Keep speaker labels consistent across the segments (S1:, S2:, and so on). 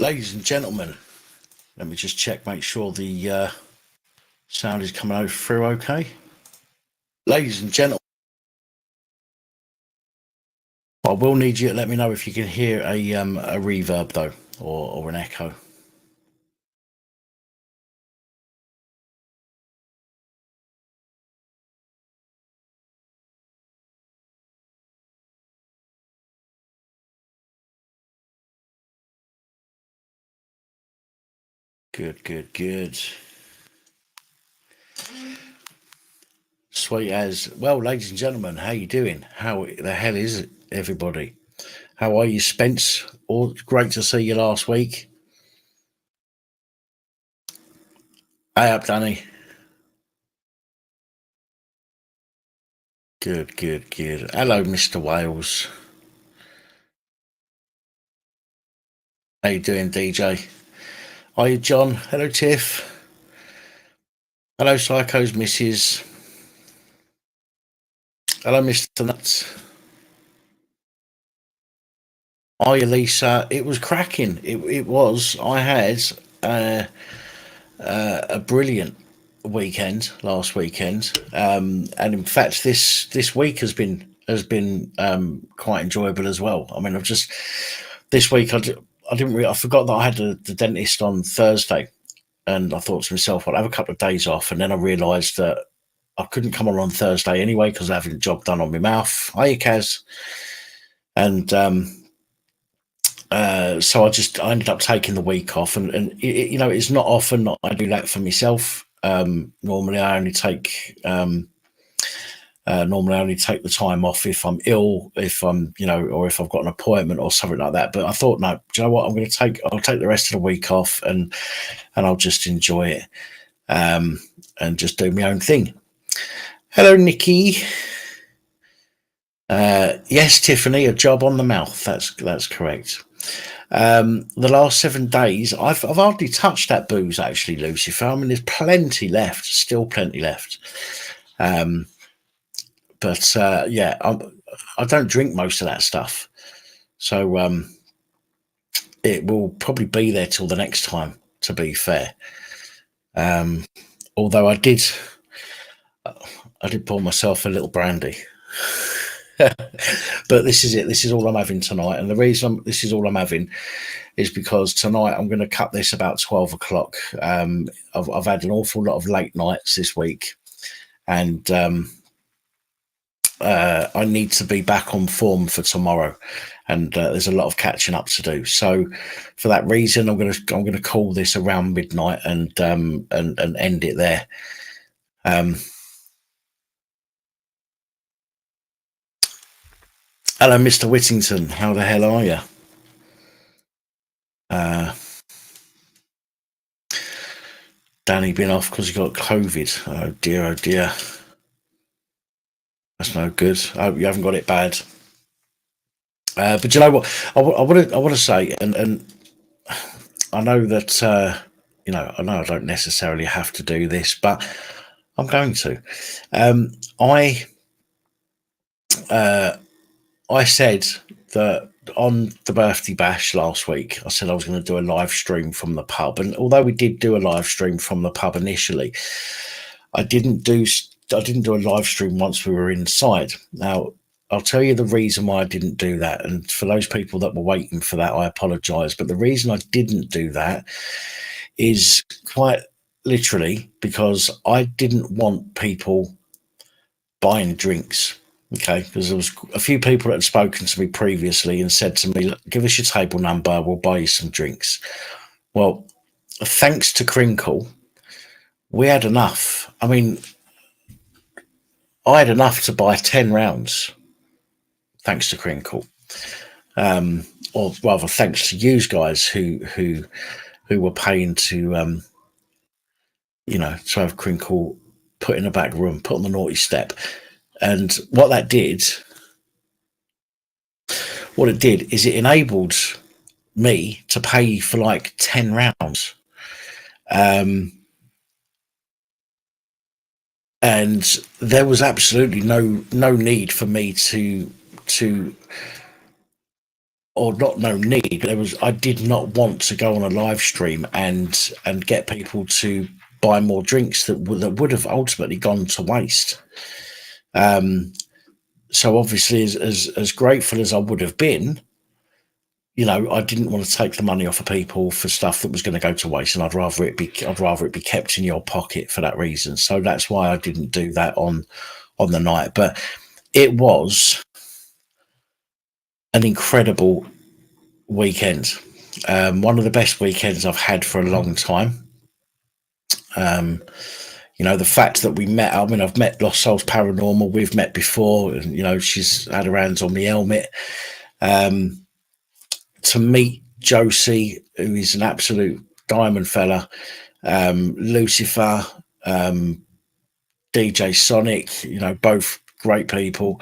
S1: Ladies and gentlemen, let me just check, make sure the sound is coming over through okay. Ladies and gentlemen, I will need you to let me know if you can hear a reverb though, or an echo. Good. Sweet as. Well, ladies and gentlemen, how you doing? How the hell is it, everybody? How are you, Spence? All great to see you last week. Hey up, Danny. Good. Hello, Mr. Wales. How you doing, DJ? Are you John? Hello, Tiff. Hello, Psycho's Missus. Hello, Mr. Nuts. Are you, Lisa? It was cracking. It was. I had a brilliant weekend last weekend, and in fact, this week has been quite enjoyable as well. I mean, I've just this week I didn't really, I forgot that I had the dentist on Thursday, and I thought to myself, I'll have a couple of days off, and then I realised that I couldn't come on Thursday anyway because I having a job done on my mouth. Hiya, Kaz. And so I ended up taking the week off, and it's not often that I do that for myself. Normally I only take the time off if I'm ill, if I'm or if I've got an appointment or something like that. But I thought, no, do you know what? I'll take the rest of the week off, and I'll just enjoy it, and just do my own thing. Hello, Nikki. Yes, Tiffany, a job on the mouth. That's correct. The last 7 days, I've hardly touched that booze actually, Lucifer. I mean, there's plenty left, still plenty left. But yeah, I don't drink most of that stuff, so it will probably be there till the next time. To be fair, although I did pour myself a little brandy. But this is it. This is all I'm having tonight, and the reason this is all I'm having is because tonight I'm going to cut this about 12 o'clock. I've had an awful lot of late nights this week, and I need to be back on form for tomorrow, and there's a lot of catching up to do. So, for that reason, I'm going to call this around midnight and end it there. Hello, Mr. Whittington. How the hell are you? Danny been off because he got COVID. Oh dear. That's no good. I hope you haven't got it bad. But you know what? I want to say, and I know that I know I don't necessarily have to do this, but I'm going to. I said that on the birthday bash last week, I said I was going to do a live stream from the pub, and although we did do a live stream from the pub initially, I didn't do a live stream once we were inside. Now, I'll tell you the reason why I didn't do that, and for those people that were waiting for that, I apologise. But the reason I didn't do that is quite literally because I didn't want people buying drinks. Okay, because there was a few people that had spoken to me previously and said to me, give us your table number, we'll buy you some drinks. Well, thanks to Crinkle, we had enough. I mean, I had enough to buy 10 rounds, thanks to Crinkle. Or rather, thanks to you guys who were paying to to have Crinkle put in a back room, put on the naughty step. And what it did is it enabled me to pay for like 10 rounds. And there was absolutely no need for me to or not no need, but I did not want to go on a live stream and get people to buy more drinks that would have ultimately gone to waste. So obviously, as grateful as I would have been, I didn't want to take the money off of people for stuff that was going to go to waste, and I'd rather it be kept in your pocket for that reason. So that's why I didn't do that on the night. But it was an incredible weekend. One of the best weekends I've had for a long time. The fact that we met, I mean, I've met Lost Souls Paranormal, we've met before, and, she's had her hands on the helmet. To meet Josie, who is an absolute diamond fella, Lucifer, DJ Sonic, both great people.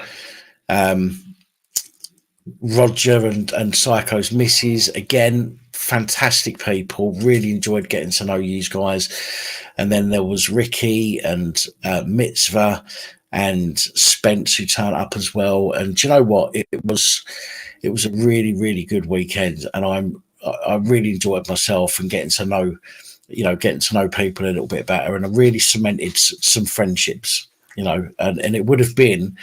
S1: Roger and Psycho's missus, again, fantastic people. Really enjoyed getting to know you guys. And then there was Ricky and Mitzvah and Spence, who turned up as well. And do you know what? It was a really, really good weekend, and I really enjoyed myself and getting to know people a little bit better, and I really cemented some friendships. And it would have been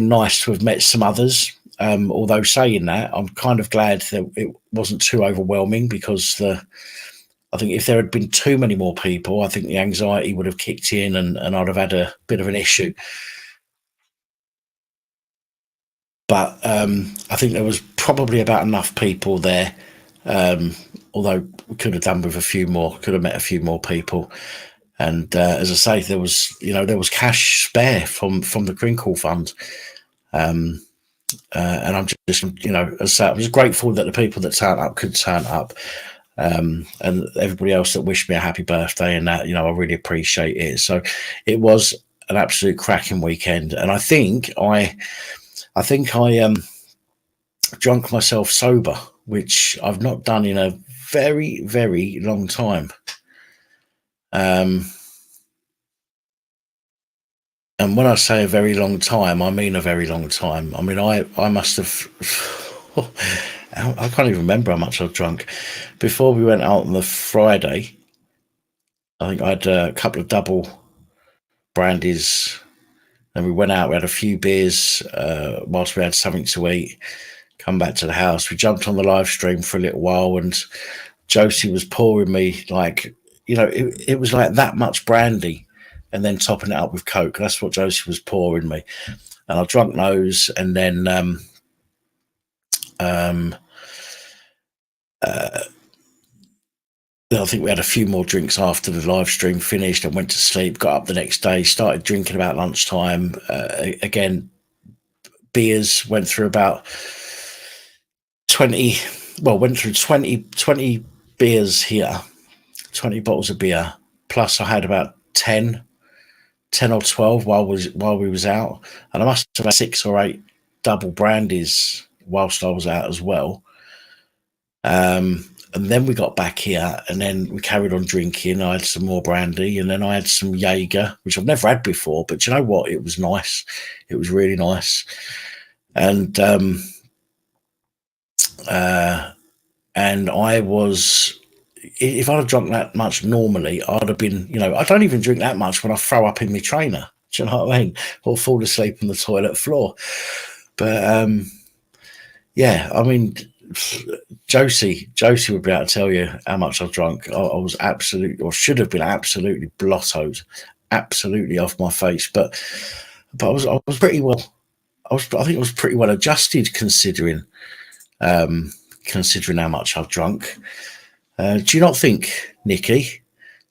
S1: nice to have met some others. Although saying that, I'm kind of glad that it wasn't too overwhelming, because I think if there had been too many more people, I think the anxiety would have kicked in, and I'd have had a bit of an issue. But I think there was probably about enough people there. Although we could have done with a few more, could have met a few more people. And as I say, there was cash spare from the Crinkle Fund. And I'm just, as I say, I'm just grateful that the people that turned up could turn up. And everybody else that wished me a happy birthday and that, I really appreciate it. So it was an absolute cracking weekend. And I think I drunk myself sober, which I've not done in a very, very long time. And when I say a very long time, I mean a very long time. I mean, I must have, I can't even remember how much I've drunk. Before we went out on the Friday, I think I had a couple of double brandies. Then we went out, we had a few beers whilst we had something to eat. Come back to the house. We jumped on the live stream for a little while, and Josie was pouring me it was like that much brandy and then topping it up with Coke. That's what Josie was pouring me. And I drunk those, and then I think we had a few more drinks after the live stream finished and went to sleep, got up the next day, started drinking about lunchtime. Again, beers, went through about 20 beers here, 20 bottles of beer, plus I had about 10 or 12 while we was out, and I must have had 6 or 8 double brandies whilst I was out as well. And then we got back here, and then we carried on drinking. I had some more brandy, and then I had some Jaeger, which I've never had before, but you know what? It was nice. It was really nice. And I was, if I'd have drunk that much normally, I'd have been, I don't even drink that much when I throw up in my trainer. Do you know what I mean? Or fall asleep on the toilet floor. But yeah, I mean, Josie would be able to tell you how much I've drunk. I was absolutely, or should have been absolutely blottoed, absolutely off my face. But I was pretty well. I think I was pretty well adjusted considering how much I've drunk. Do you not think, Nikki?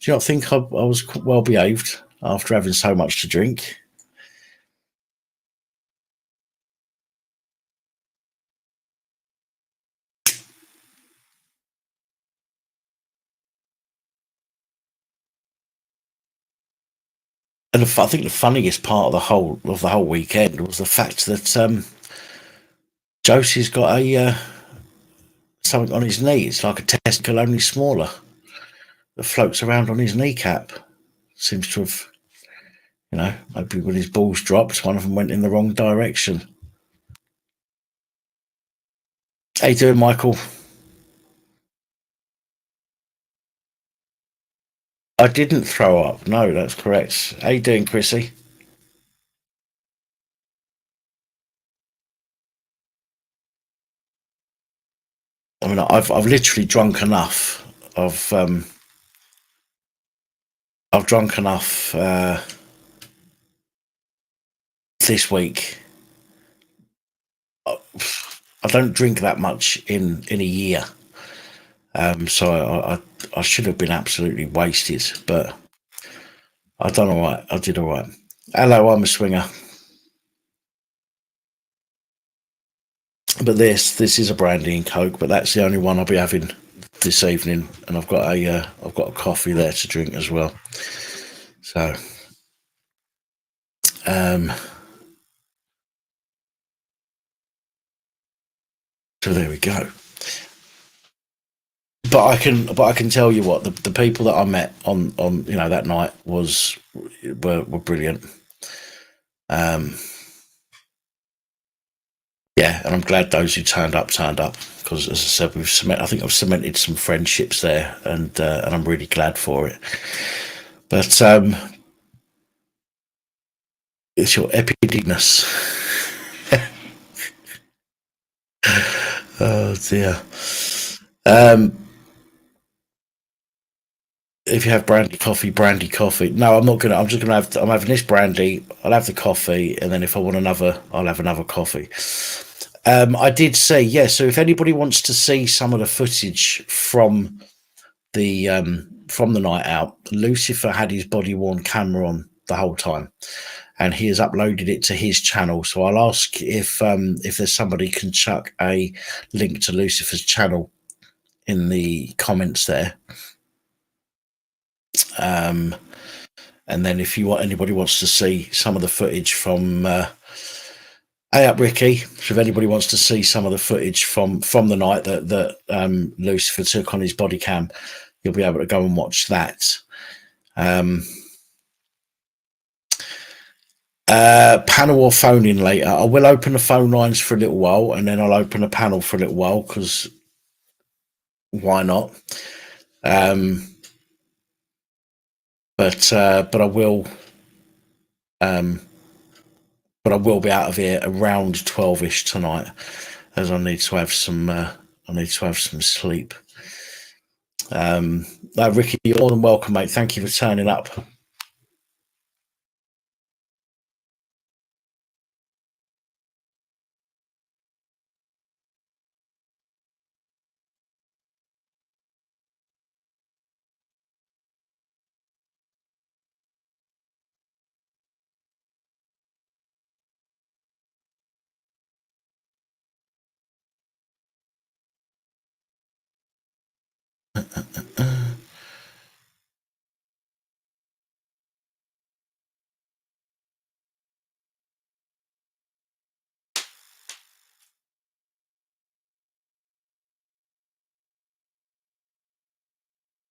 S1: Do you not think I was well behaved after having so much to drink? And I think the funniest part of the whole weekend was the fact that Josie's got a something on his knee. It's like a testicle, only smaller, that floats around on his kneecap. Seems to have, maybe when his balls dropped, one of them went in the wrong direction. How you doing, Michael? I didn't throw up. No, that's correct. How you doing, Chrissy? I mean, I've literally drunk enough. I've um, I've drunk enough this week. I don't drink that much in a year, so I should have been absolutely wasted, but I done all right. I did all right. Hello, I'm a swinger, but this is a brandy and coke, but that's the only one I'll be having this evening, and I've got a coffee there to drink as well. So um, so there we go. But I can tell you what the people that I met on that night were brilliant. Um, yeah, and I'm glad those who turned up because, as I said, I think I've cemented some friendships there, and I'm really glad for it. But it's your epidicness. Oh dear. Um, if you have brandy coffee, brandy coffee. No, I'm not gonna. I'm just gonna have. I'm having this brandy. I'll have the coffee, and then if I want another, I'll have another coffee. I did say yeah. So if anybody wants to see some of the footage from the night out, Lucifer had his body worn camera on the whole time, and he has uploaded it to his channel. So I'll ask if there's somebody can chuck a link to Lucifer's channel in the comments there. Um, and then if you want anybody wants to see some of the footage from hey up Ricky, so if anybody wants to see some of the footage from the night that Lucifer took on his body cam, you'll be able to go and watch that. Um, Panel or phone in later. I will open the phone lines for a little while, and then I'll open a panel for a little while because why not? Um, but I will um, but I will be out of here around 12ish tonight, as I need to have some sleep. Ricky, you're more than welcome, mate. Thank you for turning up.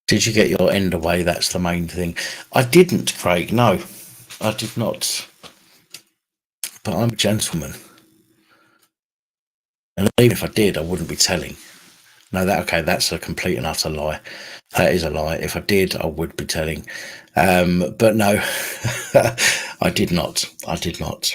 S1: Did you get your end away? That's the main thing. I didn't, Craig. No, I did not. But I'm a gentleman, and even if I did, I wouldn't be telling. No, that's a complete and utter lie. That is a lie. If I did, I would be telling. But no, I did not. I did not.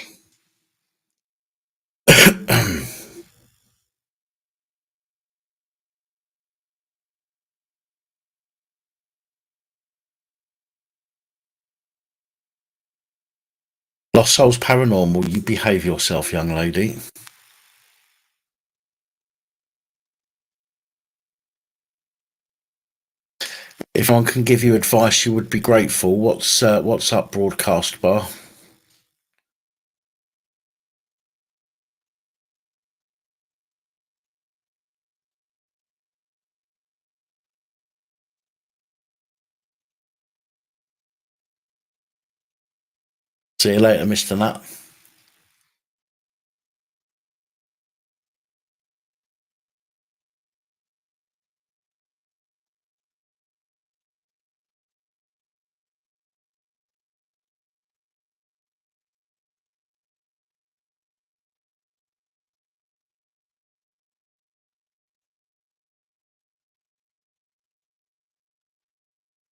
S1: Lost Souls Paranormal, you behave yourself, young lady. If one can give you advice, you would be grateful. What's up, broadcast bar? See you later, Mr. Nut.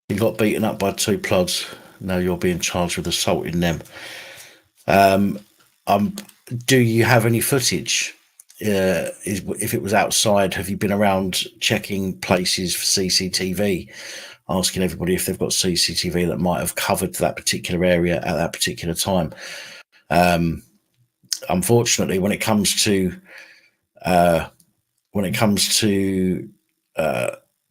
S1: You got beaten up by two plods. Now you're being charged with assaulting them. Do you have any footage? If it was outside, have you been around checking places for CCTV, asking everybody if they've got CCTV that might have covered that particular area at that particular time? Unfortunately, when it comes to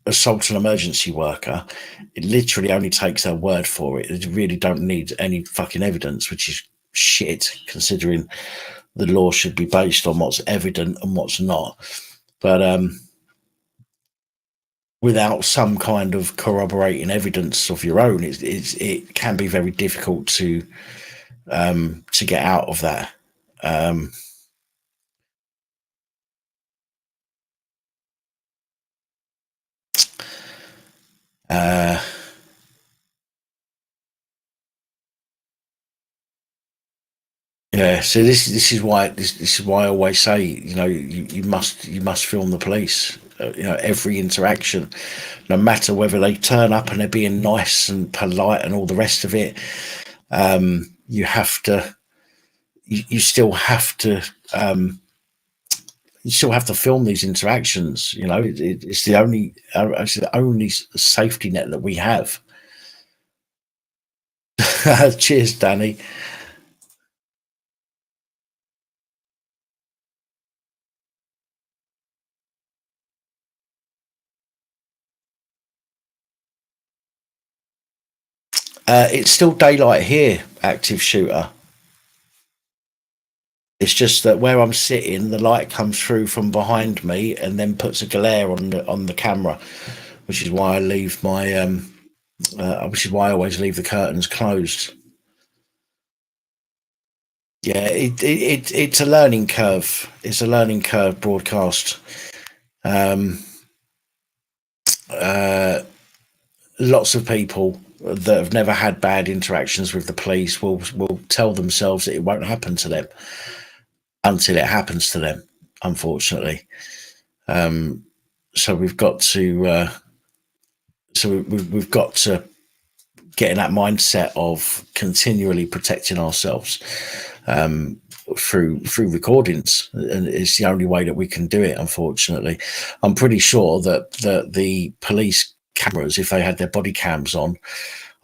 S1: assault an emergency worker, it literally only takes their word for it. They really don't need any fucking evidence, which is shit, considering the law should be based on what's evident and what's not. But without some kind of corroborating evidence of your own, it can be very difficult to get out of that. Yeah, so this is why I always say, you must film the police. Every interaction, no matter whether they turn up and they're being nice and polite and all the rest of it. You have to. You still have to. You still have to film these interactions. It's the only safety net that we have. Cheers, Danny. It's still daylight here, active shooter. It's just that where I'm sitting, the light comes through from behind me and then puts a glare on the camera, which is why I leave which is why I always leave the curtains closed. Yeah, it's a learning curve. It's a learning curve broadcast. Lots of people that have never had bad interactions with the police will tell themselves that it won't happen to them until it happens to them, unfortunately. So we've got to we've got to get in that mindset of continually protecting ourselves through recordings, and it's the only way that we can do it. Unfortunately, I'm pretty sure that the police cameras, if they had their body cams on,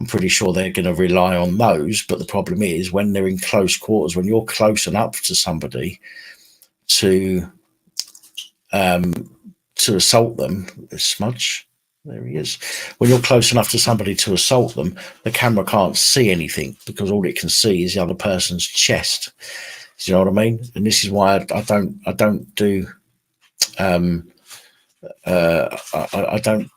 S1: I'm pretty sure they're going to rely on those. But the problem is when they're in close quarters, when you're close enough to somebody to assault them. Smudge, there he is. When you're close enough to somebody to assault them, the camera can't see anything because all it can see is the other person's chest. Do you know what I mean? And this is why I don't do I don't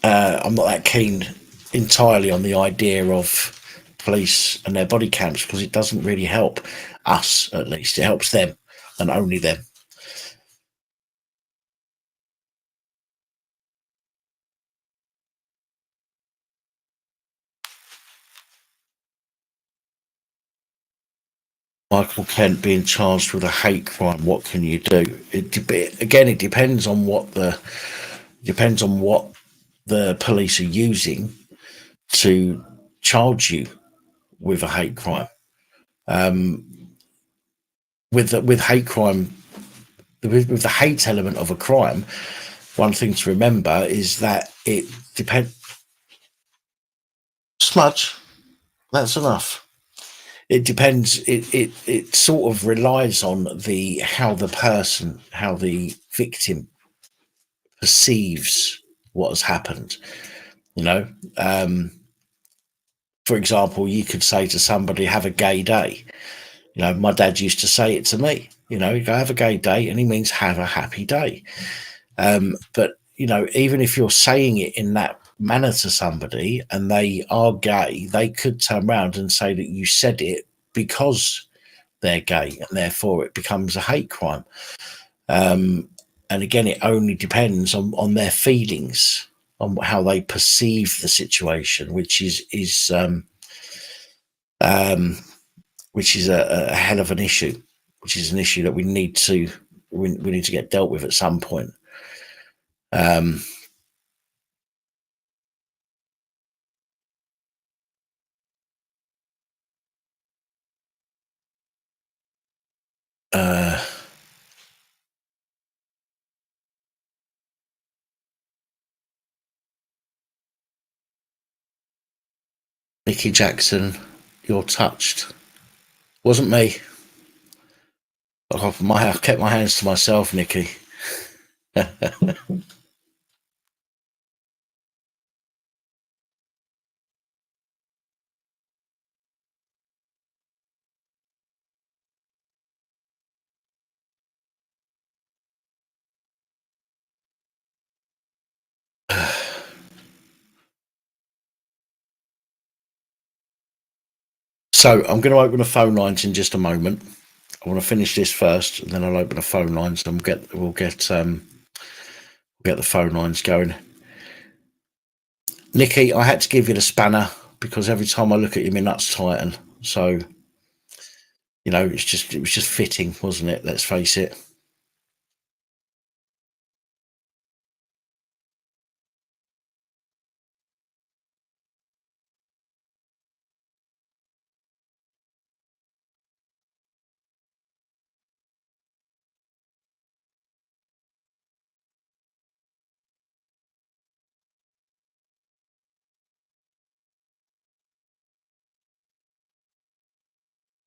S1: I'm not that keen entirely on the idea of police and their body cams, because it doesn't really help us. At least it helps them and only them. Michael Kent being charged with a hate crime. What can you do? It depends on what the police are using to charge you with a hate crime. With hate crime, with the hate element of a crime, one thing to remember is that it depends. Smudge, that's enough. It depends. It sort of relies on how the victim perceives what has happened. For example, you could say to somebody, "Have a gay day." My dad used to say it to me. You go, "Have a gay day," and he means have a happy day. But even if you're saying it in that manner to somebody and they are gay, they could turn around and say that you said it because they're gay, and therefore it becomes a hate crime. And again, it only depends on their feelings, on how they perceive the situation, which is a hell of an issue, which is an issue that we need to get dealt with at some point. uh, Mickey Jackson, you're touched. Wasn't me. I kept my hands to myself, Nicky. So I'm going to open the phone lines in just a moment. I want to finish this first, and then I'll open the phone lines, and we'll get the phone lines going. Nicky, I had to give you the spanner because every time I look at you, my nuts tighten. So it was just fitting, wasn't it? Let's face it.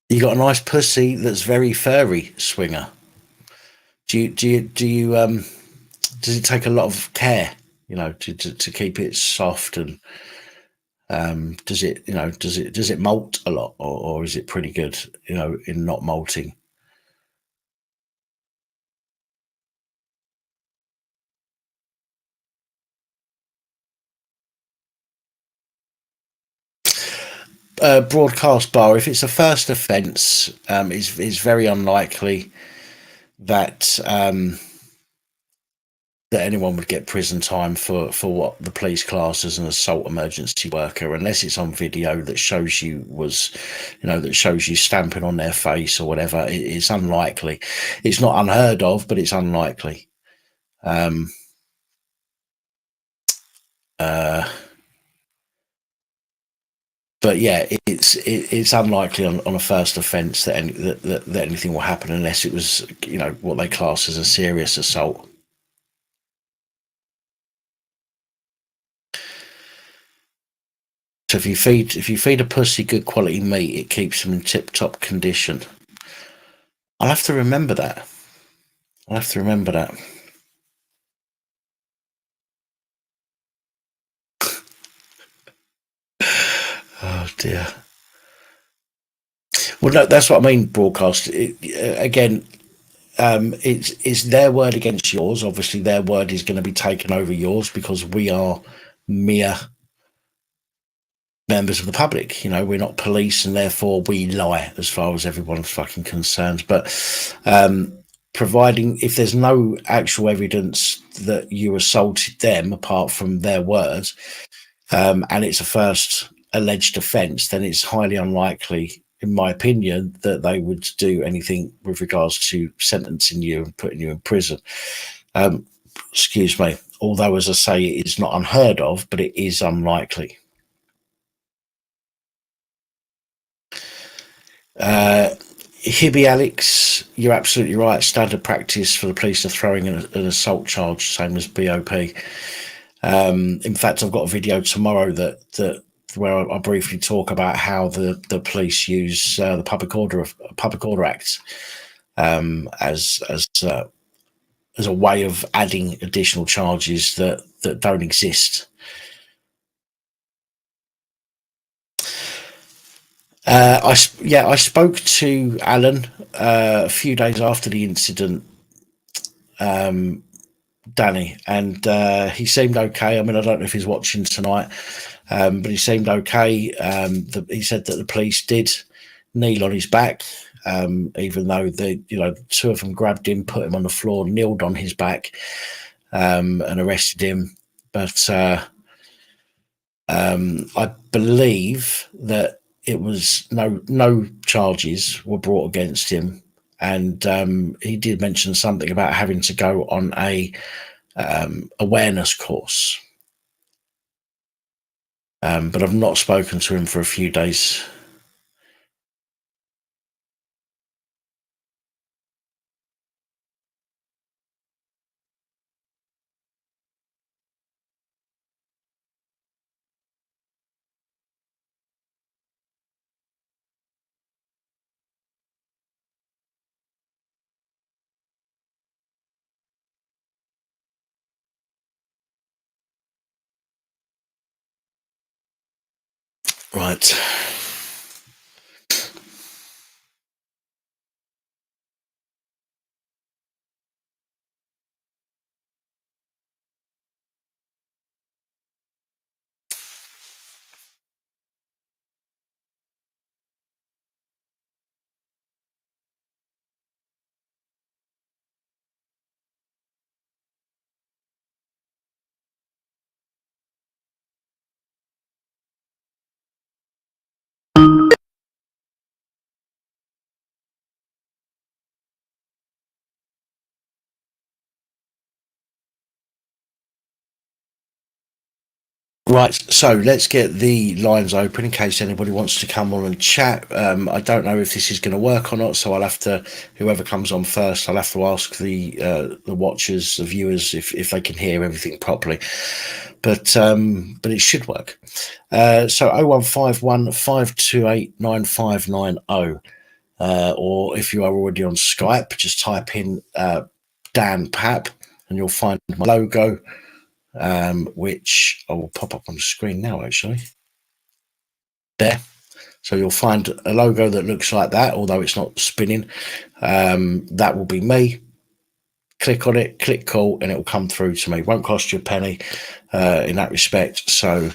S1: You got a nice pussy that's very furry, Swinger. Do you does it take a lot of care, to keep it soft, and does it molt a lot, or is it pretty good, in not molting? Broadcast bar. If it's a first offence, it's very unlikely that that anyone would get prison time for what the police class as an assault emergency worker, unless it's on video that shows you stamping on their face or whatever. It's unlikely. It's not unheard of, but it's unlikely. Um, uh, but yeah, it's unlikely on a first offence that anything will happen unless it was what they class as a serious assault. So if you feed a pussy good quality meat, it keeps them in tip top condition. I'll have to remember that. I'll have to remember that. Oh dear. Well, no, that's what I mean. Broadcast again. It's their word against yours. Obviously, their word is going to be taken over yours because we are mere members of the public. We're not police, and therefore we lie as far as everyone's fucking concerned. But providing if there's no actual evidence that you assaulted them apart from their words, and it's a first alleged offence, then it's highly unlikely, in my opinion, that they would do anything with regards to sentencing you and putting you in prison. Excuse me. Although, as I say, it's not unheard of, but it is unlikely. Hibby Alex, you're absolutely right. Standard practice for the police are throwing an assault charge, same as BOP. In fact, I've got a video tomorrow that where I briefly talk about how the police use the Public Order Act as a way of adding additional charges that don't exist. I spoke to Alan a few days after the incident, Danny, and he seemed okay. I mean, I don't know if he's watching tonight, but he seemed okay. He said that the police did kneel on his back, even though two of them grabbed him, put him on the floor, kneeled on his back, and arrested him. But I believe that it was no charges were brought against him, and he did mention something about having to go on a awareness course. But I've not spoken to him for a few days. Right. Right, so let's get the lines open in case anybody wants to come on and chat. I don't know if this is going to work or not, so I'll have to, whoever comes on first, I'll have to ask the watchers, the viewers, if they can hear everything properly. But it should work. So 0151 528 9590. Or if you are already on Skype, just type in Dan Pap and you'll find my logo. Which I will pop up on the screen now, actually. There. So you'll find a logo that looks like that, although it's not spinning. That will be me. Click on it, click call, and it will come through to me. It won't cost you a penny in that respect. So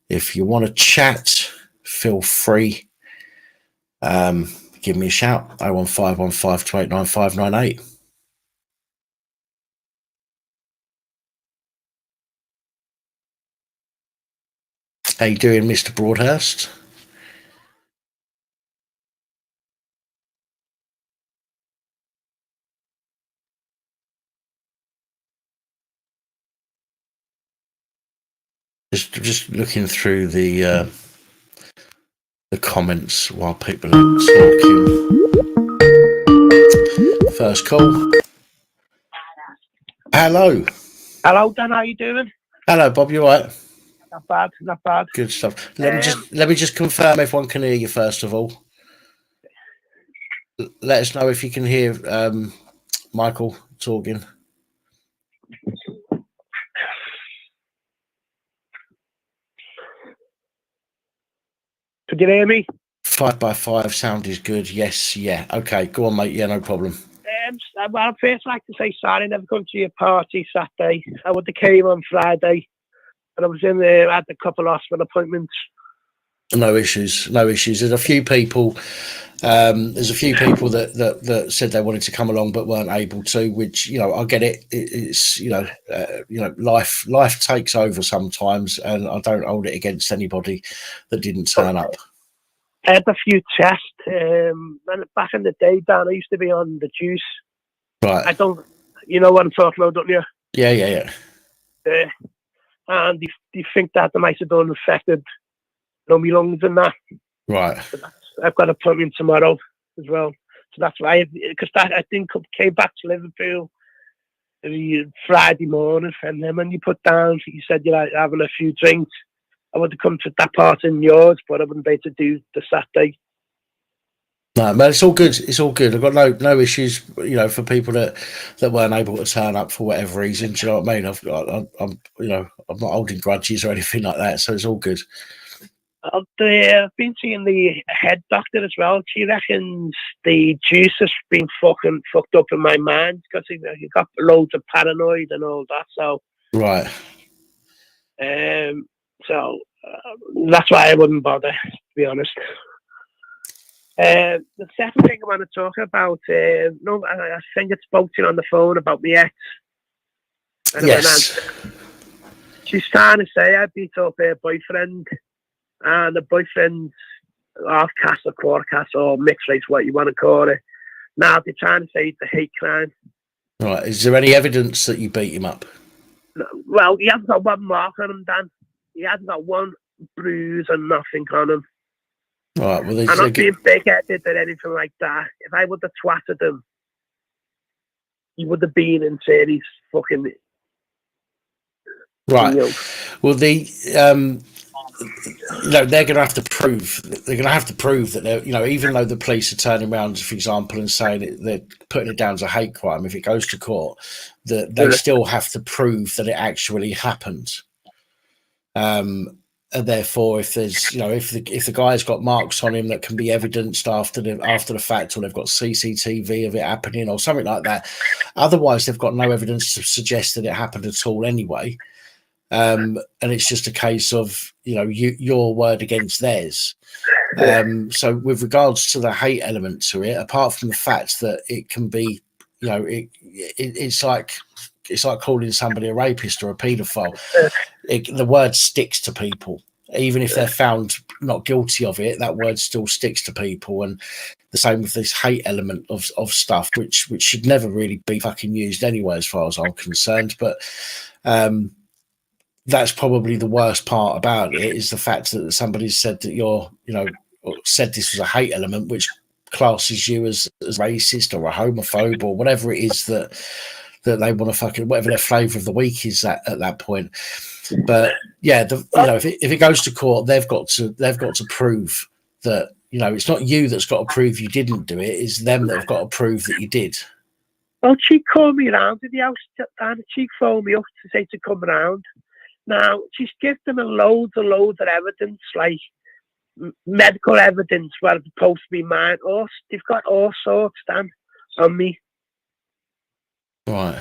S1: if you want to chat, feel free. Give me a shout. 01515289598. How you doing, Mr. Broadhurst? Just looking through the comments while people are talking. First call. Hello.
S2: Hello, Dan. How you doing?
S1: Hello, Bob. You all right?
S2: Not bad. Not bad.
S1: Good stuff. Let me just confirm everyone can hear you first of all. Let us know if you can hear Michael talking.
S2: Could you hear me?
S1: 5x5 sound is good. Yes. Yeah. Okay. Go on, mate. Yeah, no problem.
S2: Well, I'd first like to say sorry. I never come to your party Saturday. I would have came on Friday, and I was in there. I had a couple of hospital appointments.
S1: No issues. No issues. There's a few people. That said they wanted to come along but weren't able to. Which I get it. It's life takes over sometimes, and I don't hold it against anybody that didn't turn up.
S2: I had a few tests. Back in the day, Dan, I used to be on the juice.
S1: Right.
S2: I don't. You know what I'm talking about, don't you?
S1: Yeah.
S2: And they think that the might have done affected my lungs and that.
S1: Right.
S2: I've got an appointment tomorrow as well. So that's why, because I think came back to Liverpool Friday morning, and then when you put down, you said you're having a few drinks. I would have come to that part in yours, but I wouldn't be able to do the Saturday.
S1: No, but it's all good. It's all good. I've got no issues, for people that weren't able to turn up for whatever reason. Do you know what I mean? I'm not holding grudges or anything like that, so it's all good.
S2: I've been seeing the head doctor as well. She reckons the juice has been fucking fucked up in my mind because you got loads of paranoid and all that. So
S1: right.
S2: So that's why I wouldn't bother, to be honest. The second thing I want to talk about, I think it's spoke to you on the phone about my ex.
S1: Yes.
S2: She's trying to say I beat up her boyfriend, and the boyfriend's half caste or quarter caste or mixed race, what you want to call it. Now they're trying to say it's a hate crime.
S1: Right. Is there any evidence that you beat him up?
S2: Well, he hasn't got one mark on him, Dan. He hasn't got one bruise and nothing on him.
S1: Right. Well,
S2: I'm not being big-headed or anything like that. If I would have twatted him, he would have been in series fucking.
S1: Right. Well, they're going to have to prove. They're going to have to prove that they're, even though the police are turning around, for example, and saying they're putting it down as a hate crime, if it goes to court, that they still have to prove that it actually happened. And therefore, if there's, if the guy's got marks on him that can be evidenced after the fact, or they've got CCTV of it happening or something like that, otherwise they've got no evidence to suggest that it happened at all anyway. And it's just a case of your word against theirs. So with regards to the hate element to it, apart from the fact that it can be, it's like calling somebody a rapist or a paedophile. The word sticks to people, even if they're found not guilty of it. That word still sticks to people, and the same with this hate element of stuff, which should never really be fucking used anyway, as far as I'm concerned. But that's probably the worst part about it, is the fact that somebody said that said this was a hate element, which classes you as racist or a homophobe or whatever it is that they want to fucking, whatever their flavour of the week is at that point. But yeah, if it goes to court, they've got to prove that, it's not you that's got to prove you didn't do it, it's them that have got to prove that you did.
S2: Well, she called me around to the house, and she phoned me up to say to come around. Now, she's given them loads of evidence, like medical evidence, where it's supposed to be mine. Or they've got all sorts, Dan, on me.
S1: Right.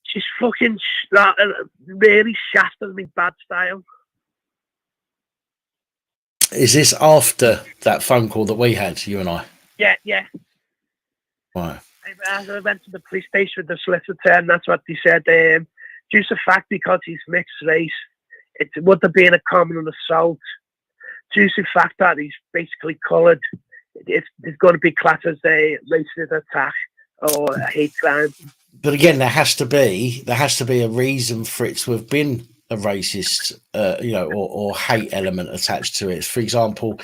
S2: She's fucking really shafted me bad style.
S1: Is this after that phone call that we had, you and I?
S2: Yeah.
S1: Right.
S2: I went to the police station with the solicitor, and that's what they said. Due to fact, because he's mixed race, it would have been a common assault. Due to fact that he's basically coloured, it's going to be classed as a racist attack or a hate crime.
S1: But again, there has to be a reason for it to have been a racist, or hate element attached to it. For example,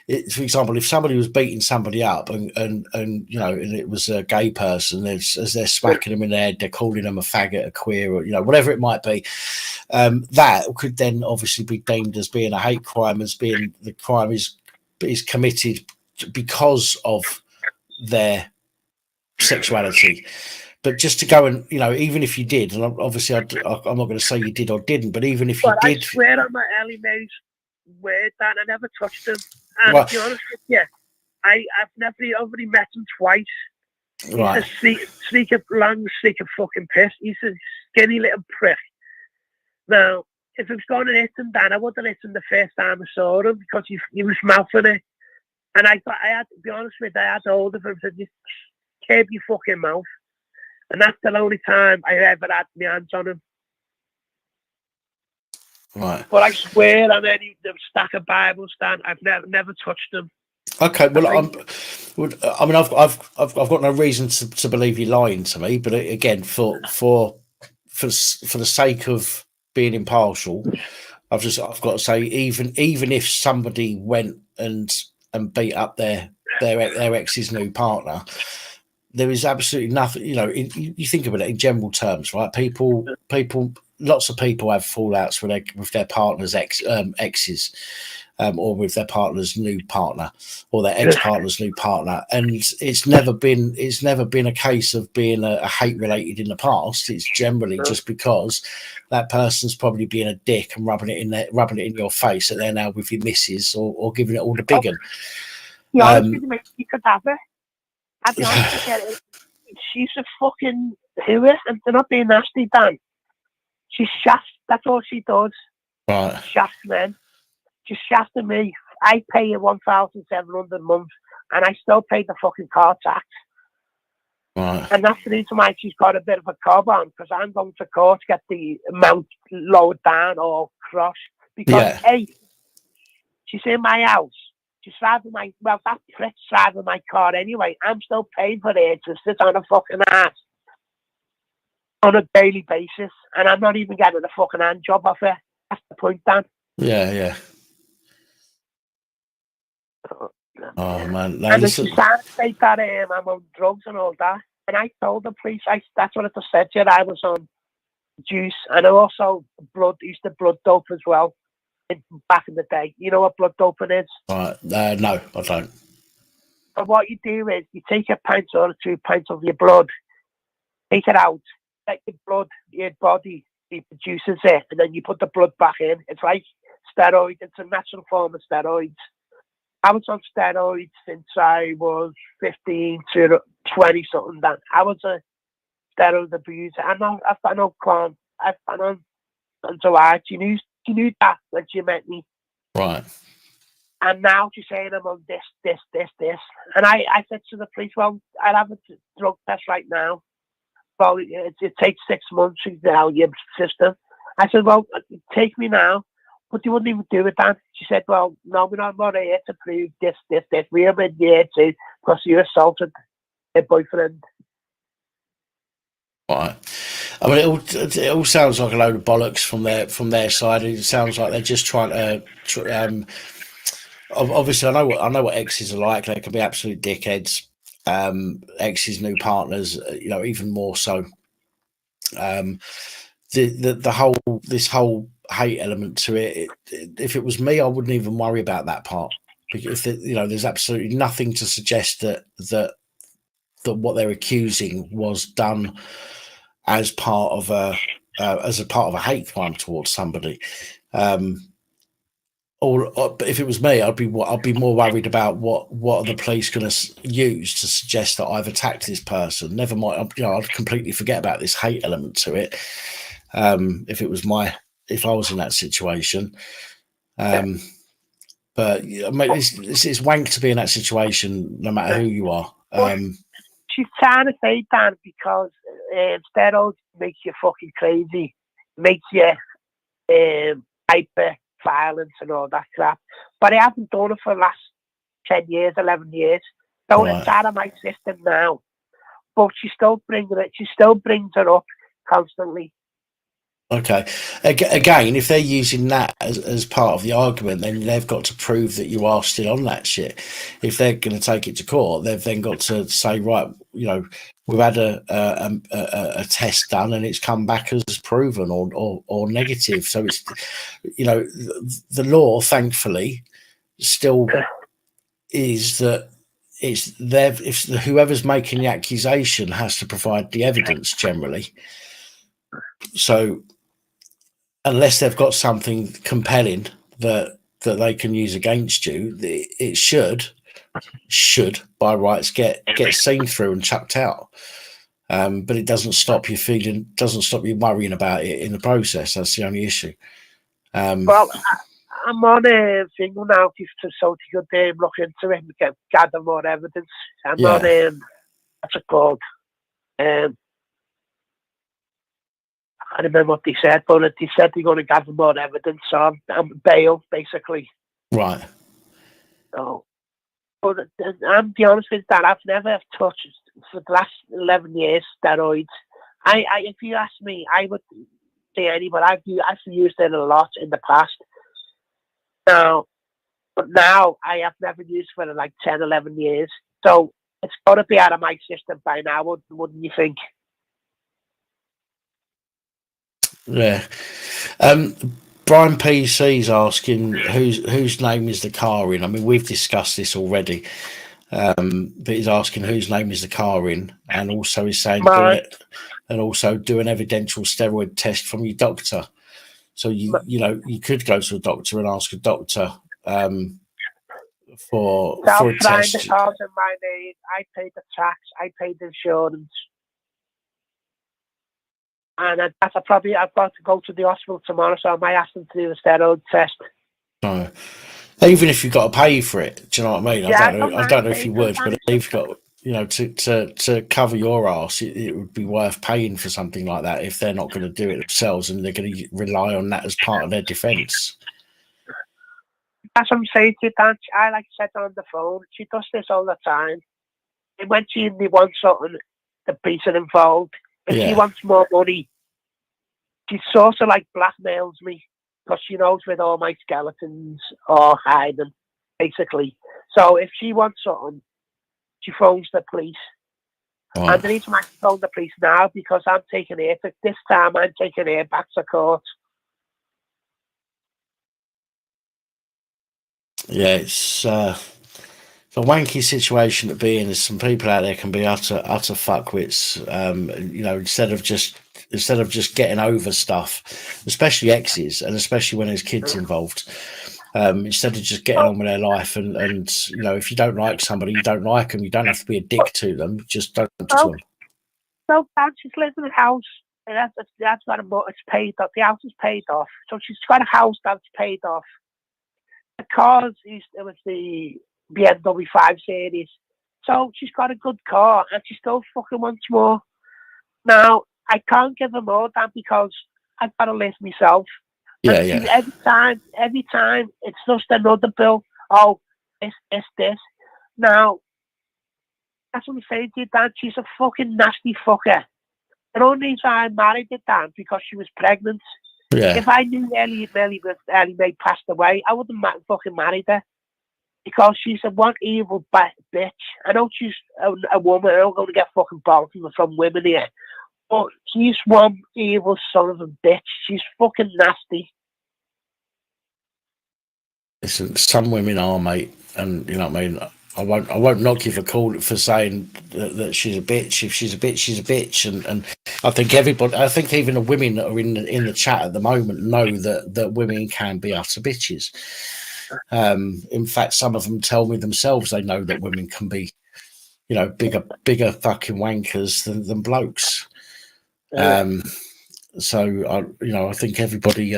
S1: if somebody was beating somebody up and it was a gay person, as they're smacking them in the head, they're calling them a faggot, a queer, or whatever it might be, that could then obviously be deemed as being a hate crime, as being the crime is committed because of their sexuality. But just to go and, even if you did, and obviously I'm not going to say you did or didn't, but even if you did... I
S2: swear on my Ellie Mae's word that I never touched him. And to be honest with you, I've only met him twice. He's a streak of fucking piss. He's a skinny little prick. Now, if I was going to hit him, Dan, I would have hit him the first time I saw him, because he was mouthing it. And I had to be honest with you, I had hold of him and said, just curb your fucking mouth. And that's the only time I ever had my hands on him.
S1: Right.
S2: But I swear on any stack of Bibles, Dan, I've never touched them.
S1: Okay, well, I've got no reason to believe you're lying to me, but again, for the sake of being impartial, I've got to say, even if somebody went and beat up their ex's new partner, there is absolutely nothing. You think about it in general terms, right? People, lots of people have fallouts with their partner's exes, or with their partner's new partner, or their ex-partner's new partner, and it's never been a case of being a hate related in the past. It's generally just because that person's probably being a dick and rubbing it in your face, that they're now with your missus, or giving it all the big one.
S2: You could have it. I'll be honest with you, she's a fucking hooer, and they're not being nasty, Dan. She's shaft. That's all she does.
S1: Right.
S2: Shaft men. She's shafting me. I pay her $1,700 a month, and I still pay the fucking car tax.
S1: Right.
S2: And that's the reason why she's got a bit of a cob on, because I'm going to court to get the amount lowered down or crushed. Because she's in my house. She's driving that prick's driving my car anyway. I'm still paying for it to sit on a fucking ass on a daily basis, and I'm not even getting a fucking hand job off it. That's the point, Dan.
S1: Yeah. Oh man, no,
S2: and she's trying to say that I'm on drugs and all that, and I told the police that's what I just said to you. I was on juice, and I also used to blood dope as well. Back in the day, you know what blood doping is?
S1: Right. No, I don't.
S2: But what you do is you take a pint or 2 pints of your blood, take it out, let your body, it produces it, and then you put the blood back in. It's like steroids. It's a natural form of steroids. I was on steroids since I was 15 to 20 something. Then I was a steroid abuser. I've been on clown. I've been on drugs. She knew that when she met me.
S1: Right.
S2: And now she's saying I'm on this. And I said to the police, well, I'll have a drug test right now. Well, it takes 6 months to get out of your system. I said, well, take me now. But they wouldn't even do it then. She said, well, no, we're not here to prove this. We're in here too because you assaulted their boyfriend.
S1: Right. I mean, it all sounds like a load of bollocks from their side. It sounds like they're just trying to. Obviously, I know what exes are like. They can be absolute dickheads. Exes, new partners, even more so. This whole hate element to it. If it was me, I wouldn't even worry about that part, because there's absolutely nothing to suggest that what they're accusing was done as part of a hate crime towards somebody. Or if it was me, I'd be more worried about what are the police going to use to suggest that I've attacked this person. Never mind, I'd completely forget about this hate element to it. If I was in that situation, but it's wank to be in that situation, no matter who you are.
S2: She's trying to say that because steroids makes you fucking crazy, makes you hyper violence and all that crap. But I haven't done it for the last 10 years, 11 years. So right. It's out of my system now. But she still brings it up constantly.
S1: Okay. Again, if they're using that as part of the argument, then they've got to prove that you are still on that shit. If they're going to take it to court, they've then got to say, right, we've had a test done and it's come back as proven or negative. So it's, the law, thankfully, still is that if whoever's making the accusation has to provide the evidence generally. So unless they've got something compelling that they can use against you, it should by rights get seen through and chucked out. But it doesn't stop you worrying about it in the process. That's the only issue.
S2: Well, I'm on a thing now so you could look into it and gather more evidence. I'm on what's it called? I don't remember what they said, but they said they're going to gather more evidence on bail, basically.
S1: Right.
S2: So, but I'm be honest with that, I've never touched for the last 11 years steroids. If you ask me, I would say any, but I've used it a lot in the past. But now I have never used for like 10, 11 years. So it's got to be out of my system by now, wouldn't you think?
S1: Yeah. Brian PC's asking whose name is the car in. I mean, we've discussed this already, but he's asking whose name is the car in, and also he's saying do an evidential steroid test from your doctor. So you could go to a doctor and ask a doctor for a test.
S2: The car's in my name. I paid the tax. I paid the insurance. And I've got to go to the hospital tomorrow, so I might ask them to do a steroid test.
S1: No. Even if you've got to pay for it, do you know what I mean? I don't know if you would, but if you've got, to cover your arse, it would be worth paying for something like that if they're not going to do it themselves and they're going to rely on that as part of their defence.
S2: That's what I'm saying to you, Dan. I said her on the phone. She does this all the time. And when she wants something, the police are involved. If she wants more money, she sort of blackmails me because she knows where all my skeletons are hiding, basically. So if she wants something, she phones the police. Oh. And the reason I phone the police now because I'm taking her back to court.
S1: Yeah, it's a wanky situation to be in. There's some people out there can be utter fuckwits. Instead of just instead of just getting over stuff, especially exes, and especially when there's kids involved. Instead of just getting on with their life, and you know, if you don't like somebody, you don't like them. You don't have to be a dick to them. Just don't talk to them.
S2: So she's living in a house, and that's got it's paid off. The house is paid off, so she's got a house that's paid off. The cars, it was the BMW 5 Series, so she's got a good car, and she still fucking wants more. Now I can't give her more than because I've got to live myself.
S1: Yeah,
S2: and every time it's just another bill. Oh, this. Now that's what I'm saying to you, Dan. She's a fucking nasty fucker. The only reason I married her, Dan, because she was pregnant.
S1: Yeah.
S2: If I knew Ellie Mae passed away, I wouldn't fucking married her. Because she's a one evil bitch. I know she's a woman. I'm not going to get fucking bothered from women here. But she's one evil son of a bitch. She's fucking nasty.
S1: Listen, some women are, mate, and you know what I mean. I won't knock you for saying that she's a bitch. If she's a bitch, she's a bitch, and I think everybody. I think even the women that are in the chat at the moment know that women can be utter bitches. In fact, some of them tell me themselves they know that women can be, you know, bigger fucking wankers than blokes. So I think everybody.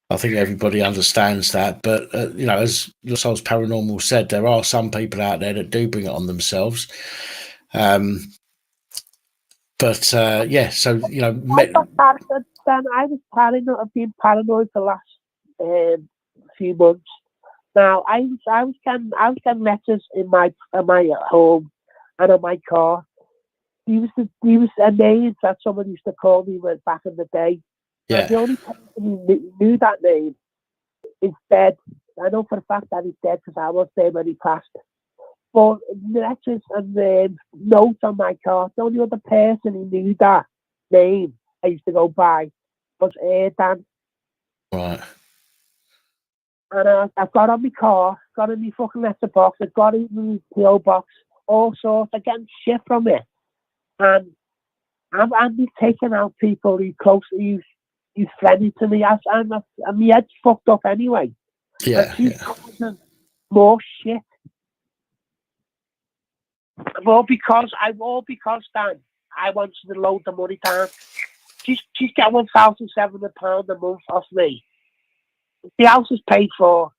S1: I think everybody understands that, but you know, as Souls Paranormal said, there are some people out there that do bring it on themselves. But yeah, so you know,
S2: I was paranoid. I've been paranoid for the last few months. Now I was getting letters in my home and on my car. He was a name that somebody used to call me back in the day.
S1: Yeah.
S2: And the only person who knew that name is dead. I know for a fact that he's dead because I was there when he passed. But letters and notes on my car, the only other person who knew that name I used to go by was Dan.
S1: Right.
S2: And I've got on my car, got in my fucking letterbox, I've got in my PO box, all sorts. I'm getting shit from it. And I'm taking out people who's friendly to me. And my head's fucked up anyway.
S1: Yeah.
S2: And she's causing more shit. All because Dan, I wanted to load the money down. She's got £1,700 a month off me. The house is paid for.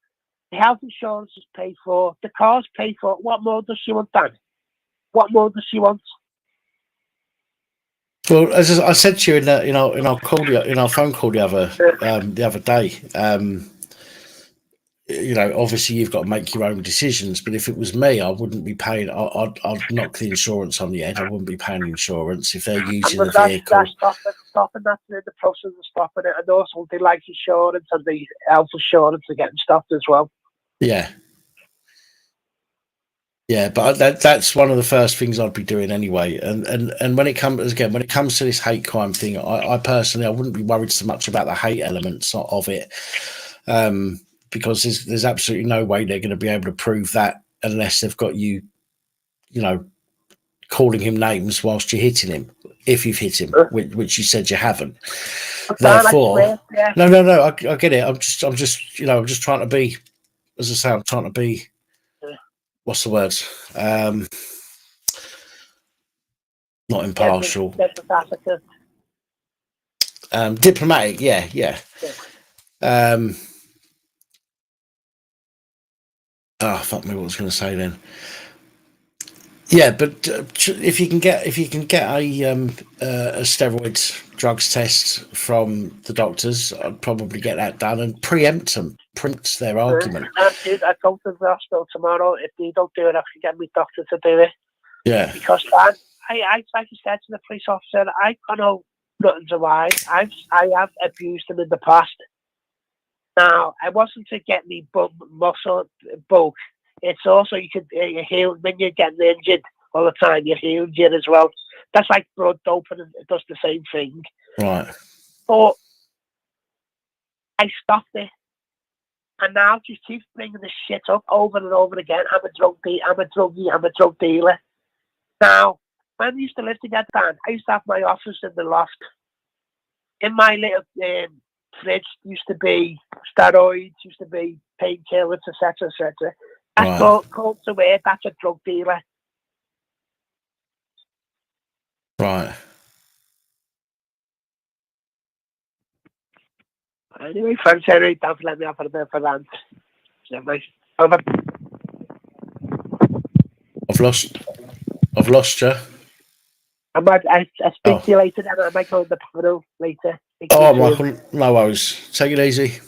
S2: The health insurance is paid for. The car's paid for. What more does she want, Dan? What more does she want?
S1: Well, as I said to you in our phone call the other day, you know, obviously you've got to make your own decisions. But if it was me, I wouldn't be paying. I'd knock the insurance on the head. I wouldn't be paying insurance if they're using the vehicle.
S2: That's stopping that in the process of stopping it, and also the life insurance and the health insurance are getting stopped as well.
S1: Yeah. Yeah, but that's one of the first things I'd be doing anyway. And when it comes to this hate crime thing, I personally wouldn't be worried so much about the hate elements of it, because there's absolutely no way they're going to be able to prove that unless they've got you know, calling him names whilst you're hitting him, if you've hit him, which you said you haven't. Therefore, no, I get it. I'm just you know, I'm just trying to be, as I say, I'm trying to be. What's the word? Not impartial. Diplomatic. Yeah. Fuck me. What was I going to say then? Yeah, but if you can get a steroid drugs test from the doctors, I'd probably get that done and preempt their argument.
S2: I go to the hospital tomorrow. If they don't do it, I can get my doctor to do it.
S1: Yeah.
S2: Because I like you said to the police officer, I know nothing to hide. I have abused them in the past. Now, I wasn't to get me muscle bulk. It's also you heal when you're getting injured all the time. You're injured as well. That's like blood doping. It does the same thing.
S1: Right.
S2: But I stopped it, and now she keeps bringing the shit up over and over again. I'm a drug dealer. Now when I used to live together, Dan, I used to have my office in the loft. In my little fridge used to be steroids, used to be painkillers, etc., etc. That's called to work. That's a drug dealer.
S1: Right.
S2: Anyway, thanks, Henry. Don't let me have a bit of a rant. Over.
S1: I've lost you.
S2: I speak to you later, and I might go in the panel later.
S1: Oh, Michael, no worries. Take it easy.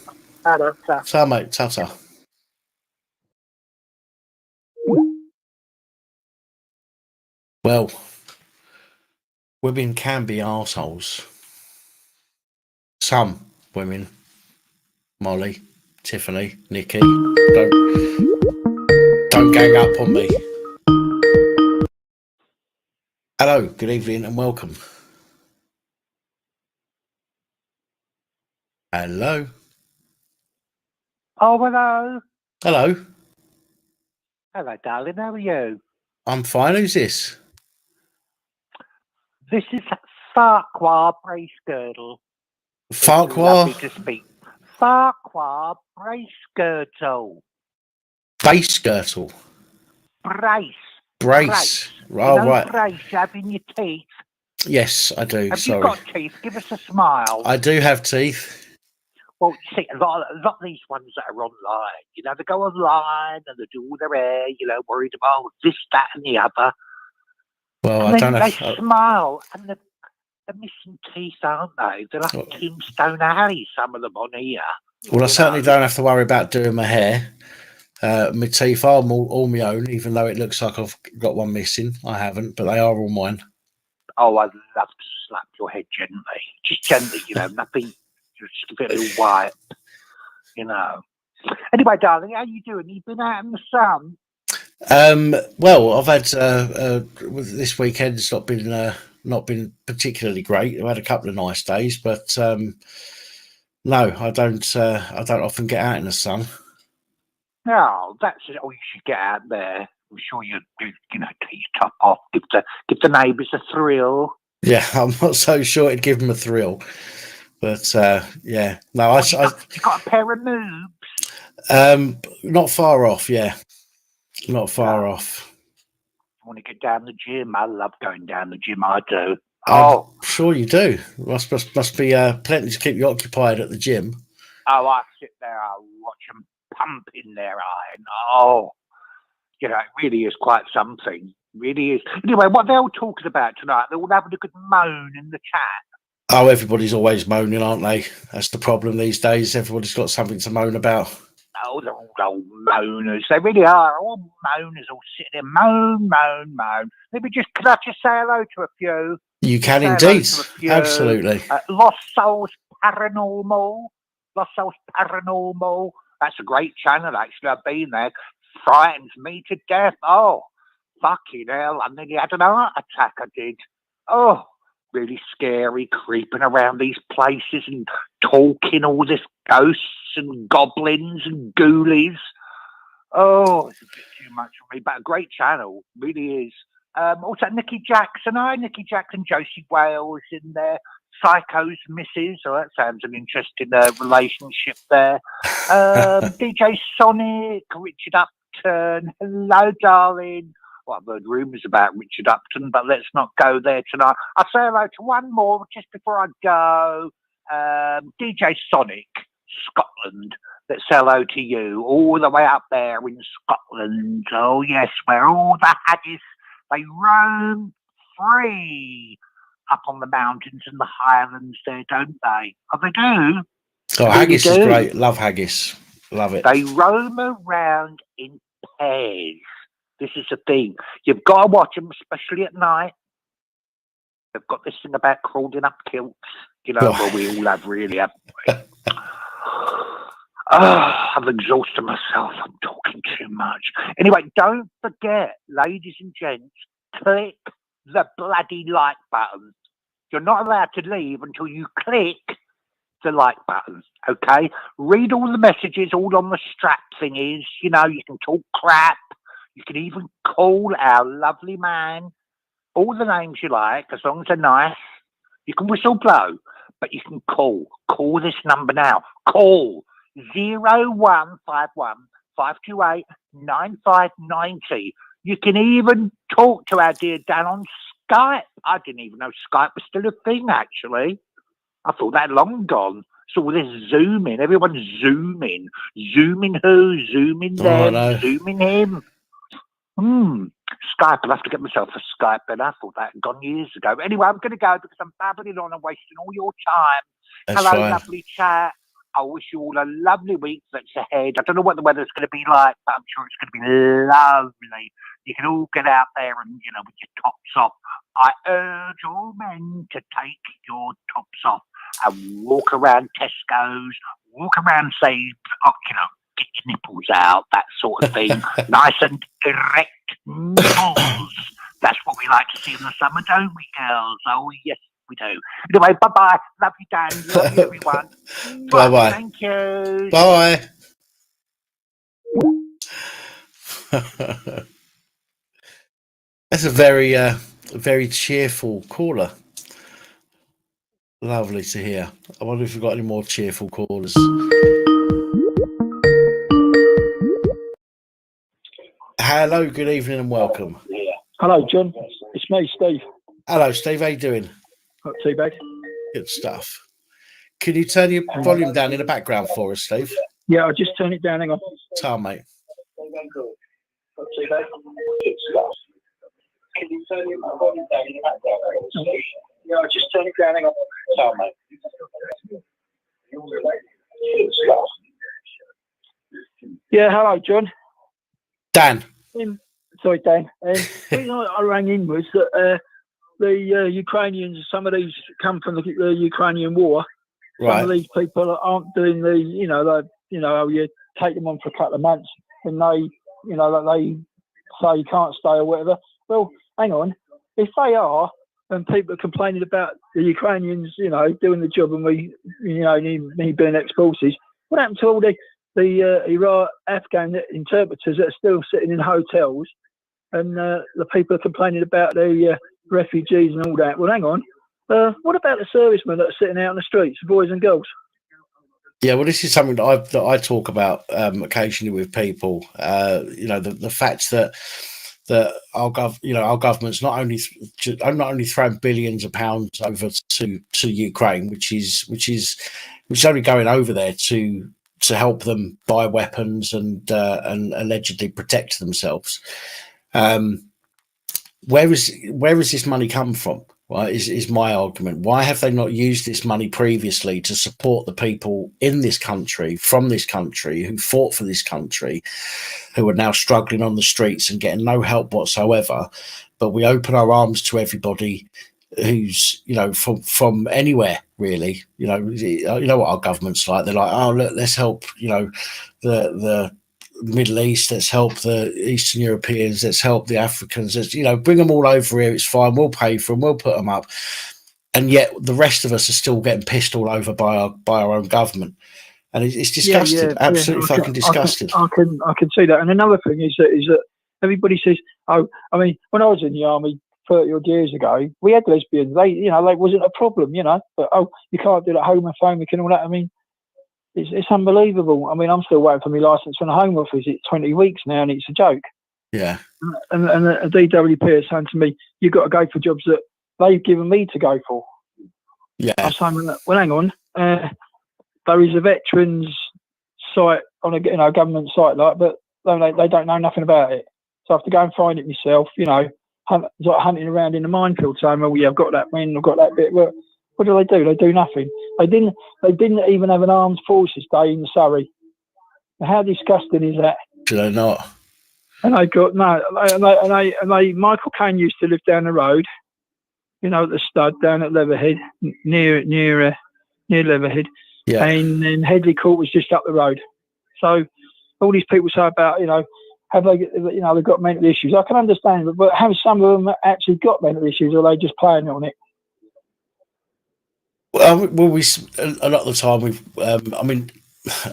S2: I know.
S1: Ta, mate. Ta-ta. Well, women can be arseholes. Some women. Molly, Tiffany, Nikki, don't gang up on me. Hello, good evening and welcome. Hello.
S3: Oh, hello.
S1: Hello.
S3: Hello, darling. How are you?
S1: I'm fine. Who's this?
S3: This is Farquhar Bracegirdle.
S1: Farquhar?
S3: Lovely to speak. Farquhar Bracegirdle.
S1: Basegirdle.
S3: Brace.
S1: Oh, right.
S3: Brace you have in your teeth.
S1: Yes, I do.
S3: Have
S1: Sorry.
S3: you got teeth? Give us a smile.
S1: I do have teeth.
S3: Well, you see, a lot of these ones that are online, they go online and they do all their hair, worried about this, that, and the other.
S1: Well,
S3: and
S1: I don't
S3: they
S1: have.
S3: smile and they're missing teeth, aren't they? They're like Tombstone Alley, some of them on here.
S1: Well, I certainly don't have to worry about doing my hair. My teeth are all my own, even though it looks like I've got one missing. I haven't, but they are all mine.
S3: Oh, I'd love to slap your head gently. Just gently, nothing. Just give it a little wipe, Anyway, darling, how you doing? You been out in the sun?
S1: Well, I've had this weekend's not been particularly great. I've had a couple of nice days, but no, I don't often get out in the sun.
S3: No, that's it. Oh, you should get out there. I'm sure you take your top off, give the neighbours a thrill.
S1: Yeah, I'm not so sure it'd give them a thrill, but yeah, no,
S3: you got a pair of moves.
S1: Not far off. Yeah, not far off.
S3: I want to get down the gym. I love going down the gym. I do.
S1: I'm sure you do. Must be plenty to keep you occupied at the gym.
S3: Oh, I sit there, I watch them pump in their eye, and it really is quite something. Really is. Anyway, what they're all talking about tonight, they're all having a good moan in the chat.
S1: Oh, everybody's always moaning, aren't they? That's the problem these days. Everybody's got something to moan about.
S3: Oh, they're all old moaners. They really are. All moaners, all sitting there, moan. Could I just say hello to a few?
S1: You can indeed. Absolutely.
S3: Lost Souls Paranormal. That's a great channel, actually. I've been there. Frightens me to death. Oh, fucking hell. I nearly had an heart attack, I did. Oh, really scary, creeping around these places and talking all this ghosts and goblins and ghoulies. Oh, it's a bit too much for me, but a great channel. Really is. Also, Nikki Jackson, Josie Wales in there. Psycho's missus. Oh, that sounds an interesting relationship there. DJ Sonic, Richard Upton. Hello, darling. Well, I've heard rumours about Richard Upton, but let's not go there tonight. I'll say hello to one more just before I go. DJ Sonic, Scotland. Let's say hello to you, all the way up there in Scotland. Oh, yes, where all the haggis, they roam free up on the mountains and the highlands there, don't they? Oh, they do.
S1: Oh, haggis is great. Love haggis. Love it.
S3: They roam around in pairs. This is the thing. You've got to watch them, especially at night. They've got this thing about crawling up kilts. Well, we all have, really, haven't we? I've exhausted myself. I'm talking too much. Anyway, don't forget, ladies and gents, click the bloody like button. You're not allowed to leave until you click the like button, okay? Read all the messages, all on the strap thingies. You can talk crap. You can even call our lovely man all the names you like, as long as they're nice. You can whistle blow, but you can call. Call this number now. Call 0151 528 9590. You can even talk to our dear Dan on Skype. I didn't even know Skype was still a thing, actually. I thought that long gone. So all this zooming, everyone's zooming. Zooming who? Zooming them? Zooming him? Skype, I'll have to get myself a Skype then. I thought that had gone years ago. Anyway, I'm going to go because I'm babbling on and wasting all your time.
S1: That's
S3: Hello,
S1: fine.
S3: lovely chat. I wish you all a lovely week that's ahead. I don't know what the weather's going to be like, but I'm sure it's going to be lovely. You can all get out there and, with your tops off. I urge all men to take your tops off and walk around Tesco's, walk around, say, get your nipples out, that sort of thing. Nice and erect nipples. That's what we like to see in the summer, don't we, girls? Oh, yes, we do. Anyway, bye-bye. Love you, Dan. Love you, everyone.
S1: Bye-bye.
S3: Thank you.
S1: Bye. That's a very cheerful caller. Lovely to hear. I wonder if we've got any more cheerful callers. Hello, good evening and welcome.
S4: Hello, John. It's me, Steve.
S1: Hello, Steve. How you doing?
S4: Not too bad.
S1: Good stuff. Can you turn your volume down in the background for us, Steve?
S4: Yeah, I'll just turn it down. Hang on.
S1: Tell mate.
S4: Not too bad. Can you turn your volume down in the background? Yeah, I'll just turn it down. Hang on. Tell mate. Yeah, hello, John.
S1: Dan.
S4: Sorry, Dan. The reason I rang in was that the Ukrainians, some of these come from the Ukrainian war.
S1: Right.
S4: Some of these people aren't doing you take them on for a couple of months and they say you can't stay or whatever. Well, hang on. If they are, and people are complaining about the Ukrainians, doing the job and we need being ex-forces, what happened to all the Afghan interpreters that are still sitting in hotels and the people are complaining about the refugees and all that? Well, hang on. What about the servicemen that are sitting out on the streets, boys and girls?
S1: Yeah, well, this is something that I talk about occasionally with people. The fact that our government's not only throwing billions of pounds over to Ukraine, which is only going over there to help them buy weapons and allegedly protect themselves. Where has this money come from? Right, is my argument. Why have they not used this money previously to support the people in this country, from this country, who fought for this country, who are now struggling on the streets and getting no help whatsoever? But we open our arms to everybody who's from anywhere, really. You know what our government's like. They're like, oh look, let's help the Middle East, let's help the Eastern Europeans, let's help the Africans, let's bring them all over here, it's fine, we'll pay for them, we'll put them up. And yet the rest of us are still getting pissed all over by our own government, and it's disgusting. Absolutely fucking disgusting.
S4: I can see that. And another thing is that everybody says, oh, I mean, when I was in the army 30 odd years ago, we had lesbians. They wasn't a problem, but you can't do that, homophobic and all that. I mean, it's unbelievable. I mean, I'm still waiting for my licence from the Home Office. It's 20 weeks now, and it's a joke.
S1: Yeah.
S4: And the DWP is saying to me, you've got to go for jobs that they've given me to go for.
S1: Yeah.
S4: I'm saying, well, hang on. There is a veterans site on a government site, but they don't know nothing about it. So I have to go and find it myself. Hunting around in the minefield, saying, "Well, yeah, I've got that win, I've got that bit." But what do? They do nothing. They didn't even have an armed forces day in Surrey. How disgusting is that?
S1: Do they not?
S4: And they got no. And they Michael Caine used to live down the road, at the stud down at Leatherhead, near Leatherhead.
S1: Yeah.
S4: And then Headley Court was just up the road. So all these people say about have they they've got mental issues? I can understand, but have some of them actually got mental issues, or are they just playing on it?
S1: Well, we a lot of the time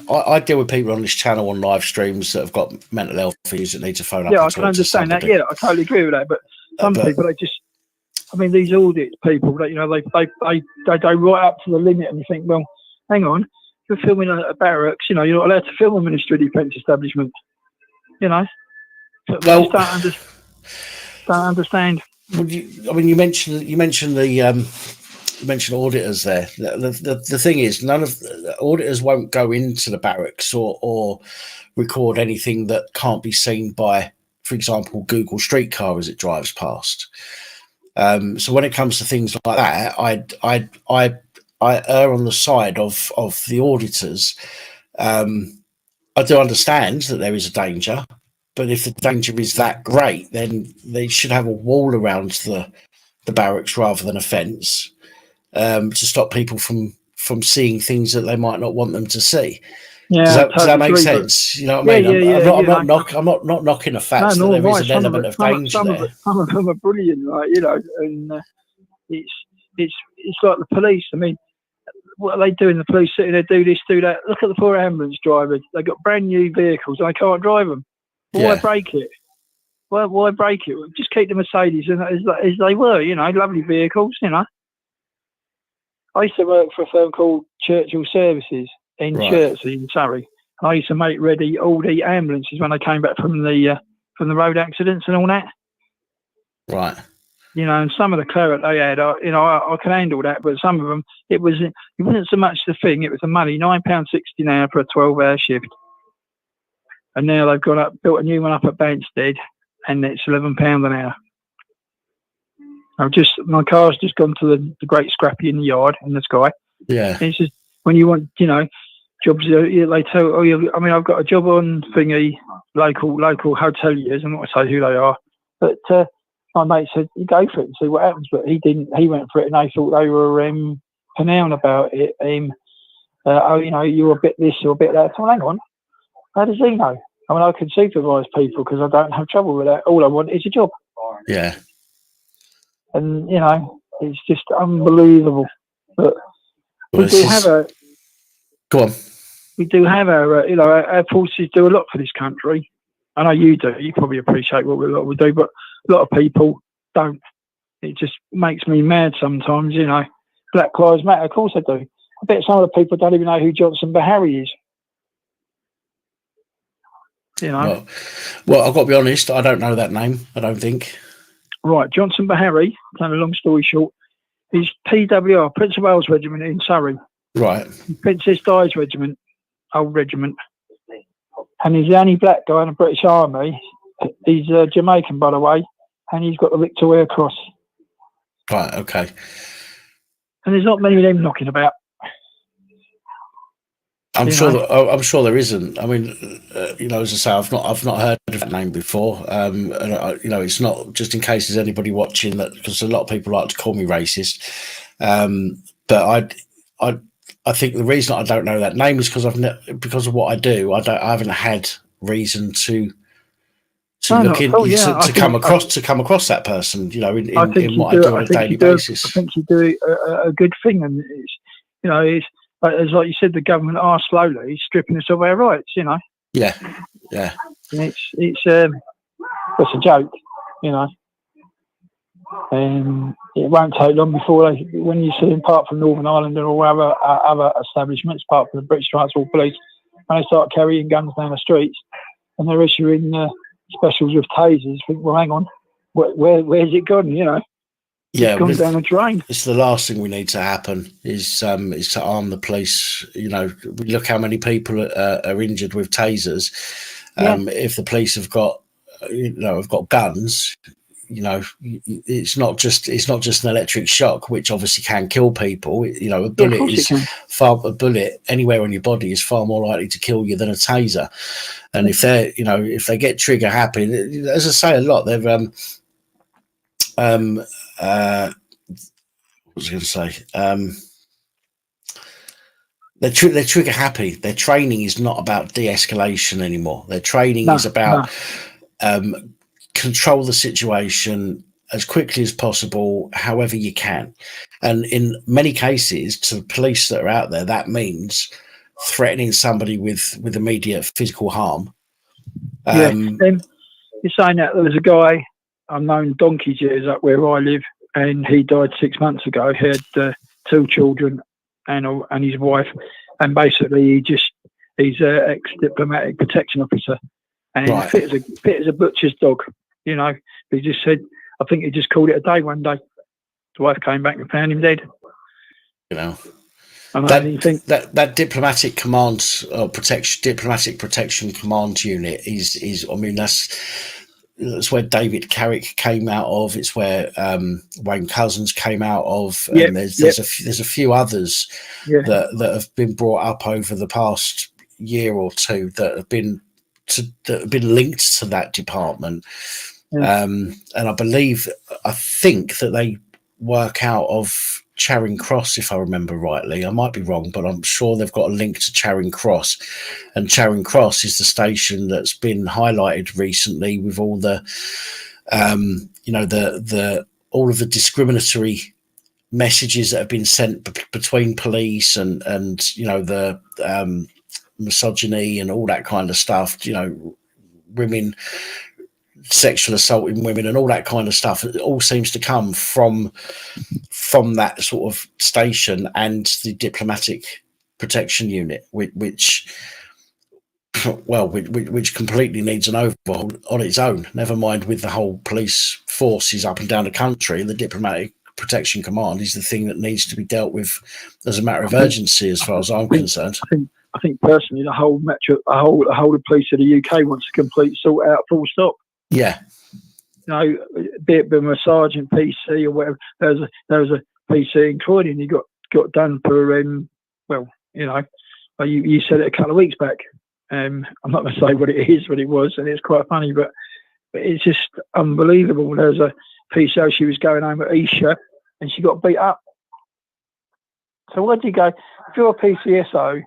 S1: I deal with people on this channel on live streams that have got mental health issues that need to phone up.
S4: Yeah, I can understand that. Yeah, I totally agree with that. But some people, they just I mean, these audit people, that they go right up to the limit, and you think, well, hang on, you're filming a barracks, you're not allowed to film a Ministry of Defence establishment, Well, I just don't understand.
S1: Well, you mentioned auditors there. The thing is, none of auditors won't go into the barracks or record anything that can't be seen by, for example, Google Streetcar as it drives past. So when it comes to things like that, I err on the side of the auditors. I do understand that there is a danger, but if the danger is that great, then they should have a wall around the barracks rather than a fence, to stop people from seeing things that they might not want them to see.
S4: Yeah,
S1: does that make sense? You know what I mean? I'm not knocking the fact that there is an element of danger there.
S4: Some of them are brilliant, and it's like the police. I mean, what are they doing? The police sitting there, do this, do that. Look at the poor ambulance drivers. They've got brand new vehicles and they can't drive them. Why break it? Why break it? Just keep the Mercedes as they were, lovely vehicles, I used to work for a firm called Churchill Services in Chertsey in Surrey. I used to make ready all the ambulances when they came back from the road accidents and all that.
S1: Right.
S4: And some of the cleric they had, I can handle that, but some of them, it wasn't so much the thing, it was the money, £9.60 an hour for a 12-hour shift. And now they've built a new one up at Banstead, and it's £11 an hour. My car's just gone to the Great Scrappy in the yard in the sky.
S1: Yeah.
S4: And it's just, when you want, jobs, they tell, I've got a job on thingy, local hoteliers, I'm not going to say who they are, but my mate said, you go for it and see what happens, but he didn't. He went for it, and they thought they were panaun about it. You're a bit this or a bit that. So hang on, how does he know? I mean, I can supervise people because I don't have trouble with that. All I want is a job.
S1: Yeah.
S4: And it's just unbelievable. But we do have our forces do a lot for this country. I know you do. You probably appreciate what we do, but a lot of people don't. It just makes me mad sometimes, Black Lives Matter, of course I do. I bet some of the people don't even know who Johnson Bahari is.
S1: Well, I've got to be honest, I don't know that name, I don't think.
S4: Right, Johnson Bahari, a long story short, is PWR, Prince of Wales Regiment in Surrey.
S1: Right.
S4: Princess Di's Regiment, old regiment. And he's the only black guy in the British Army. He's Jamaican, by the way, and he's got the Victoria Cross.
S1: Right, okay.
S4: And there's not many of them knocking about.
S1: I'm sure there isn't. I mean, as I say, I've not heard of that name before. And it's not just in case there's anybody watching that, because a lot of people like to call me racist. But I think the reason I don't know that name is because of what I do. I haven't had reason to come across that person. In what I do on a daily basis.
S4: I think you do a good thing, and it's as like you said, the government are slowly stripping us of our rights.
S1: Yeah.
S4: And it's a joke, And it won't take long before when you see them, apart from Northern Ireland and all other establishments, apart from the British Transport Police, when they start carrying guns down the streets and they're issuing specials with tasers, think, well, hang on, where's it gone? It's gone down the drain.
S1: It's the last thing we need to happen is to arm the police. Look how many people are injured with tasers. If the police have got guns, it's not just an electric shock, which obviously can kill people. A bullet anywhere on your body is far more likely to kill you than a taser. And if they get trigger happy, as I say a lot, they've what was I going to say? They're trigger happy. Their training is not about de-escalation anymore. Their training is about control the situation as quickly as possible, however you can. And in many cases, to the police that are out there, that means threatening somebody with immediate physical harm.
S4: You're saying that there was a guy I've known donkey's years up where I live, and he died 6 months ago. He had 2 children and his wife, and basically he's an ex-diplomatic protection officer, and
S1: Right.
S4: fit as a butcher's dog. You know, he just said, I think he just called it a day one day. The wife came back and found him dead.
S1: You know,
S4: And
S1: that diplomatic command diplomatic protection command unit is I mean that's where David Carrick came out of. It's where Wayne Couzens came out of, and there's a few others that have been brought up over the past year or two that have been linked to that department. And I think that they work out of Charing Cross, if I remember rightly. I might be wrong, but I'm sure they've got a link to Charing Cross, and Charing Cross is the station that's been highlighted recently with all the all of the discriminatory messages that have been sent between police and the misogyny and all that kind of stuff, women sexual assaulting women and all that kind of stuff. It all seems to come from that sort of station and the diplomatic protection unit, which completely needs an overhaul on its own, never mind with the whole police forces up and down the country. The diplomatic protection command is the thing that needs to be dealt with as a matter of urgency, as far as I'm concerned.
S4: I think personally the whole of police of the UK wants a complete sort out, full stop.
S1: Yeah.
S4: Be it a sergeant PC or whatever. There was a PC in Croydon. He got done for you said it a couple of weeks back. I'm not going to say what it was, and it's quite funny, but it's just unbelievable. There's a PCO. She was going home at Isha, and she got beat up. So where do you go? If you're a PCSO,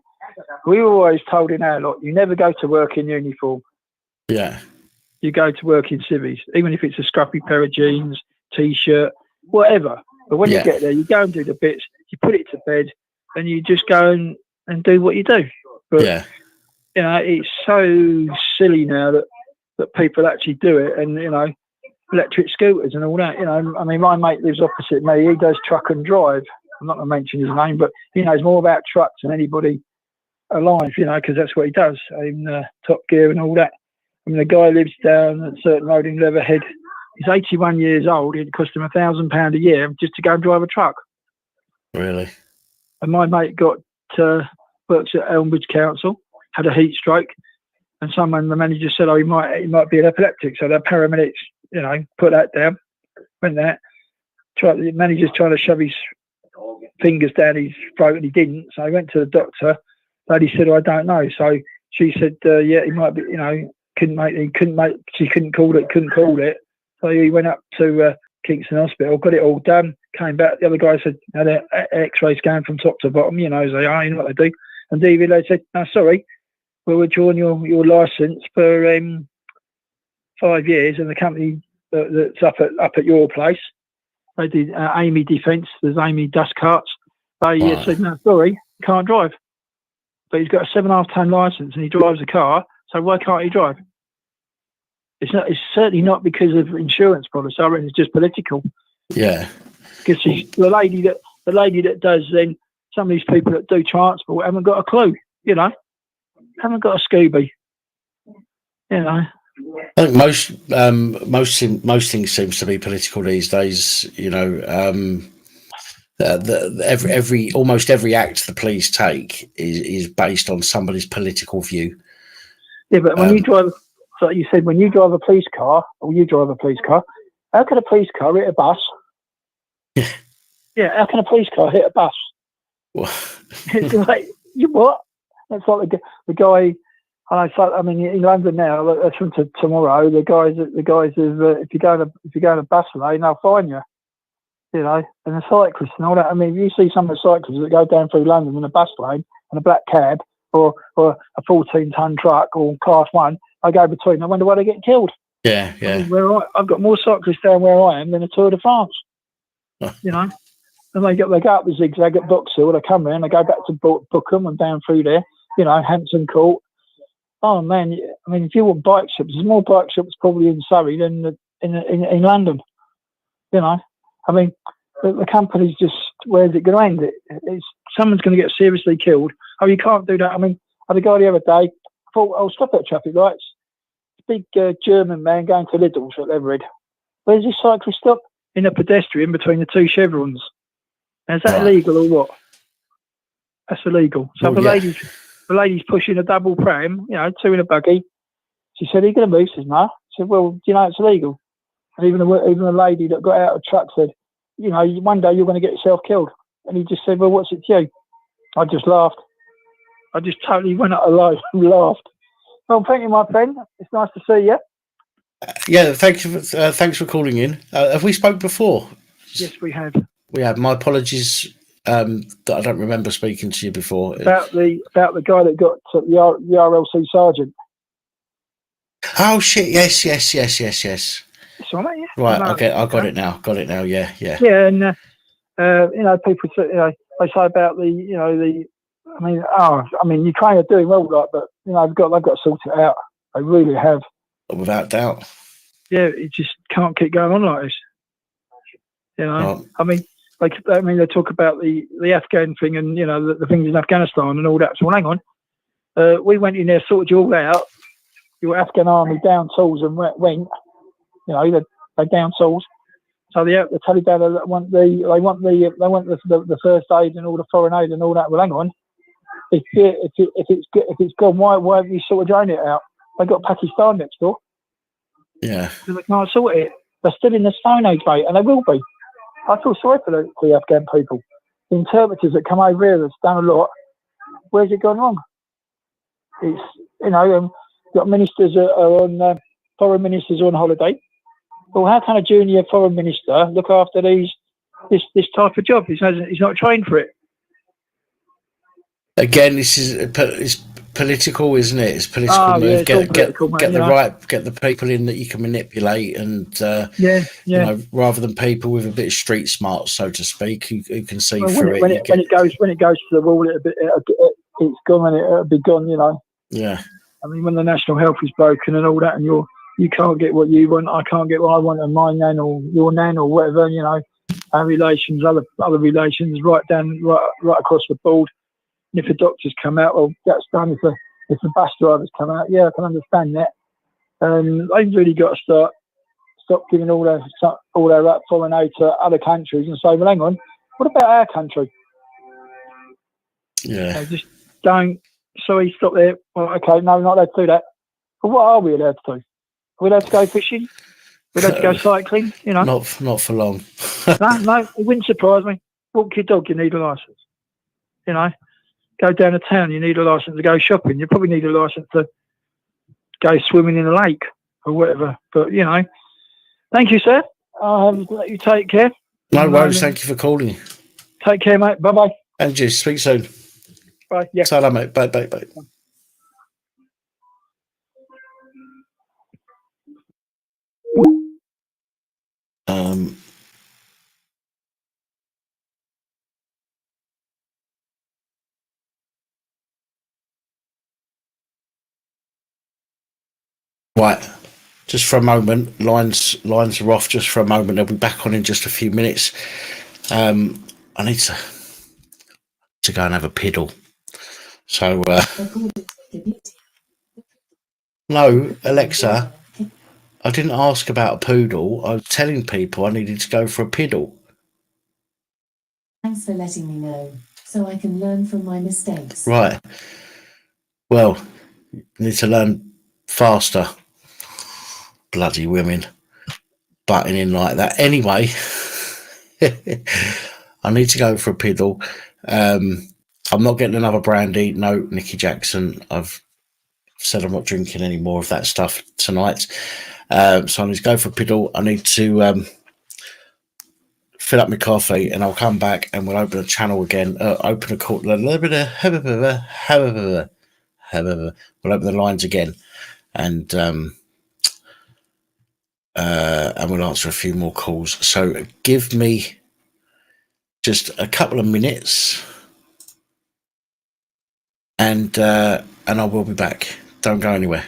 S4: we were always told in our lot, you never go to work in uniform.
S1: Yeah.
S4: You go to work in civvies, even if it's a scruffy pair of jeans, T-shirt, whatever. But when you get there, you go and do the bits, you put it to bed, and you just go and do what you do. But, it's so silly now that people actually do it, and, electric scooters and all that. I mean, my mate lives opposite me. He does truck and drive. I'm not going to mention his name, but he knows more about trucks than anybody alive, because that's what he does in Top Gear and all that. I mean, the guy lives down a certain road in Leatherhead. He's 81 years old. It cost him £1,000 a year just to go and drive a truck.
S1: Really?
S4: And my mate works at Elmbridge Council, had a heat stroke, and the manager said, he might be an epileptic. So the paramedics, put that down. Went there. The manager's trying to shove his fingers down his throat, and he didn't. So he went to the doctor. Lady said, I don't know. So she said, he might be, she couldn't call it. So he went up to Kingston Hospital, got it all done, came back. The other guy said, had an x-ray scan from top to bottom, as they are, what they do. And DV said, no, sorry, we're withdrawing your licence for 5 years, and the company that's up at your place, they did Amy Defence, there's Amy Dust Carts. They said, no, sorry, can't drive. But he's got a 7.5 ton licence and he drives a car, so why can't he drive? It's certainly not because of insurance policy. I reckon it's just political. Yeah. Because the lady that does then, some of these people that do transport haven't got a clue, haven't got a Scooby, I
S1: think most things seems to be political these days. Almost every act the police take is based on somebody's political view.
S4: Yeah, but when you drive, so you said when you drive a police car, how can a police car hit a bus? Yeah, how can a police car hit a bus? It's like, you what? That's like the guy. And in London now, that's from tomorrow. The guys if you go in a bus lane, they'll fine you. And the cyclists and all that. I mean, you see some of the cyclists that go down through London in a bus lane and a black cab or a 14-ton truck or class 1, I go between. I wonder why they get killed.
S1: Yeah.
S4: I mean, I've got more cyclists down where I am than a Tour de France. And they go up the zigzag at Vauxhall, they come round, they go back to Bookham and down through there, Hampton Court. Oh man, I mean, if you want bike shops, there's more bike shops probably in Surrey than in London, And I mean, the company's just, where's it going to end? Someone's going to get seriously killed. Oh, you can't do that. I mean, I had a guy the other day, I thought, I'll stop at traffic lights. Big German man going to Lidl's at Leverhead. Where's this cyclist stop? In a pedestrian between the two chevrons. Now, is that illegal or what? That's illegal. So the lady's pushing a double pram, two in a buggy. She said, "Are you going to move?" She says, "No." I said, "Well, do you know it's illegal?" And even the lady that got out of the truck said, "One day you're going to get yourself killed." And he just said, "Well, what's it to you?" I just laughed. I just totally went out alone and laughed. Well, thank you, my friend. It's nice to see you.
S1: Yeah, thanks for calling in. Have we spoke before?
S4: Yes, we have.
S1: We have. My apologies that I don't remember speaking to you before.
S4: About the guy that got the RLC sergeant.
S1: Oh shit! Yes.
S4: It's all right, yeah.
S1: Right. Okay, I got it now. Yeah.
S4: Yeah, and people say, they say about Ukraine are doing well, like, but they've got to sort it out. They really have.
S1: Without doubt.
S4: Yeah, it just can't keep going on like this.
S1: Right.
S4: I mean, they talk about the Afghan thing and the things in Afghanistan and all that. So hang on, we went in there, sorted you all out. Your Afghan army down tools and went. They down tools. So the Taliban want the first aid and all the foreign aid and all that. Well, hang on. If it's gone, why haven't you sorted your own it out? They got Pakistan next door.
S1: Yeah.
S4: So they can't sort it. They're still in the Stone Age, mate, and they will be. I feel sorry for the Afghan people. The interpreters that come over here that's done a lot. Where's it gone wrong? It's got ministers are on foreign ministers are on holiday. Well, how can a junior foreign minister look after this type of job? He's not trained for it.
S1: Again, it's political, isn't it? It's political move. Get the people in that you can manipulate, and rather than people with a bit of street smart, so to speak, who can see through it. When it goes to the wall, it's gone and it'll be gone. Yeah.
S4: I mean, when the national health is broken and all that, and you can't get what you want, I can't get what I want, and my nan or your nan or whatever, our relations, other relations, right across the board. And if the doctors come out, well, that's done. If the bus drivers come out, yeah, I can understand that. They've really got to stop giving all their foreign aid to other countries and say, well, hang on, what about our country?
S1: Yeah.
S4: Just don't. Sorry, stop there. Well, okay, no, we're not allowed to do that. But what are we allowed to do? Are we allowed to go fishing? We're allowed to go cycling?
S1: Not for long.
S4: No, it wouldn't surprise me. Walk your dog, you need a licence. Go down to town, you need a licence to go shopping. You probably need a licence to go swimming in a lake or whatever. But, thank you, sir. I'll let you take care.
S1: No worries. Thank you for calling.
S4: Take care, mate. Bye-bye.
S1: And just speak soon.
S4: Bye. Yeah.
S1: Salam, mate. Bye. Right. Just for a moment, lines are off just for a moment. They'll be back on in just a few minutes. I need to go and have a piddle. So, no, Alexa, I didn't ask about a poodle. I was telling people I needed to go for a piddle.
S5: Thanks for letting me know, so I can learn from my mistakes.
S1: Right. Well, you need to learn faster. Bloody women butting in like that. Anyway, I need to go for a piddle. I'm not getting another brandy. No, Nicky Jackson. I've said I'm not drinking any more of that stuff tonight. So I need to go for a piddle. I need to fill up my coffee, and I'll come back and we'll open a channel again. Open a call. We'll open the lines again, and we'll answer a few more calls. So give me just a couple of minutes, and I will be back. Don't go anywhere.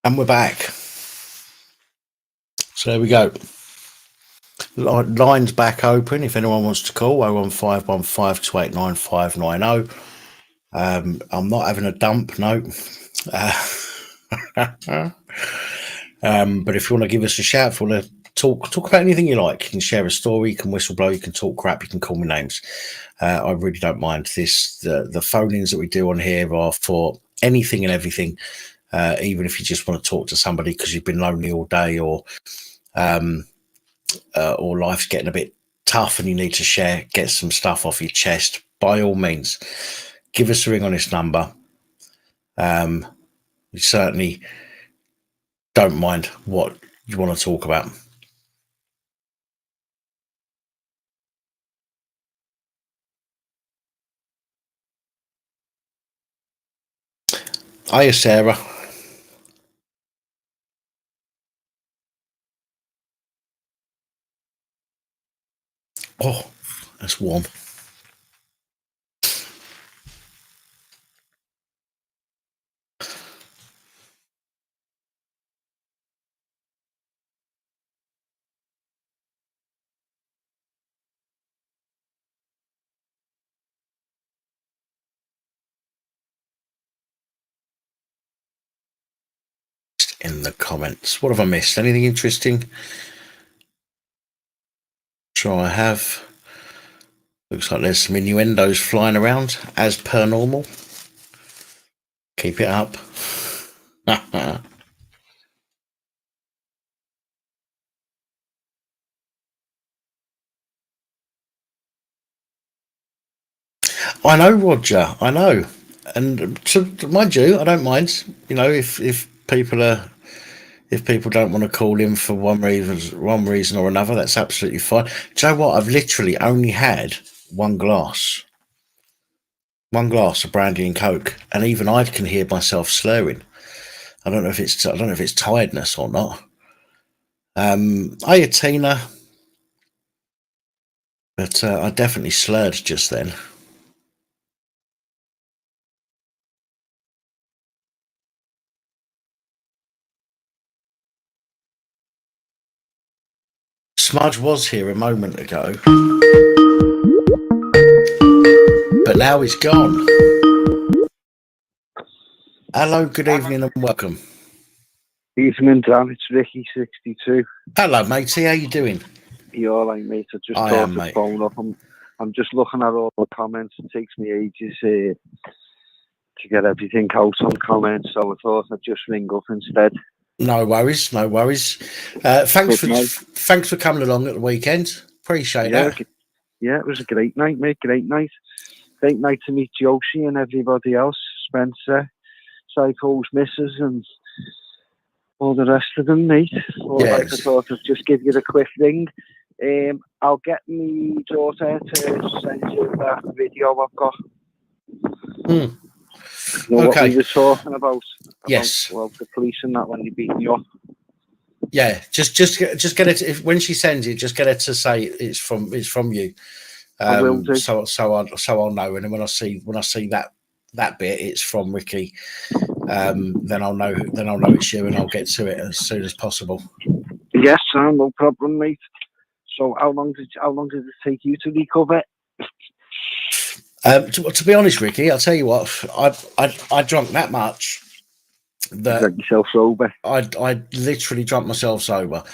S1: And we're back. So there we go. Lines back open. If anyone wants to call, 01515289590. I'm not having a dump, no. But if you want to give us a shout, if you want to talk about anything you like, you can share a story, you can whistleblow, you can talk crap, you can call me names. I really don't mind this. The phone-ins that we do on here are for anything and everything. Even if you just want to talk to somebody because you've been lonely all day, or life's getting a bit tough and you need to get some stuff off your chest, by all means, give us a ring on this number. We certainly don't mind what you want to talk about. Hiya, Sarah. Oh, that's warm. In the comments. What have I missed? Anything interesting? Sure I have. Looks like there's some innuendos flying around, as per normal. Keep it up. I know, Roger. I know. And mind you, I don't mind. You know, if people don't want to call in for one reason or another, that's absolutely fine. Do you know what? I've literally only had one glass of brandy and Coke, and even I can hear myself slurring. I don't know if it's tiredness or not. Hiya, Tina. But I definitely slurred just then. Smudge was here a moment ago, but now he's gone. Hello, good evening and welcome.
S6: Evening, Dan. It's Ricky62.
S1: Hello, matey. How you doing?
S6: You all right, mate? I just thought to phone up. I'm just looking at all the comments. It takes me ages to get everything out on comments, so I thought I'd just ring up instead.
S1: No worries. Thanks for coming along at the weekend. Appreciate that.
S6: Yeah, it was a great night, mate. Great night. Great night to meet Josie and everybody else. Spencer, Psycho's missus, and all the rest of them, mate.
S1: Yes.
S6: I thought I'd just give you the quick ring. I'll get my daughter to send you that video I've got. What we were talking about.
S1: Yes.
S6: Well, the police and that when they beat you up.
S1: Yeah, just get it. When she sends it, just get her to say it's from you.
S6: I will do.
S1: So I'll know, and then when I see that bit, it's from Ricky. Then I'll know it's you, and I'll get to it as soon as possible.
S6: Yes, Sam, no problem, mate. So how long did it take you to recover?
S1: To be honest, Ricky, I'll tell you what, I drank that much that
S6: you drank yourself sober.
S1: I literally drank myself sober.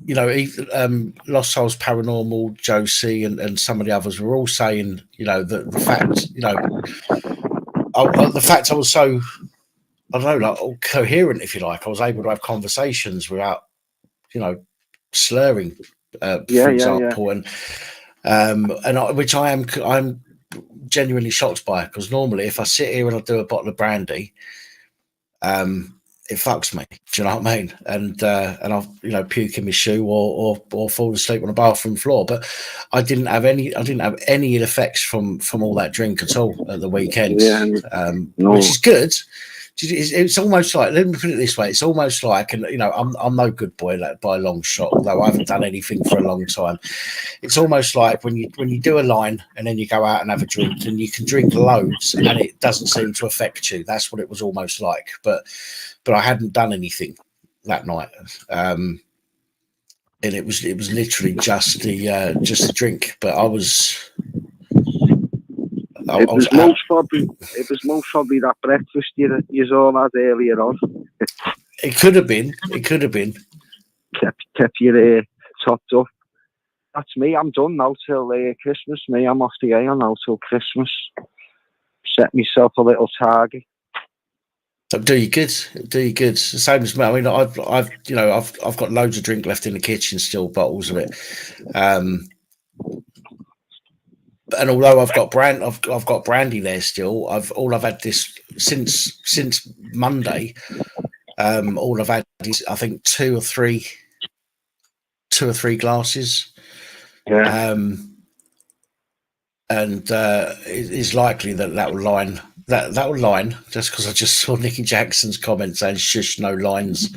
S1: You know, Lost Souls Paranormal, Josie, and some of the others were all saying, you know, the fact, you know, the fact I was so, I don't know, like all coherent, if you like. I was able to have conversations without, you know, slurring, for example, and which I'm genuinely shocked by, because normally if I sit here and I do a bottle of brandy, it fucks me. Do you know what I mean? And I'll, you know, puke in my shoe or fall asleep on the bathroom floor. But I didn't have any effects from all that drink at all at the weekend, which is good. It's almost like, let me put it this way, it's almost like, and you know, I'm no good boy by a long shot, although I haven't done anything for a long time. It's almost like when you do a line and then you go out and have a drink, and you can drink loads and it doesn't seem to affect you. That's what it was almost like. But I hadn't done anything that night. And it was literally just the drink. But I was.
S6: It was most probably that breakfast you all had earlier on.
S1: It could have been.
S6: Kept your topped up. That's me. I'm done now till Christmas. I'm off the air now till Christmas. Set myself a little target.
S1: Do you good? Same as me. I mean, I've got loads of drink left in the kitchen still, bottles of it. And although I've got brandy there still, I've had this since Monday. All I've had is, I think, two or three glasses.
S6: Yeah.
S1: And it's likely that will line. That will line, just because I just saw Nicky Jackson's comment saying "shush, no lines,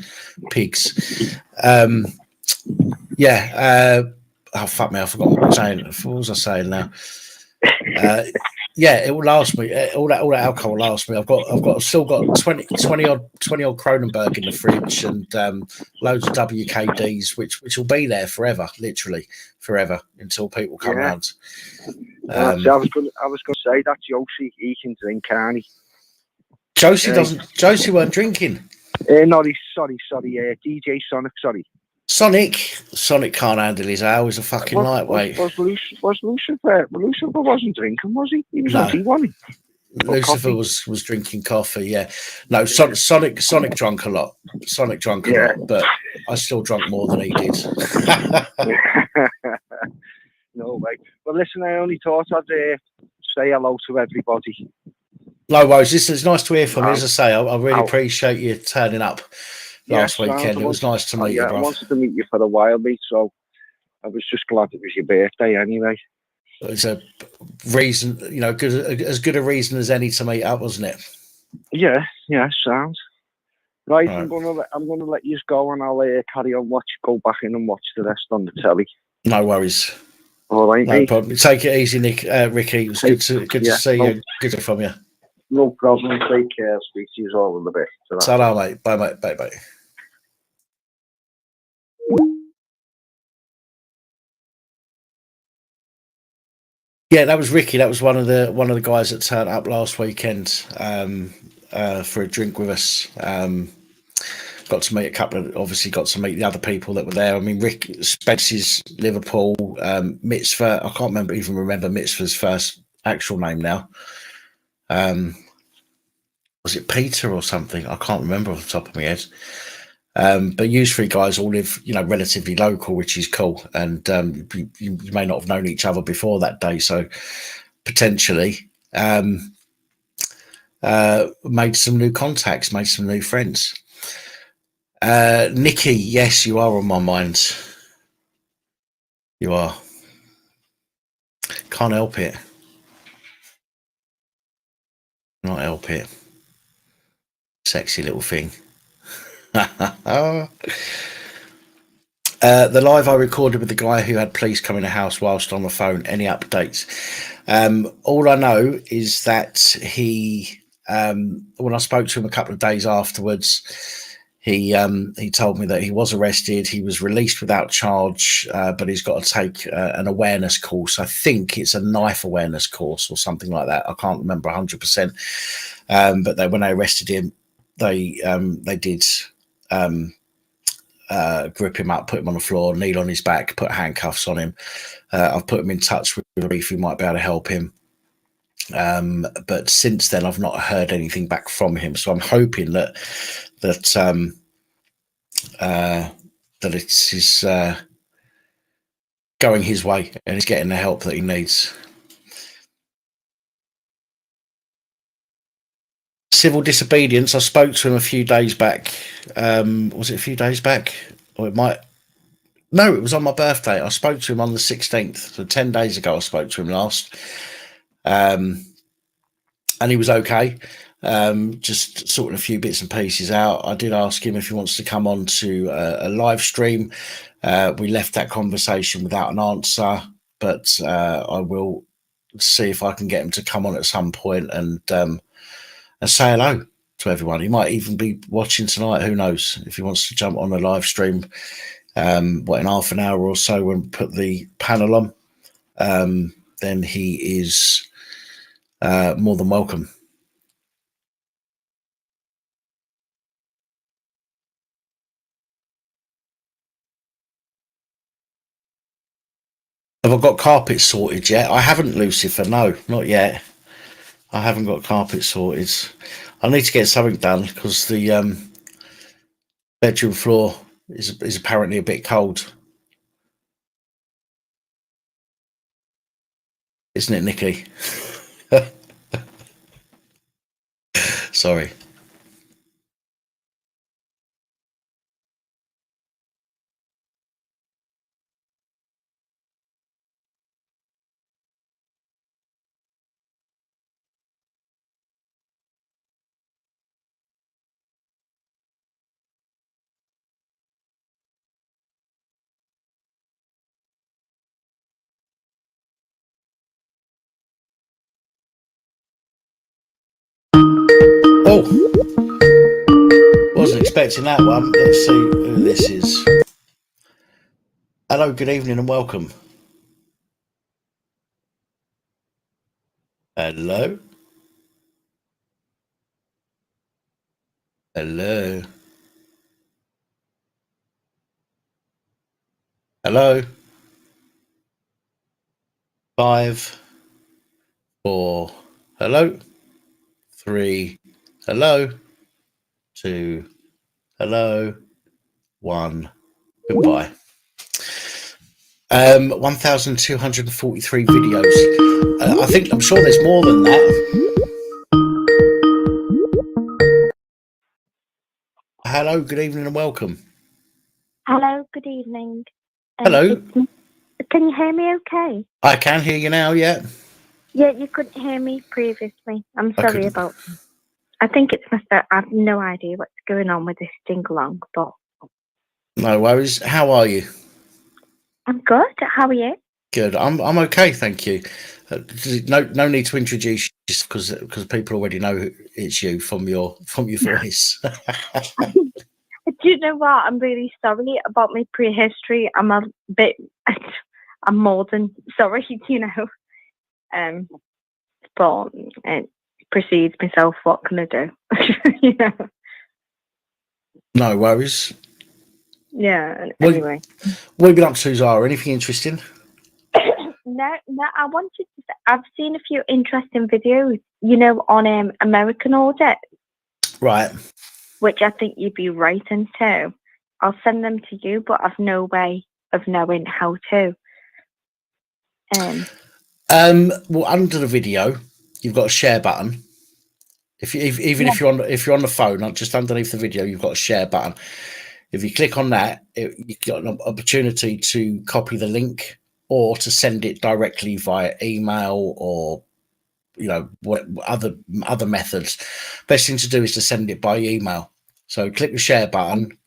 S1: pigs." Oh fuck me, I forgot what I was saying. What was I saying now? Yeah, it will last me. All that alcohol will last me. I've still got 20 odd Kronenberg in the fridge, and loads of WKDs, which will be there forever, literally forever, until people come round.
S6: I was going to say that Josie, he can drink, can't he?
S1: Josie doesn't. Josie weren't drinking.
S6: No, sorry. DJ Sonic, sorry.
S1: Sonic can't handle his ale. He's a fucking lightweight.
S6: Was Lucifer? Lucifer wasn't drinking, was he? He was happy, wasn't he?
S1: Lucifer was drinking coffee. Yeah. No, Sonic drank a lot. Sonic drank a lot, but I still drank more than he did.
S6: No way. Well, listen, I only thought I'd say hello to everybody.
S1: No worries. It's nice to hear from you. As I say, I really appreciate you turning up last weekend. It was nice to meet you, bro.
S6: I wanted to meet you for a while, mate, so I was just glad it was your birthday anyway.
S1: It's a reason, as good a reason as any to meet up, wasn't it?
S6: Yeah, sounds. Right. I'm gonna let you go, and I'll carry on go back in and watch the rest on the telly.
S1: No worries.
S6: All right,
S1: no problem. Take it easy, Nick. Ricky, it was good to see you. Good to hear from you.
S6: No problem. Take care. Speak to you all in a bit.
S1: Ta-ra, mate. Bye, mate. Bye. Yeah, that was Ricky. That was one of the guys that turned up last weekend for a drink with us. Got to meet got to meet the other people that were there. I mean, Rick Spence's Liverpool, Mitzvah. I can't remember Mitzvah's first actual name now. Was it Peter or something? I can't remember off the top of my head. But you three guys all live, relatively local, which is cool. And you may not have known each other before that day, so potentially made some new contacts, made some new friends. Nikki, yes, you are on my mind. You are. Can't help it. Not help it. Sexy little thing. The live I recorded with the guy who had police come in the house whilst on the phone. Any updates? All I know is that he, when I spoke to him a couple of days afterwards, he told me that he was arrested. He was released without charge, but he's got to take an awareness course. I think it's a knife awareness course or something like that. I can't remember 100%. But when they arrested him, they did grip him up, put him on the floor, kneel on his back, put handcuffs on him. I've put him in touch with the reef who might be able to help him. But since then, I've not heard anything back from him. So I'm hoping that it's going his way and he's getting the help that he needs. Civil disobedience. I spoke to him a few days back. Was it a few days back? Or it might. No, it was on my birthday. I spoke to him on the 16th. So 10 days ago, I spoke to him last. And he was okay. just sorting a few bits and pieces out. I did ask him if he wants to come on to a live stream. We left that conversation without an answer, but I will see if I can get him to come on at some point and say hello to everyone. He might even be watching tonight. Who knows? If he wants to jump on a live stream, in half an hour or so when we put the panel on, then he is more than welcome. Have I got carpet sorted yet? I haven't, Lucifer. No, not yet. I haven't got carpet sorted. I need to get something done because the bedroom floor is apparently a bit cold. Isn't it, Nikki? Sorry. Oh, wasn't expecting that one. Let's see who this is. Hello, good evening and welcome. Hello. Hello. Hello. 5, 4. Hello. 3. Hello. 2. Hello. 1. Goodbye. 1,243 videos. I'm sure there's more than that. Hello, good evening and welcome.
S7: Hello, good evening.
S1: Hello.
S7: Can you hear me okay?
S1: I can hear you now, yeah.
S7: Yeah, you couldn't hear me previously. I'm sorry about that. I think it's my phone. I have no idea what's going on with this ding-along, but...
S1: No worries. How are you?
S7: I'm good. How are you?
S1: Good. I'm okay, thank you. No need to introduce you just because people already know it's you from your voice.
S7: Do you know what? I'm really sorry about my prehistory. I'm a bit... I'm more than sorry, you know. But it precedes myself. What can I do? You know?
S1: No worries.
S7: Yeah, anyway.
S1: What have you been up to, Zara? Anything interesting?
S7: No, I wanted to say, I've seen a few interesting videos, you know, on American audit.
S1: Right. Which
S7: I think you'd be right into. I'll send them to you, but I've no way of knowing how to.
S1: Well, under the video, you've got a share button. If you're on the phone, just underneath the video, you've got a share button. If you click on that, you've got an opportunity to copy the link or to send it directly via email or what other methods. Best thing to do is to send it by email. So click the share button,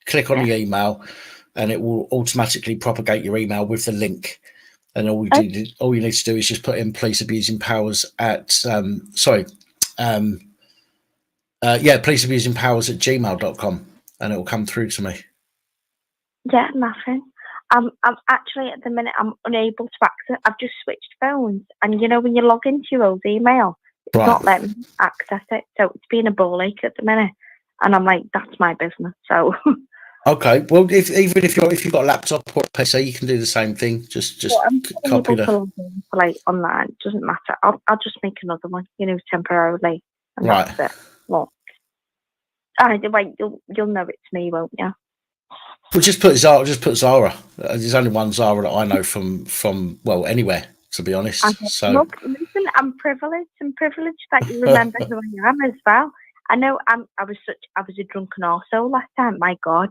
S1: click on the email, and it will automatically propagate your email with the link. And all you need to do is just put in police abusing powers at police abusing powers at gmail.com, and it will come through to me.
S7: Yeah, nothing. I'm actually at the minute I'm unable to access. I've just switched phones, and you know when you log into your old email, it's not letting me access it. So it's been a ball ache at the minute, and I'm like, that's my business. So.
S1: Okay, well, if you've got a laptop or a PC, you can do the same thing. Just copy the
S7: like online. It doesn't matter. I'll just make another one, temporarily. And
S1: right.
S7: That's it. Well, either way, you'll know it's me, won't you?
S1: Well, just put Zara. There's only one Zara that I know from anywhere, to be honest. So
S7: look, listen, I'm privileged. I'm privileged that you remember who I am as well. I know I was a drunken arsehole last time. My God,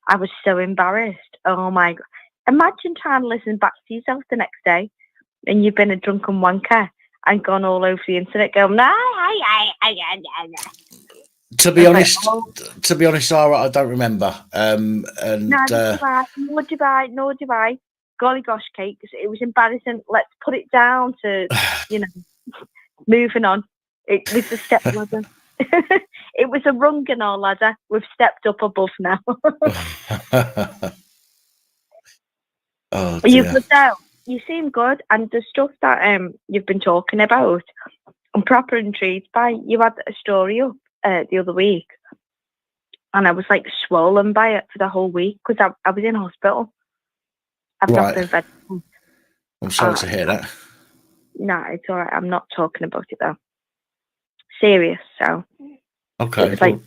S7: I was so embarrassed. Oh my God! Imagine trying to listen back to yourself the next day, and you've been a drunken wanker, and gone all over the internet going, nah.
S1: To be honest, Sarah, I don't remember.
S7: Nor do I. Golly gosh, Kate, it was embarrassing. Let's put it down to, moving on. It was a step ladder. It was a rung and all ladder. We've stepped up above now.
S1: Oh,
S7: you
S1: dear.
S7: good though. You seem good, and the stuff that you've been talking about, I'm proper intrigued by. You had a story up the other week, and I was like swollen by it for the whole week because I was in hospital. I've not been fed.
S1: I'm sorry to hear that.
S7: No, it's all right. I'm not talking about it though. Serious, so
S1: okay.
S7: It was like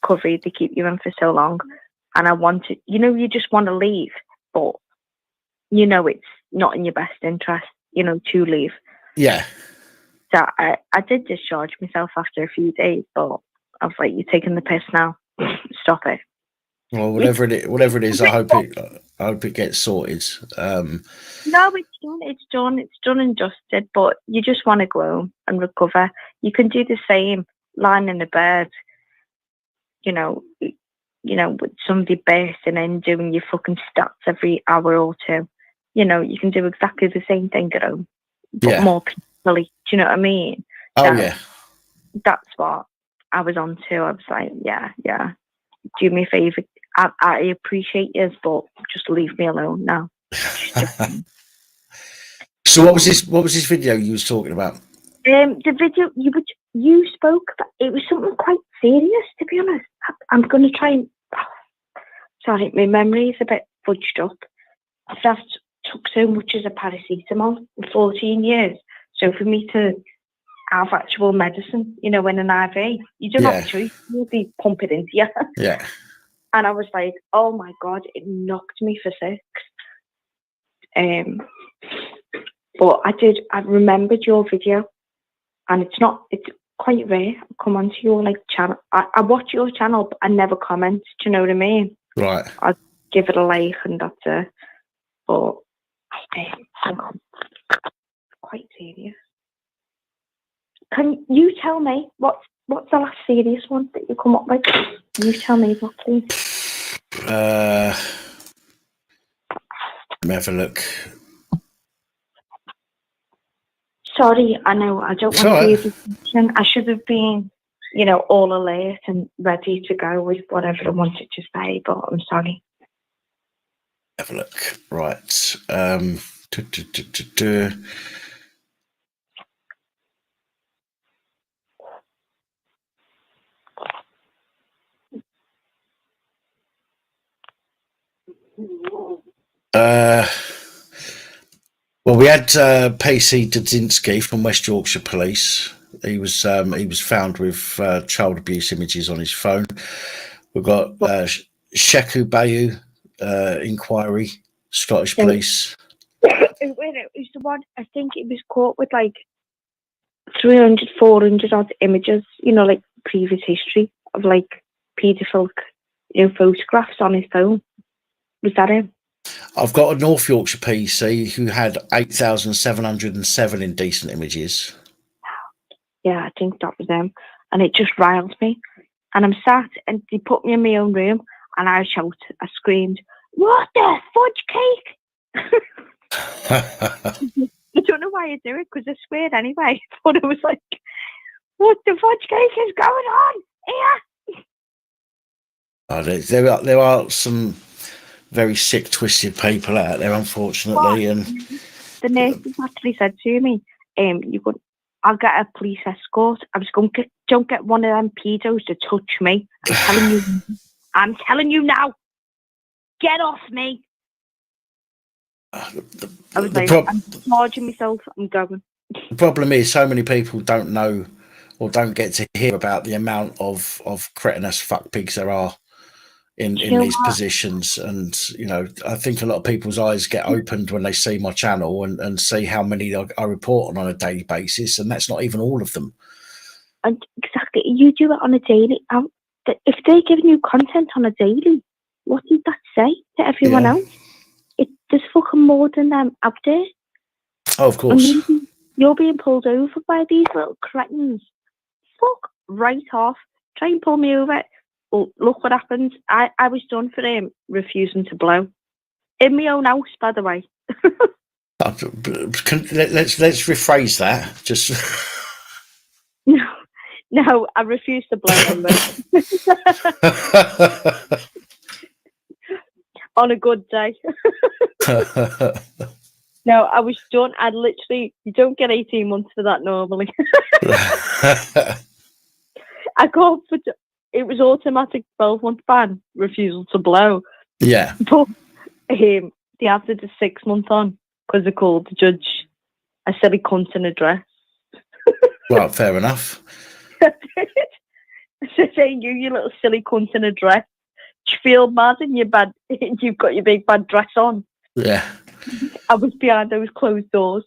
S7: recovery. They keep you in for so long, and I wanted, you just want to leave, but it's not in your best interest, to leave.
S1: Yeah.
S7: So I did discharge myself after a few days, but I was like, "You're taking the piss now. Stop it."
S1: Well, whatever it is, I hope it gets sorted.
S7: No, it's done and dusted. But you just want to go home and recover. You can do the same lying in the bed, with somebody bursting in doing your fucking stats every hour or two. You can do exactly the same thing at home, but more peacefully. Do you know what I mean?
S1: Oh,
S7: so
S1: yeah.
S7: That's what I was on to. I was like, yeah. Do me a favour. I appreciate you, but just leave me alone now.
S1: So what was this video you was talking about?
S7: The video you spoke about, it was something quite serious, to be honest. I'm going to try and... Sorry, my memory is a bit fudged up. I've took so much as a paracetamol in 14 years. So for me to have actual medicine, in an IV, you don't have a choice. You'll be pumping into you.
S1: Yeah.
S7: And I was like, oh my God, it knocked me for 6. But I remembered your video, and it's quite rare. I come onto your channel. I watch your channel, but I never comment. Do you know what I mean?
S1: Right.
S7: I give it a like, and that's it. But hang on, quite serious. Can you tell me what's the last serious one that you come up with? Can you tell me that, please?
S1: Let me have a look.
S7: Sorry, I know I don't want to be a distraction. I should have been, all alert and ready to go with whatever I wanted to say, but I'm sorry.
S1: Have a look. Right. Well, we had PC Dudzinski from West Yorkshire Police. He was found with child abuse images on his phone. We've got Sheku Bayu inquiry, Scottish Police.
S7: It was the one, I think it was caught with 300, 400 odd images, previous history of paedophilic, photographs on his phone. Was that him?
S1: I've got a North Yorkshire PC who had 8,707 indecent images.
S7: Yeah, I think that was him. And it just riled me. And I'm sat, and they put me in my own room, and I screamed, "What the fudge cake?" I don't know why I do it, because I swear anyway. But it was like, what the fudge cake is going on here?
S1: Oh, there are some very sick, twisted people out there, unfortunately. And
S7: the nurses actually said to me, I'll get a police escort. I was going, don't get one of them pedos to touch me. I'm telling you now. Get off me. I was I'm charging myself. I'm going.
S1: The problem is, so many people don't know or don't get to hear about the amount of cretinous fuck pigs there are in these positions. And I think a lot of people's eyes get opened when they see my channel and see how many I report on a daily basis, and that's not even all of them.
S7: And exactly, you do it on a daily. If they're giving you content on a daily, what did that say to everyone else? There's fucking more than them out there.
S1: Oh, of course.
S7: You're being pulled over by these little cretins. Fuck right off. Try and pull me over. Well, look what happens. I was done for him refusing to blow. In my own house, by the way.
S1: Let's rephrase that. Just
S7: No, I refuse to blow anyway. On a good day. No, I was done. You don't get 18 months for that normally. It was automatic 12-month ban, refusal to blow.
S1: Yeah.
S7: But they have to do 6 months on because they called the judge a silly cunt in a dress.
S1: Well, fair enough.
S7: So saying you little silly cunt in a dress. Do you feel mad and you've got your big bad dress on?
S1: Yeah.
S7: I was behind those closed doors,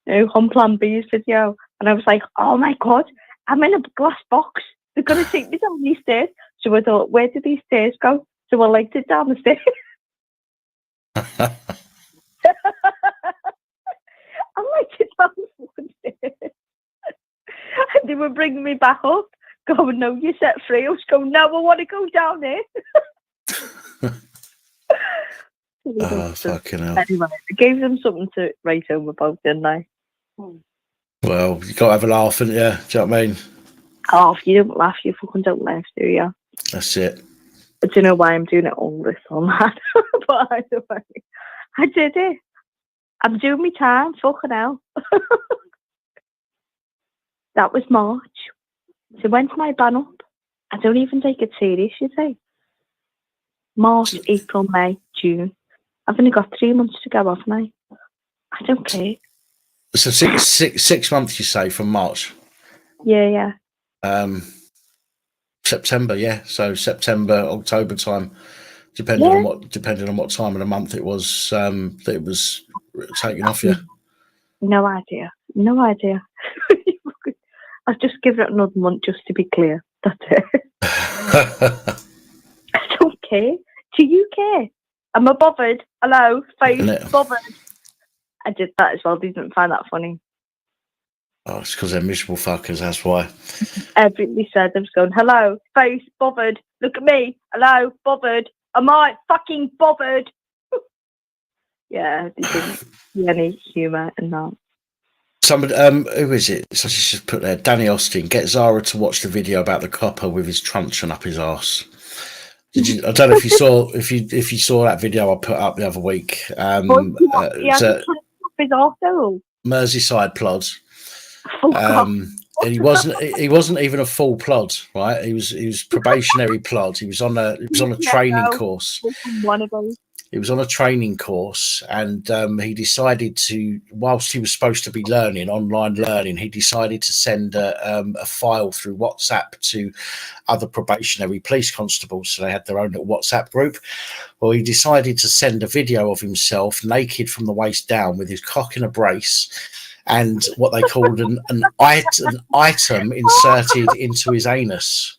S7: on Plan B's video, and I was like, oh my God, I'm in a glass box. They're going to take me down these stairs. So I thought, where do these stairs go? So I legged it down the stairs. I legged it down the fucking stairs. And they were bringing me back up, going, no, you're set free. I was going, no, I want to go down there.
S1: Oh, fucking hell.
S7: Anyway, I gave them something to write home about, didn't I?
S1: Well, you got to have a laugh, haven't you? Do you know what I mean?
S7: Oh, if you don't laugh, you fucking don't laugh, do you?
S1: That's it.
S7: I don't know why I'm doing it all this on that. But either way, I did it. I'm doing my time, fucking hell. That was March. So when's my ban up? I don't even take it serious, you say. March, April, May, June. I've only got 3 months to go, haven't I? I don't care.
S1: So 6 months, you say, from March?
S7: Yeah.
S1: September, yeah. So September, October time, depending on what time of the month it was that it was taken off you.
S7: No idea. I'll just give it another month just to be clear. That's it. I don't care. Do you care? Am I bothered? Hello, face, bothered. I did that as well. They didn't find that funny.
S1: Oh, it's because they're miserable fuckers, that's why.
S7: Everybody said, I was going, hello, face, bothered. Look at me. Hello, bothered. Am I fucking bothered? Yeah, they didn't see any humour in that.
S1: Somebody, who is it? So she just put there, Danny Austin, get Zara to watch the video about the copper with his truncheon up his arse. Did you? I don't know if you saw if you saw that video I put up the other week. Merseyside plod. And he wasn't even a full plod, right? He was probationary plod. He was on a training course.
S7: One of those.
S1: He was on a training course, and he decided to, whilst he was supposed to be online learning, he decided to send a file through WhatsApp to other probationary police constables. So they had their own little WhatsApp group. Well, he decided to send a video of himself naked from the waist down with his cock in a brace and what they called an item inserted into his anus.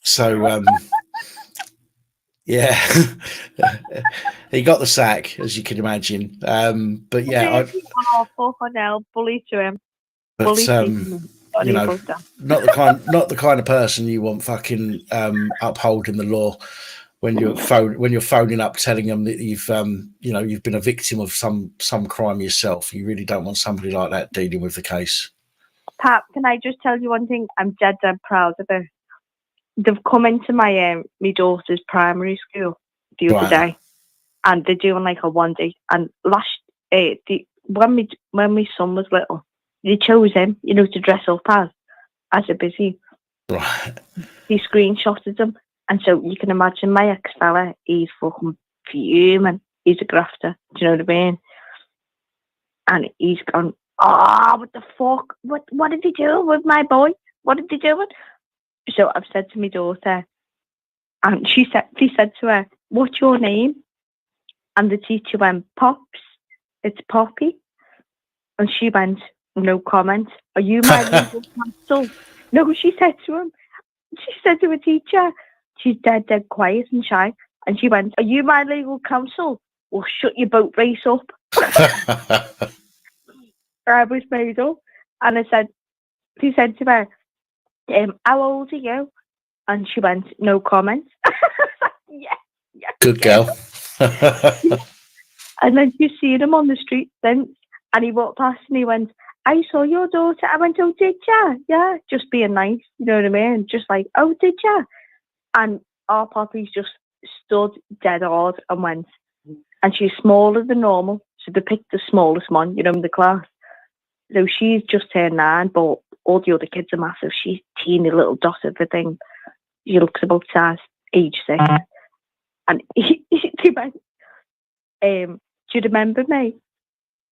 S1: So, yeah, he got the sack, as you can imagine. But yeah,
S7: bully to him.
S1: But you know, not the kind of person you want fucking upholding the law when you're phoning up telling them that you've been a victim of some crime yourself. You really don't want somebody like that dealing with the case.
S7: Pat, can I just tell you one thing? I'm dead proud of it. They've come into my daughter's primary school the other day, and they're doing like a 1 day. And when my son was little, they chose him, to dress up as a busy.
S1: Right.
S7: He screenshotted him, and so you can imagine my ex fella. He's fucking fuming. He's a grafter. Do you know what I mean? And he's gone. What the fuck? What did he do with my boy? What did he do with? So I've said to my daughter, and she said to her, "What's your name?" And the teacher went, "Pops, it's Poppy." And she went, "No comment. Are you my legal counsel?" No, she said to him. She said to her teacher, she's dead quiet and shy. And she went, "Are you my legal counsel? Well, shut your boat race up I was made up. And he said to her, how old are you? And she went, no comment. Yeah.
S1: Good girl.
S7: And then she's seen him on the street then, and he walked past and he went, I saw your daughter. I went, oh, did ya? Yeah, just being nice, you know what I mean? Just like, oh, did ya? And our Poppy's just stood dead hard and went, and she's smaller than normal, so they picked the smallest one, you know, in the class. So she's just turned 9, but all the other kids are massive. She's teeny little dot of a thing. She looks about size age 6. And he went, do you remember me?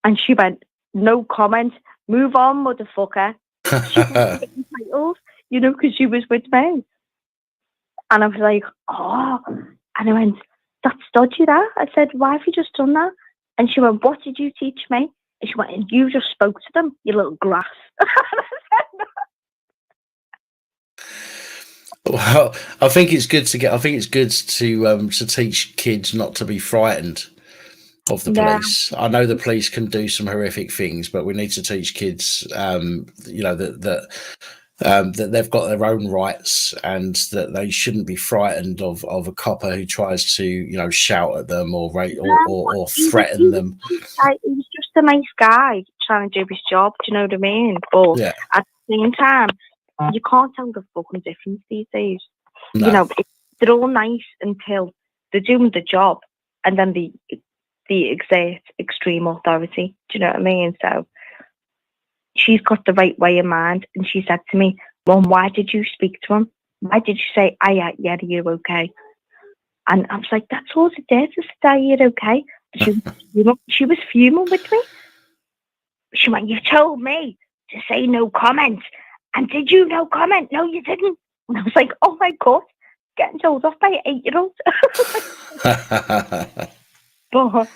S7: And she went, no comment. Move on, motherfucker. She was getting titles, you know, because she was with me. And I was like, oh. And I went, that's dodgy, that. I said, why have you just done that? And she went, what did you teach me? And she went, and you just spoke to them, you little grass.
S1: Well, I think it's good to teach kids not to be frightened of the police. I know the police can do some horrific things, but we need to teach kids, you know, that they've got their own rights and that they shouldn't be frightened of a copper who tries to, you know, shout at them or threaten them.
S7: He was just a nice guy trying to do his job. Do you know what I mean? But at the same time, you can't tell the fucking difference these days. No. You know, they're all nice until they're doing the job, and then they exert extreme authority. Do you know what I mean? So she's got the right way in mind, and she said to me, Mum, why did you speak to him? Why did you say, yeah, are you okay? And I was like, that's all it did, is say, are you okay? She was fuming with me. She went, you told me to say no comment. And did you no comment? No, you didn't. And I was like, oh my God, getting told off by an 8-year-old. But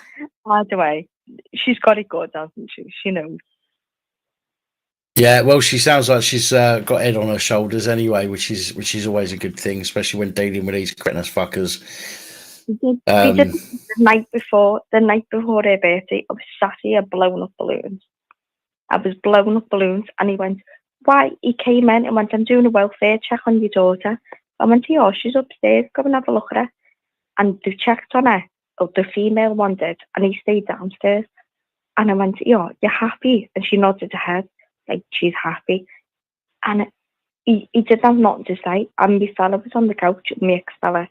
S7: either way, she's got it good, hasn't she? She knows.
S1: Yeah, well, she sounds like she's got head on her shoulders anyway, which is always a good thing, especially when dealing with these cretinous fuckers.
S7: We did the night before her birthday. I was sat here blowing up balloons. And he went, why? He came in and went, I'm doing a welfare check on your daughter. I went, yeah, she's upstairs. Come and have a look at her. And they checked on her. Oh, the female one did. And he stayed downstairs. And I went, yeah, you're happy? And she nodded her head, like she's happy. And he didn't have nothing to say. And my fella was on the couch, my ex-fella.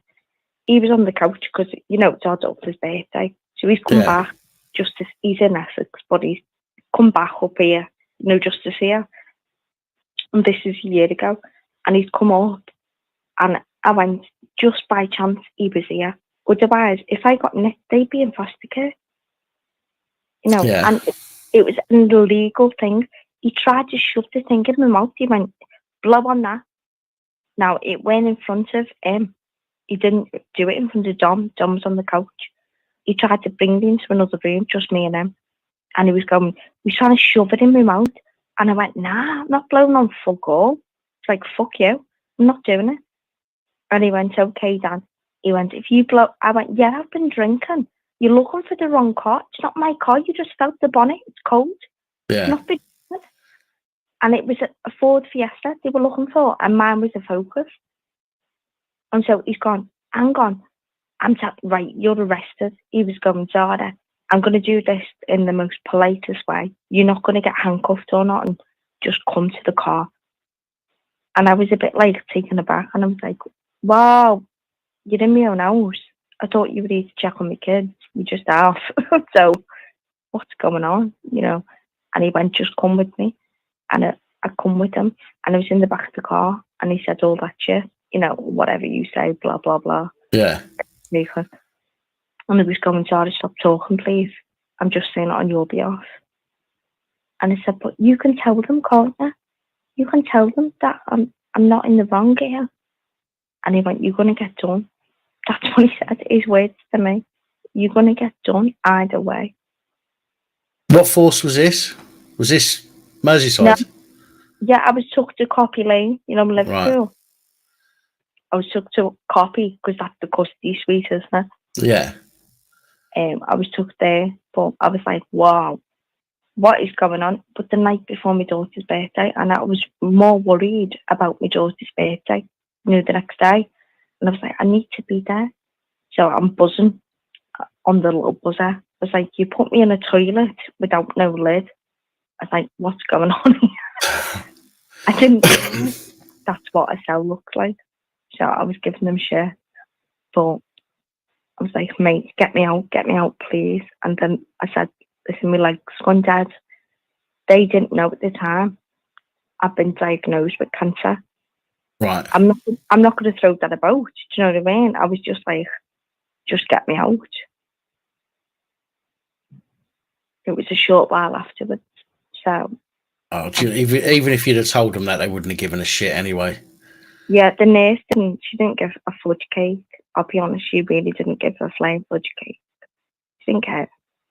S7: He was on the couch because, you know, it's our daughter's birthday. So he's come back he's in Essex, but he's come back up here, you know, just to see her. And this is a year ago. And he's come up. And I went, just by chance, he was here. Otherwise, if I got nicked, they'd be in foster care. You know, and it was an illegal thing. He tried to shove the thing in my mouth. He went, blow on that. Now, it went in front of him. He didn't do it in front of Dom. Dom was on the couch. He tried to bring me into another room, just me and him. And he was trying to shove it in my mouth. And I went, nah, I'm not blowing on fuck all. It's like, fuck you. I'm not doing it. And he went, okay, Dan. He went, if you blow... I went, yeah, I've been drinking. You're looking for the wrong car. It's not my car. You just felt the bonnet. It's cold.
S1: Yeah.
S7: It's not big. And it was a Ford Fiesta they were looking for, and mine was a Focus. And so he's gone, hang on. Right, you're arrested. He was going, Zara, I'm going to do this in the most politest way. You're not going to get handcuffed or not, and just come to the car. And I was a bit like taken aback, and I was like, wow, you're in my own house. I thought you were here to check on my kids. You just have. So what's going on, you know? And he went, just come with me. And I come with him, and I was in the back of the car, and he said all that shit, you know, whatever you say, blah, blah, blah.
S1: Yeah.
S7: And I was going, Zara, stop talking, please. I'm just saying it on your behalf. And I said, but you can tell them, can't you? You can tell them that I'm not in the wrong here. And he went, you're going to get done. That's what he said, his words to me. You're going to get done either way.
S1: What force was this? Was this Merseyside?
S7: No. Yeah, I was took to Copy Lane, you know, Liverpool. Right. I was took to Copy because that's the custody suite, isn't it?
S1: Yeah.
S7: I was took there, but I was like, wow, what is going on? But the night before my daughter's birthday, and I was more worried about my daughter's birthday, the next day. And I was like, I need to be there. So I'm buzzing on the little buzzer. I was like, you put me in a toilet without no lid. I was like, what's going on here? I didn't know that's what a cell looks like. So I was giving them shit. But I was like, mate, get me out, please. And then I said, listen, my leg's gone dead. They didn't know at the time I've been diagnosed with cancer.
S1: Right.
S7: I'm not going to throw that about. Do you know what I mean? I was just like, just get me out. It was a short while afterwards. So.
S1: Oh, even if you'd have told them that, they wouldn't have given a shit anyway.
S7: Yeah, the nurse she didn't give a fudge cake. I'll be honest, she really didn't give a flame fudge cake. She didn't care.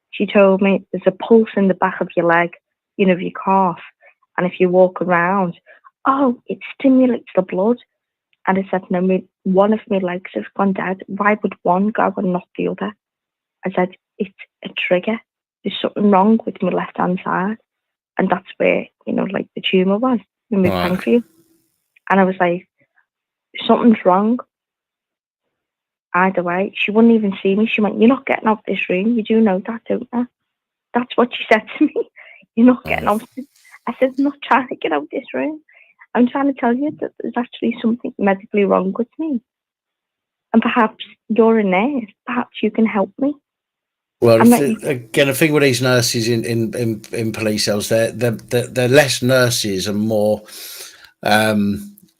S7: She told me there's a pulse in the back of your leg, if you cough. And if you walk around, it stimulates the blood. And I said, no, one of my legs has gone dead. Why would one go and not the other? I said, it's a trigger. There's something wrong with my left-hand side. And that's where, like the tumour was in my pancreas. And I was like, something's wrong. Either way, she wouldn't even see me. She went, you're not getting out of this room. You do know that, don't you? That's what she said to me. You're not getting out of this. I said, I'm not trying to get out of this room. I'm trying to tell you that there's actually something medically wrong with me. And perhaps you're a nurse. Perhaps you can help me.
S1: Well, again, the thing with these nurses in police cells, they're less nurses and more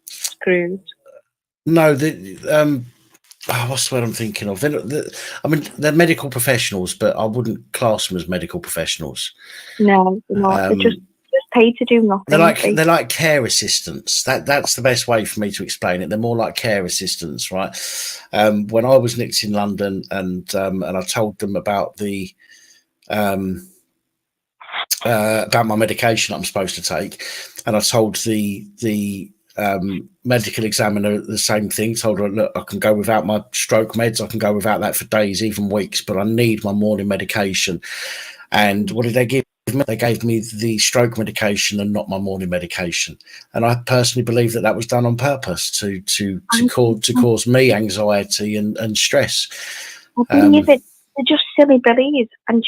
S7: screwed.
S1: No, what's the word I'm thinking of? They're medical professionals, but I wouldn't class them as medical professionals.
S7: No, they're not. They're just paid to do nothing.
S1: They're like care assistants. That's the best way for me to explain it. They're more like care assistants, right? When I was nicked in London, and I told them about the about my medication I'm supposed to take, and I told the medical examiner the same thing. Told her, look, I can go without my stroke meds. I can go without that for days, even weeks, but I need my morning medication. And what did they give me? They gave me the stroke medication and not my morning medication. And I personally believe that was done on purpose to cause me anxiety and stress.
S7: I believe it. They're just silly billies, and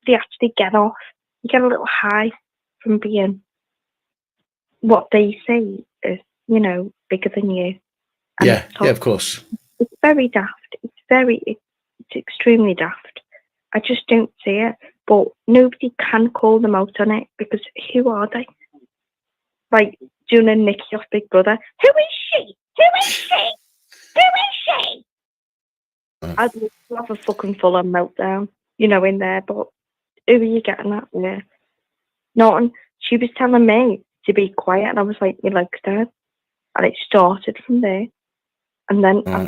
S7: they actually get off. You get a little high from being what they say is, bigger than you. And
S1: yeah, of course.
S7: It's very daft. It's extremely daft. I just don't see it. But nobody can call them out on it, because who are they? Like, doing a Nicky off Big Brother. Who is she? Who is she? Who is she? I'd love a fucking full-on meltdown, in there. But who are you getting at? Yeah. Norton, she was telling me to be quiet, and I was like, my leg's dead. And it started from there. And then I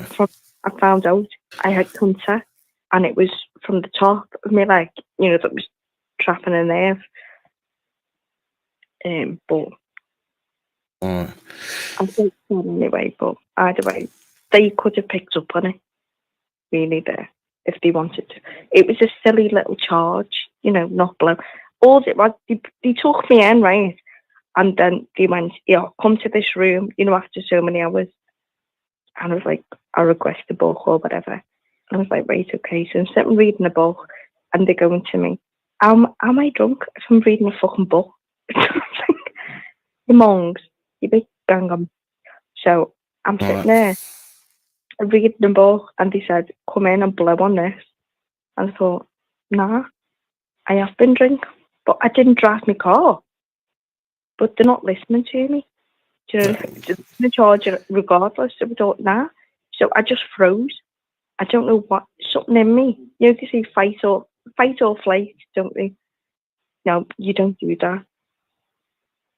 S7: found out I had cancer, and it was from the top of my leg, that was trapping a nerve. But I think so anyway, but either way, they could have picked up on it, really, there, if they wanted to. It was a silly little charge, not blow. All it was, they took me in, right? And then they went, come to this room, after so many hours. And I was like, I request a book or whatever. And I was like, right, okay. So I'm sitting reading a book, and they're going to me, am I drunk if I'm reading a fucking book? The monks, you big gang 'em. So I'm sitting there reading the book, and they said, come in and blow on this. And I thought, nah, I have been drinking, but I didn't drive my car. But they're not listening to me. They're going charge it regardless. So I thought, nah. So I just froze. I don't know what, something in me. They say fight or flight, don't they? No, you don't do that.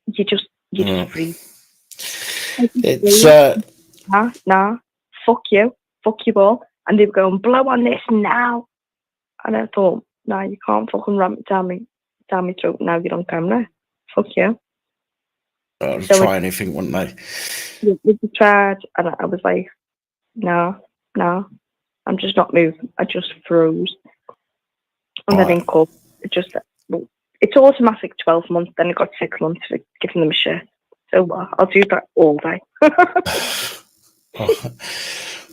S7: You just freeze.
S1: It's
S7: nah, fuck you all. And they were going, blow on this now. And I thought, nah, you can't fucking ram it down my throat now you're on camera. Fuck you.
S1: Try anything, wouldn't they?
S7: Yeah, they tried, and I was like, no, I'm just not moving. I just froze. And then in court, it's automatic 12 months. Then I got 6 months for giving them a shit. So I'll do that all day.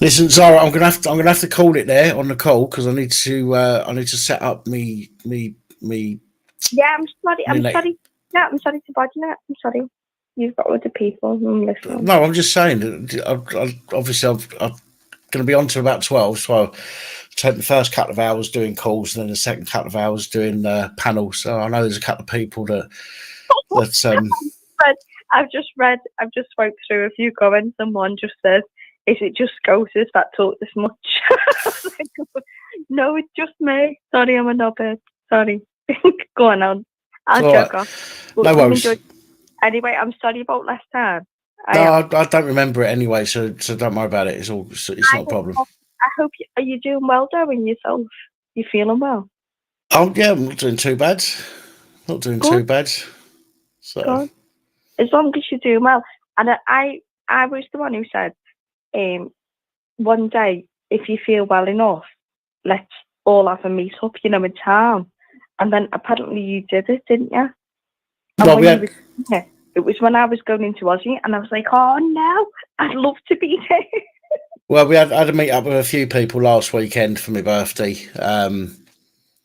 S1: Listen, Zara, I'm gonna have to call it there on the call because I need to set up me.
S7: Yeah, I'm sorry. Yeah, I'm sorry to bother you. I'm sorry. You've got other people who are listening.
S1: No, I'm just saying. Obviously, I'm going to be on to about 12, so I'll take the first couple of hours doing calls and then the second couple of hours doing panels. So I know there's a couple of people that.
S7: I've just spoke through a few comments and one just says, "Is it just Scousers that talk this much?" No, it's just me. Sorry, I'm a knobhead. Sorry. Go on. I'll joke off.
S1: No worries.
S7: Anyway, I'm sorry about last time.
S1: I don't remember it anyway, so don't worry about it. It's not a problem.
S7: I hope are you doing well, Darwin, yourself? You feeling well?
S1: Oh yeah, I'm not doing too bad. Too bad. So
S7: good. As long as you're doing well. And I was the one who said, one day, if you feel well enough, let's all have a meet up, in town. And then apparently you did it, didn't you? And it was when I was going into Aussie, and I was like, "Oh no, I'd love to be there."
S1: Well, I had a meet up with a few people last weekend for my birthday.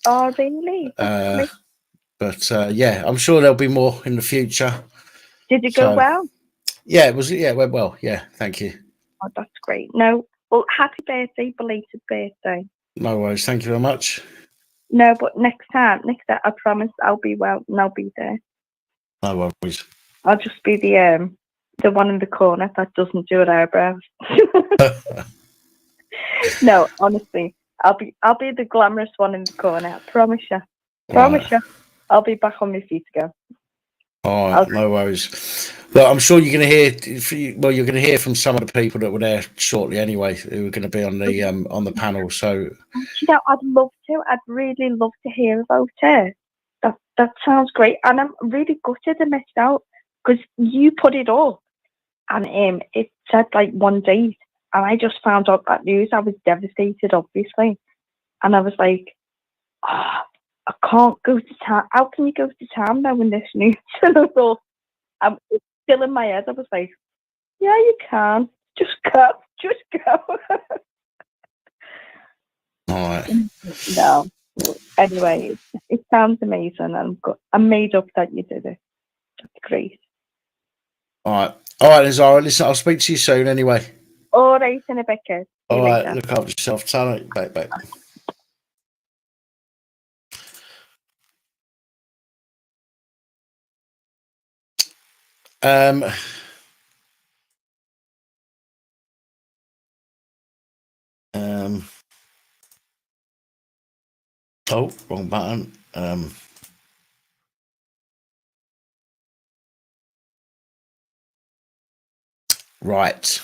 S7: Oh really?
S1: But yeah, I'm sure there'll be more in the future.
S7: Did it go well?
S1: Yeah, it went well. Yeah, thank you.
S7: Oh, that's great. No, well, happy birthday, belated birthday.
S1: No worries. Thank you very much.
S7: No, but next time, I promise I'll be well and I'll be there.
S1: No worries.
S7: I'll just be the one in the corner that doesn't do an eyebrows. No, honestly, I'll be the glamorous one in the corner. I promise you. You. I'll be back on my feet again.
S1: All right, no worries. Well, I'm sure you're going to hear. Well, you're going to hear from some of the people that were there shortly, anyway, who are going to be on the panel. So,
S7: I'd love to. I'd really love to hear about it. That sounds great, and I'm really gutted I missed out because you put it up, and it said like one date, and I just found out that news. I was devastated, obviously, and I was like, I can't go to town. How can you go to town now in this news? And I thought, it's still in my head. I was like, yeah, you can. Just go.
S1: All right.
S7: No. Anyway, it sounds amazing. I'm made up that you did it. That's great.
S1: All right, Zara. Listen, I'll speak to you soon anyway.
S7: All right, in a bit, kid.
S1: All right, look after yourself. Bye. Oh, wrong button. Right.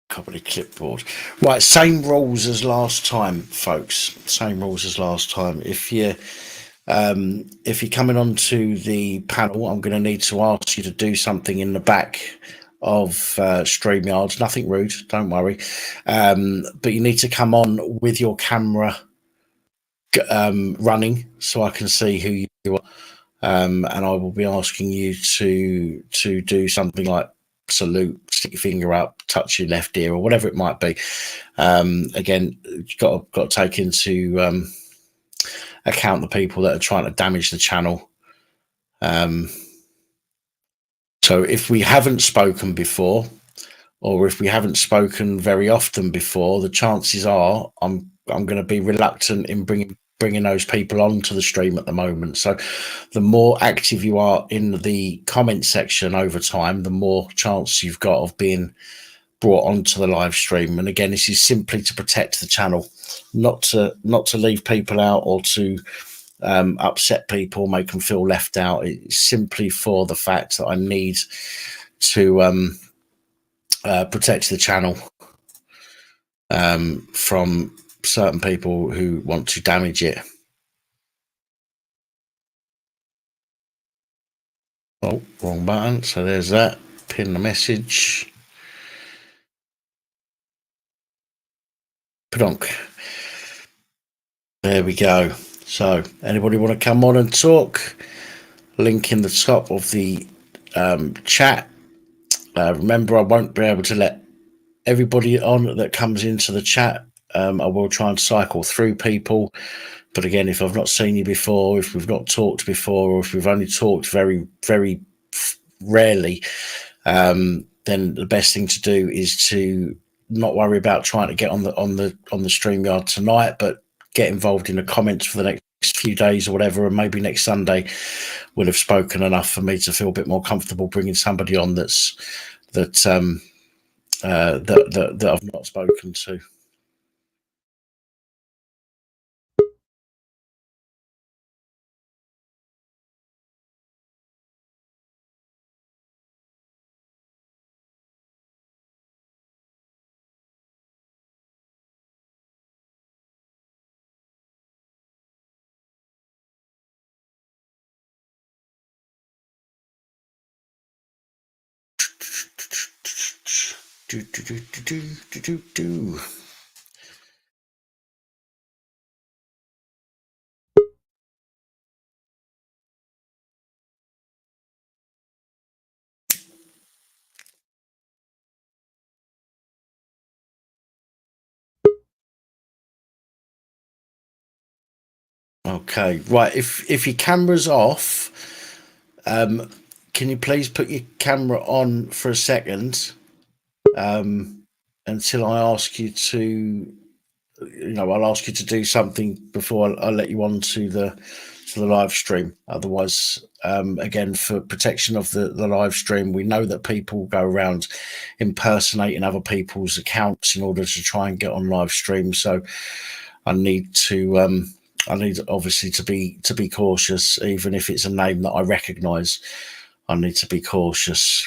S1: Copy the clipboard. Right, same rules as last time, folks. Same rules as last time. If you're coming onto the panel, I'm going to need to ask you to do something in the back of StreamYard. Nothing rude, don't worry. But you need to come on with your camera running so I can see who you are. And I will be asking you to do something like salute, stick your finger up, touch your left ear, or whatever it might be. Again, you've got to take into account the people that are trying to damage the channel. So if we haven't spoken before, or if we haven't spoken very often before, the chances are I'm going to be reluctant in bringing those people onto the stream at the moment. So the more active you are in the comment section over time, the more chance you've got of being brought onto the live stream. And again, this is simply to protect the channel, not to leave people out or to upset people, make them feel left out. It's simply for the fact that I need to protect the channel from certain people who want to damage it. Oh, wrong button. So there's that. Pin the message. Pronk. There we go. So, anybody want to come on and talk? Link in the top of the chat. Remember, I won't be able to let everybody on that comes into the chat. I will try and cycle through people. But again, if I've not seen you before, if we've not talked before, or if we've only talked very, very rarely, then the best thing to do is to not worry about trying to get on the StreamYard tonight, but get involved in the comments for the next few days or whatever, and maybe next Sunday we'll have spoken enough for me to feel a bit more comfortable bringing somebody on that I've not spoken to. Okay, right. If your camera's off, can you please put your camera on for a second until I ask you to, I'll ask you to do something before I let you on to the live stream. Otherwise, again, for protection of the live stream, we know that people go around impersonating other people's accounts in order to try and get on live stream. So I need obviously to be cautious, even if it's a name that I recognise. I need to be cautious.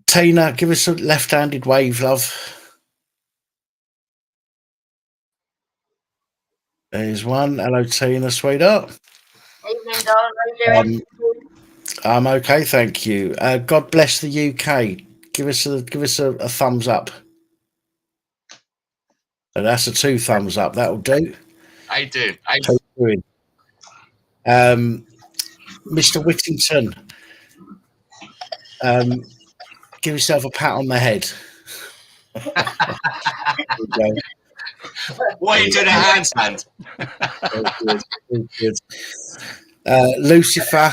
S1: Tina, give us a left-handed wave, love. There's one. Hello, Tina, sweetheart.
S8: Evening, darling.
S1: I'm okay, thank you. God bless the UK. Give us a thumbs up. And that's a 2 thumbs up. That'll do.
S8: I do.
S1: Mr. Whittington, give yourself a pat on the head.
S8: What are you doing at handstand?
S1: Very good. Lucifer,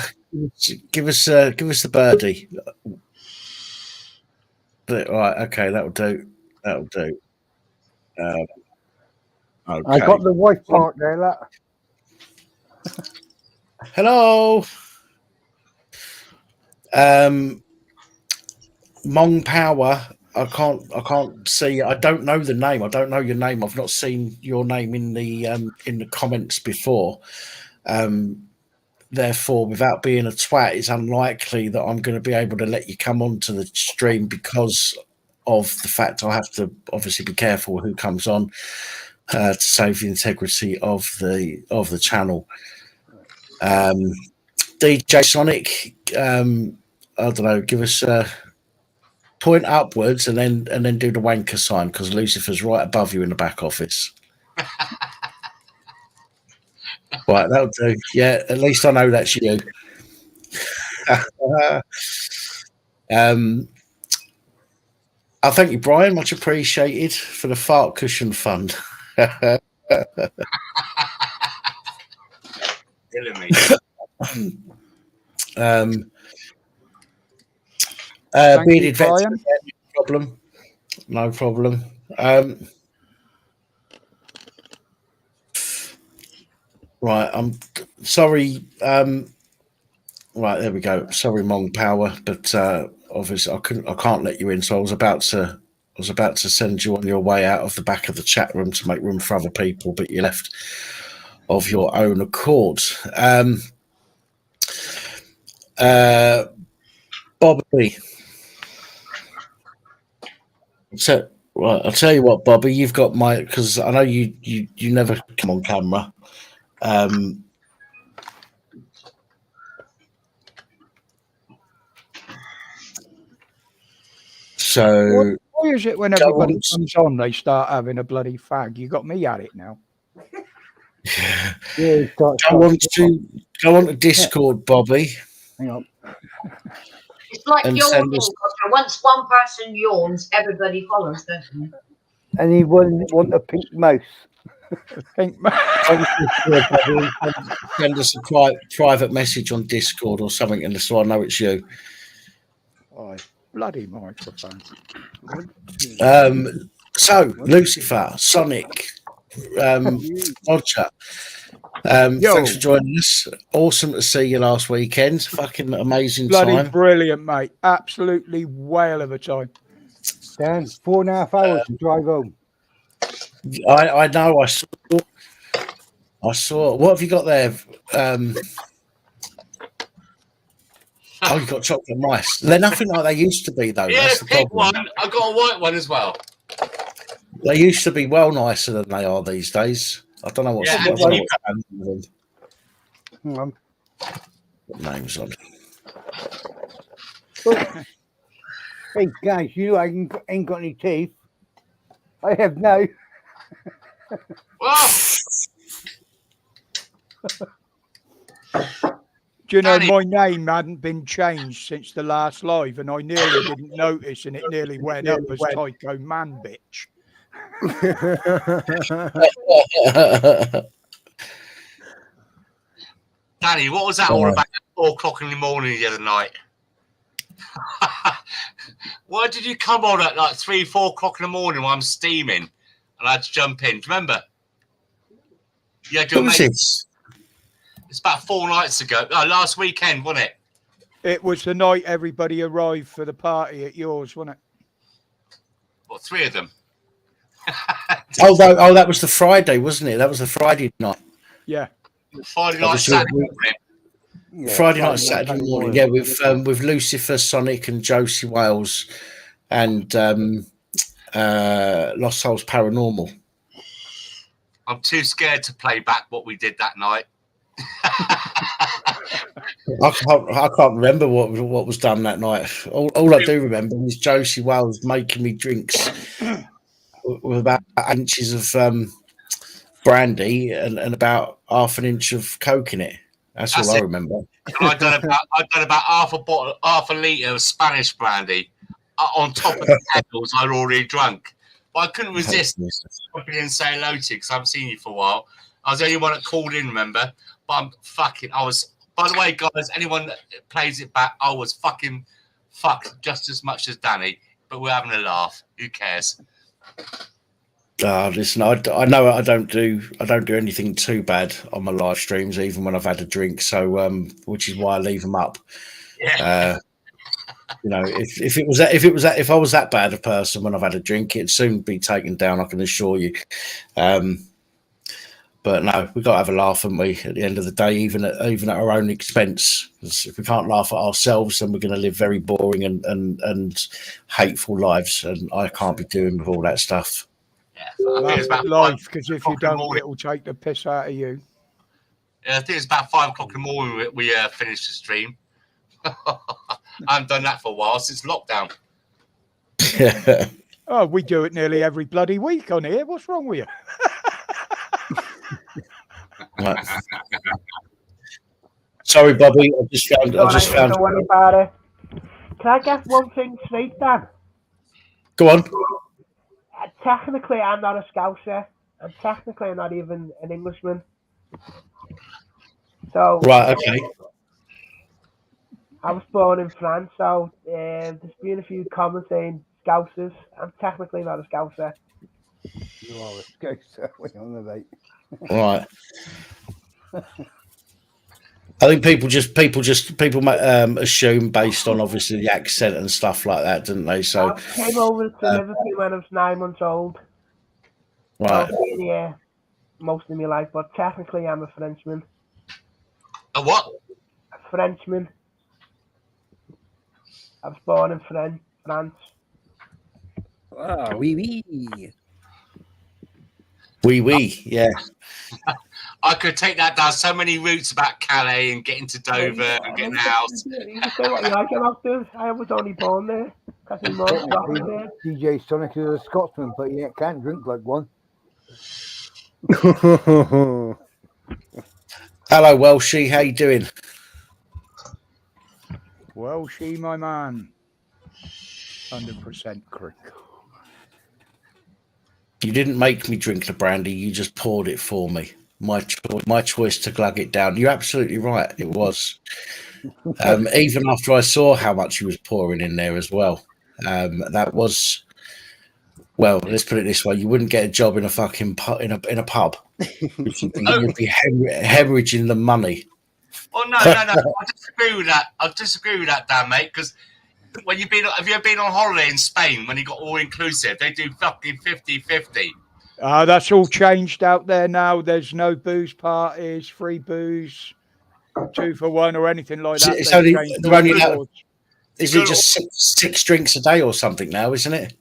S1: give us the birdie. Right, okay, that'll do. Okay.
S9: I got the wife part there. Look.
S1: Hello. Mong Power. I can't see. I don't know the name. I don't know your name. I've not seen your name in the comments before. Therefore, without being a twat, it's unlikely that I'm going to be able to let you come onto the stream because of the fact I have to obviously be careful who comes on to save the integrity of the channel. DJ Sonic, I don't know. Give us point upwards and then do the wanker sign because Lucifer's right above you in the back office. Right, that'll do. Yeah, at least I know that's you. I thank you, Brian. Much appreciated for the fart cushion fund. Bearded veteran, no problem. Right, I'm sorry. Right, there we go. Sorry, Mong Power, but obviously I can't let you in. So I was about to send you on your way out of the back of the chat room to make room for other people, but you left of your own accord. Bobby. So, right, I'll tell you what, Bobby, you've got because I know you never come on camera. So
S9: why is it when everybody comes on, they start having a bloody fag? You got me at it now.
S1: Go on to Discord, Bobby.
S9: Hang on.
S10: It's like
S1: And
S10: yawning. Once one person yawns, everybody follows them.
S9: Anyone want a pink mouse? Pink mouse.
S1: Send us a private message on Discord or something, and so I know it's you.
S9: Oh, bloody microphone.
S1: So Lucifer, Sonic, Roger. Thanks for joining us. Awesome to see you last weekend. Fucking amazing
S9: bloody
S1: time.
S9: Brilliant, mate. Absolutely whale of a time.
S11: Dan, 4.5 hours to drive home.
S1: I know. I saw. What have you got there? Oh, you got chocolate mice. They're nothing like they used to be, though.
S8: Yeah,
S1: that's the
S8: pink
S1: problem.
S8: one. I got a white one as well.
S1: They used to be well nicer than they are these days. I don't know what's
S11: Hang on.
S1: What name's on.
S11: Hey guys, you ain't got any teeth. I have no.
S9: Do you know my name hadn't been changed since the last live, and I nearly didn't notice, and it nearly went up as Tycho Man Bitch.
S8: Danny, what was that all about at 4 o'clock in the morning the other night? Why did you come on at like 3, 4 o'clock in the morning while I'm steaming and I had to jump in? Do you remember? Yeah,
S1: this?
S8: It's about 4 nights ago. No, last weekend, wasn't it?
S9: It was the night everybody arrived for the party at yours, wasn't it?
S8: What, 3 of them?
S1: that was the Friday, wasn't it? That was the Friday night.
S9: Yeah.
S8: Friday night, Saturday morning.
S1: Yeah, Friday night, Saturday morning. Yeah, with Lucifer, Sonic, and Josie Wales, and Lost Souls Paranormal.
S8: I'm too scared to play back what we did that night.
S1: I can't remember what was done that night. All I do remember is Josie Wales making me drinks with about 8 inches of brandy and about half an inch of Coke in it. That's all I remember.
S8: I've done about half a litre of Spanish brandy on top of the kettles I'd already drunk. But I couldn't resist jumping in and saying hello to you because I haven't seen you for a while. I was the only one that called in, remember? But I was, by the way, guys, anyone that plays it back, I was fucking fucked just as much as Danny, but we're having a laugh. Who cares?
S1: Listen, I know I don't do anything too bad on my live streams, even when I've had a drink. So, which is why I leave them up.
S8: Yeah.
S1: If I was that bad a person when I've had a drink, it'd soon be taken down. I can assure you. But no, we've got to have a laugh, haven't we? At the end of the day, even at our own expense. If we can't laugh at ourselves, then we're going to live very boring and hateful lives. And I can't be doing with all that stuff.
S8: Yeah,
S9: life, because if you don't, it will take the piss out of you.
S8: Yeah, I think it's about 5 o'clock in the morning we finished the stream. I haven't done that for a while since lockdown.
S9: Oh, we do it nearly every bloody week on here. What's wrong with you?
S1: Right. Sorry, Bobby. I just found.
S2: Don't worry about it. Can I get one thing straight, Dan?
S1: Go on.
S2: Technically, I'm not a Scouser, and technically, I'm not even an Englishman. So,
S1: right, okay.
S2: I was born in France, so there's been a few comments saying Scousers. I'm technically not a Scouser.
S11: You are a Scouser. What are you on about?
S1: Right. I think people assume based on obviously the accent and stuff like that, didn't they? So
S2: I came over to Liverpool when I was 9 months old.
S1: Right.
S2: I've been here most of my life, but technically I'm a Frenchman.
S8: A what?
S2: A Frenchman. I was born in France.
S11: Ah, oui, oui.
S1: Oui, yeah.
S2: I could take that down so many routes about Calais and getting to Dover and getting a house. You can say what you like about this. I was only born there.
S11: DJ Sonic is a Scotsman, but he can't drink like one.
S1: Hello, Welshie. How you doing?
S9: Welshie, my man. 100% crinkle.
S1: You didn't make me drink the brandy. You just poured it for me. My choice to glug it down. You're absolutely right. It was. Even after I saw how much he was pouring in there as well. That was. Well, let's put it this way: you wouldn't get a job in a fucking in a pub. You'd be hemorrhaging the money.
S8: Oh no! I disagree with that. I disagree with that, Dan, mate. Because have you ever been on holiday in Spain when you got all inclusive? They do fucking 50-50.
S9: That's all changed out there now. There's no booze parties, free booze, 2 for 1 or anything like that.
S1: Is it just six drinks a day or something now, isn't it?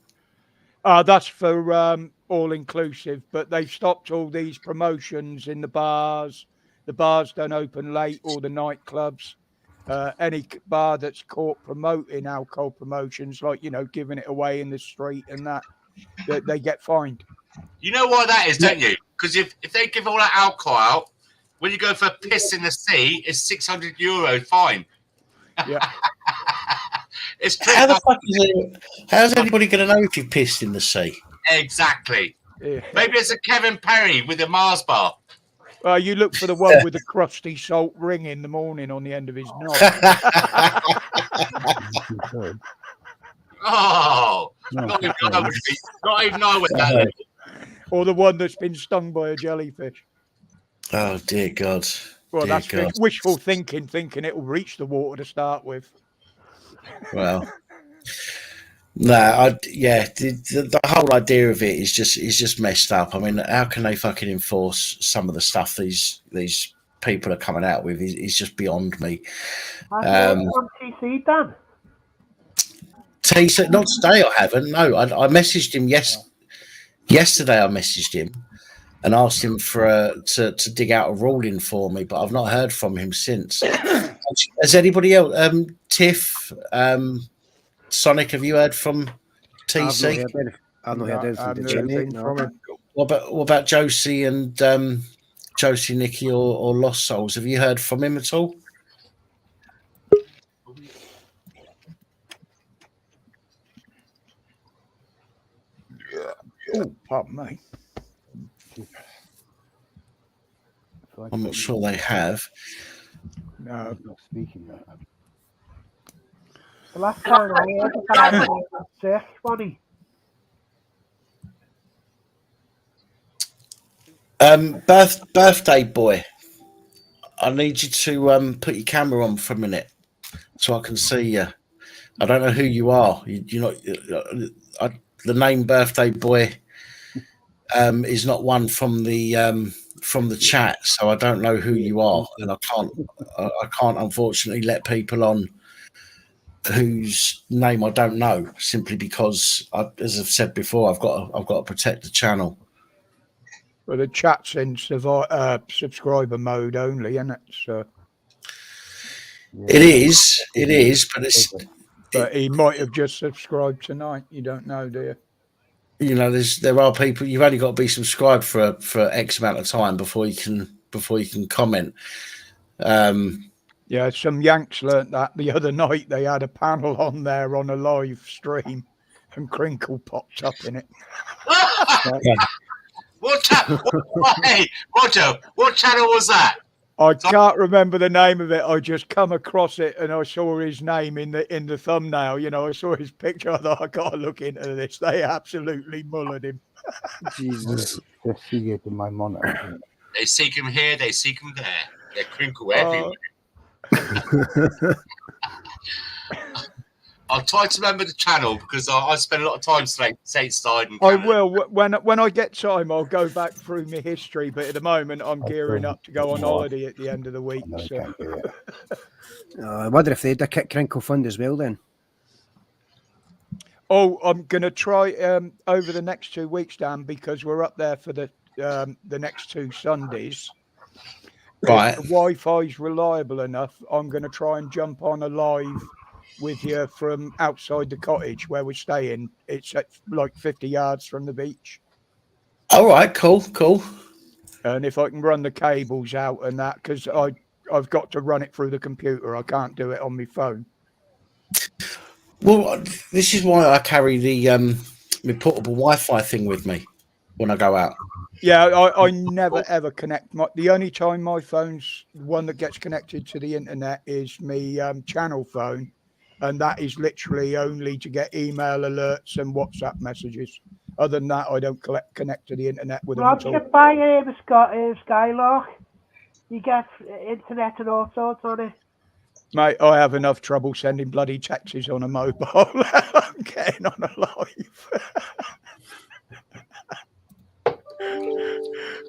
S9: That's for all inclusive, but they've stopped all these promotions in the bars. The bars don't open late, or the nightclubs. Any bar that's caught promoting alcohol promotions, like, giving it away in the street and that they get fined.
S8: You know why that is, don't you? Because if they give all that alcohol out, when you go for a piss in the sea, it's €600 fine.
S9: Yeah.
S1: It's how the fuck how's anybody going to know if you pissed in the sea?
S8: Exactly.
S9: Yeah.
S8: Maybe it's a Kevin Perry with a Mars bar.
S9: You look for the one with the crusty salt ring in the morning on the end of his knob.
S8: Oh, not even I would that.
S9: Or the one that's been stung by a jellyfish.
S1: Oh, dear God.
S9: Well, that's wishful thinking it will reach the water to start with.
S1: Well, no, the whole idea of it is just messed up. I mean, how can they fucking enforce some of the stuff these people are coming out with? Is just beyond me.
S2: TC, Dan?
S1: TC, not today. I haven't. No, I messaged him yesterday. I messaged him and asked him to dig out a ruling for me, but I've not heard from him since. Has anybody else, Tiff, Sonic, have you heard from TC?
S12: I've not heard anything from him.
S1: What about Josie and Josie, Nikki, or Lost Souls? Have you heard from him at all?
S9: Oh, pardon me.
S1: I'm not sure they have.
S9: No, I'm
S11: not speaking that.
S2: The last time I heard was sick, Bonnie.
S1: Birthday boy, I need you to put your camera on for a minute so I can see you. I don't know who you are. You're not. The name Birthday Boy is not one from the chat, so I don't know who you are, and I can't unfortunately let people on whose name I don't know, simply because, as I've said before, I've got to protect the channel.
S9: Well, the chat's in subscriber mode only, isn't it? So
S1: it is, but it's.
S9: But he might have just subscribed tonight. You don't know, do you?
S1: There are people. You've only got to be subscribed for X amount of time before you can comment.
S9: Yeah, some Yanks learnt that the other night. They had a panel on there on a live stream, and Crinkle popped up in it.
S8: Hey, Roger, what channel was that?
S9: I can't remember the name of it. I just come across it and I saw his name in the thumbnail. I saw his picture. I thought, I got to look into this. They absolutely mullered him.
S11: Jesus. Just see it in my monitor.
S8: They seek him here, they seek him there. They're Crinkle everywhere. I'll try to remember the channel because I spend a lot of time stateside.
S9: I will. When I get time, I'll go back through my history. But at the moment, I'm gearing up to go on holiday at the end of the week. So.
S12: I wonder if they'd a kick Crinkle Fund as well then.
S9: Oh, I'm going to try over the next 2 weeks, Dan, because we're up there for the next 2 Sundays.
S1: Right.
S9: If the Wi-Fi's reliable enough, I'm going to try and jump on a live with you from outside the cottage where we're staying. It's at like 50 yards from the beach.
S1: All right, cool.
S9: And if I can run the cables out and that, because I've got to run it through the computer. I can't do it on my phone.
S1: Well, this is why I carry the my portable Wi-Fi thing with me when I go out.
S9: Yeah, I never ever connect. The only time my phone's one that gets connected to the internet is my channel phone, and that is literally only to get email alerts and WhatsApp messages. Other than that, I don't connect to the internet with them at all.
S2: Rob, buy Skylark. You get internet and all sorts on it.
S9: Mate, I have enough trouble sending bloody texts on a mobile. I'm getting on a live.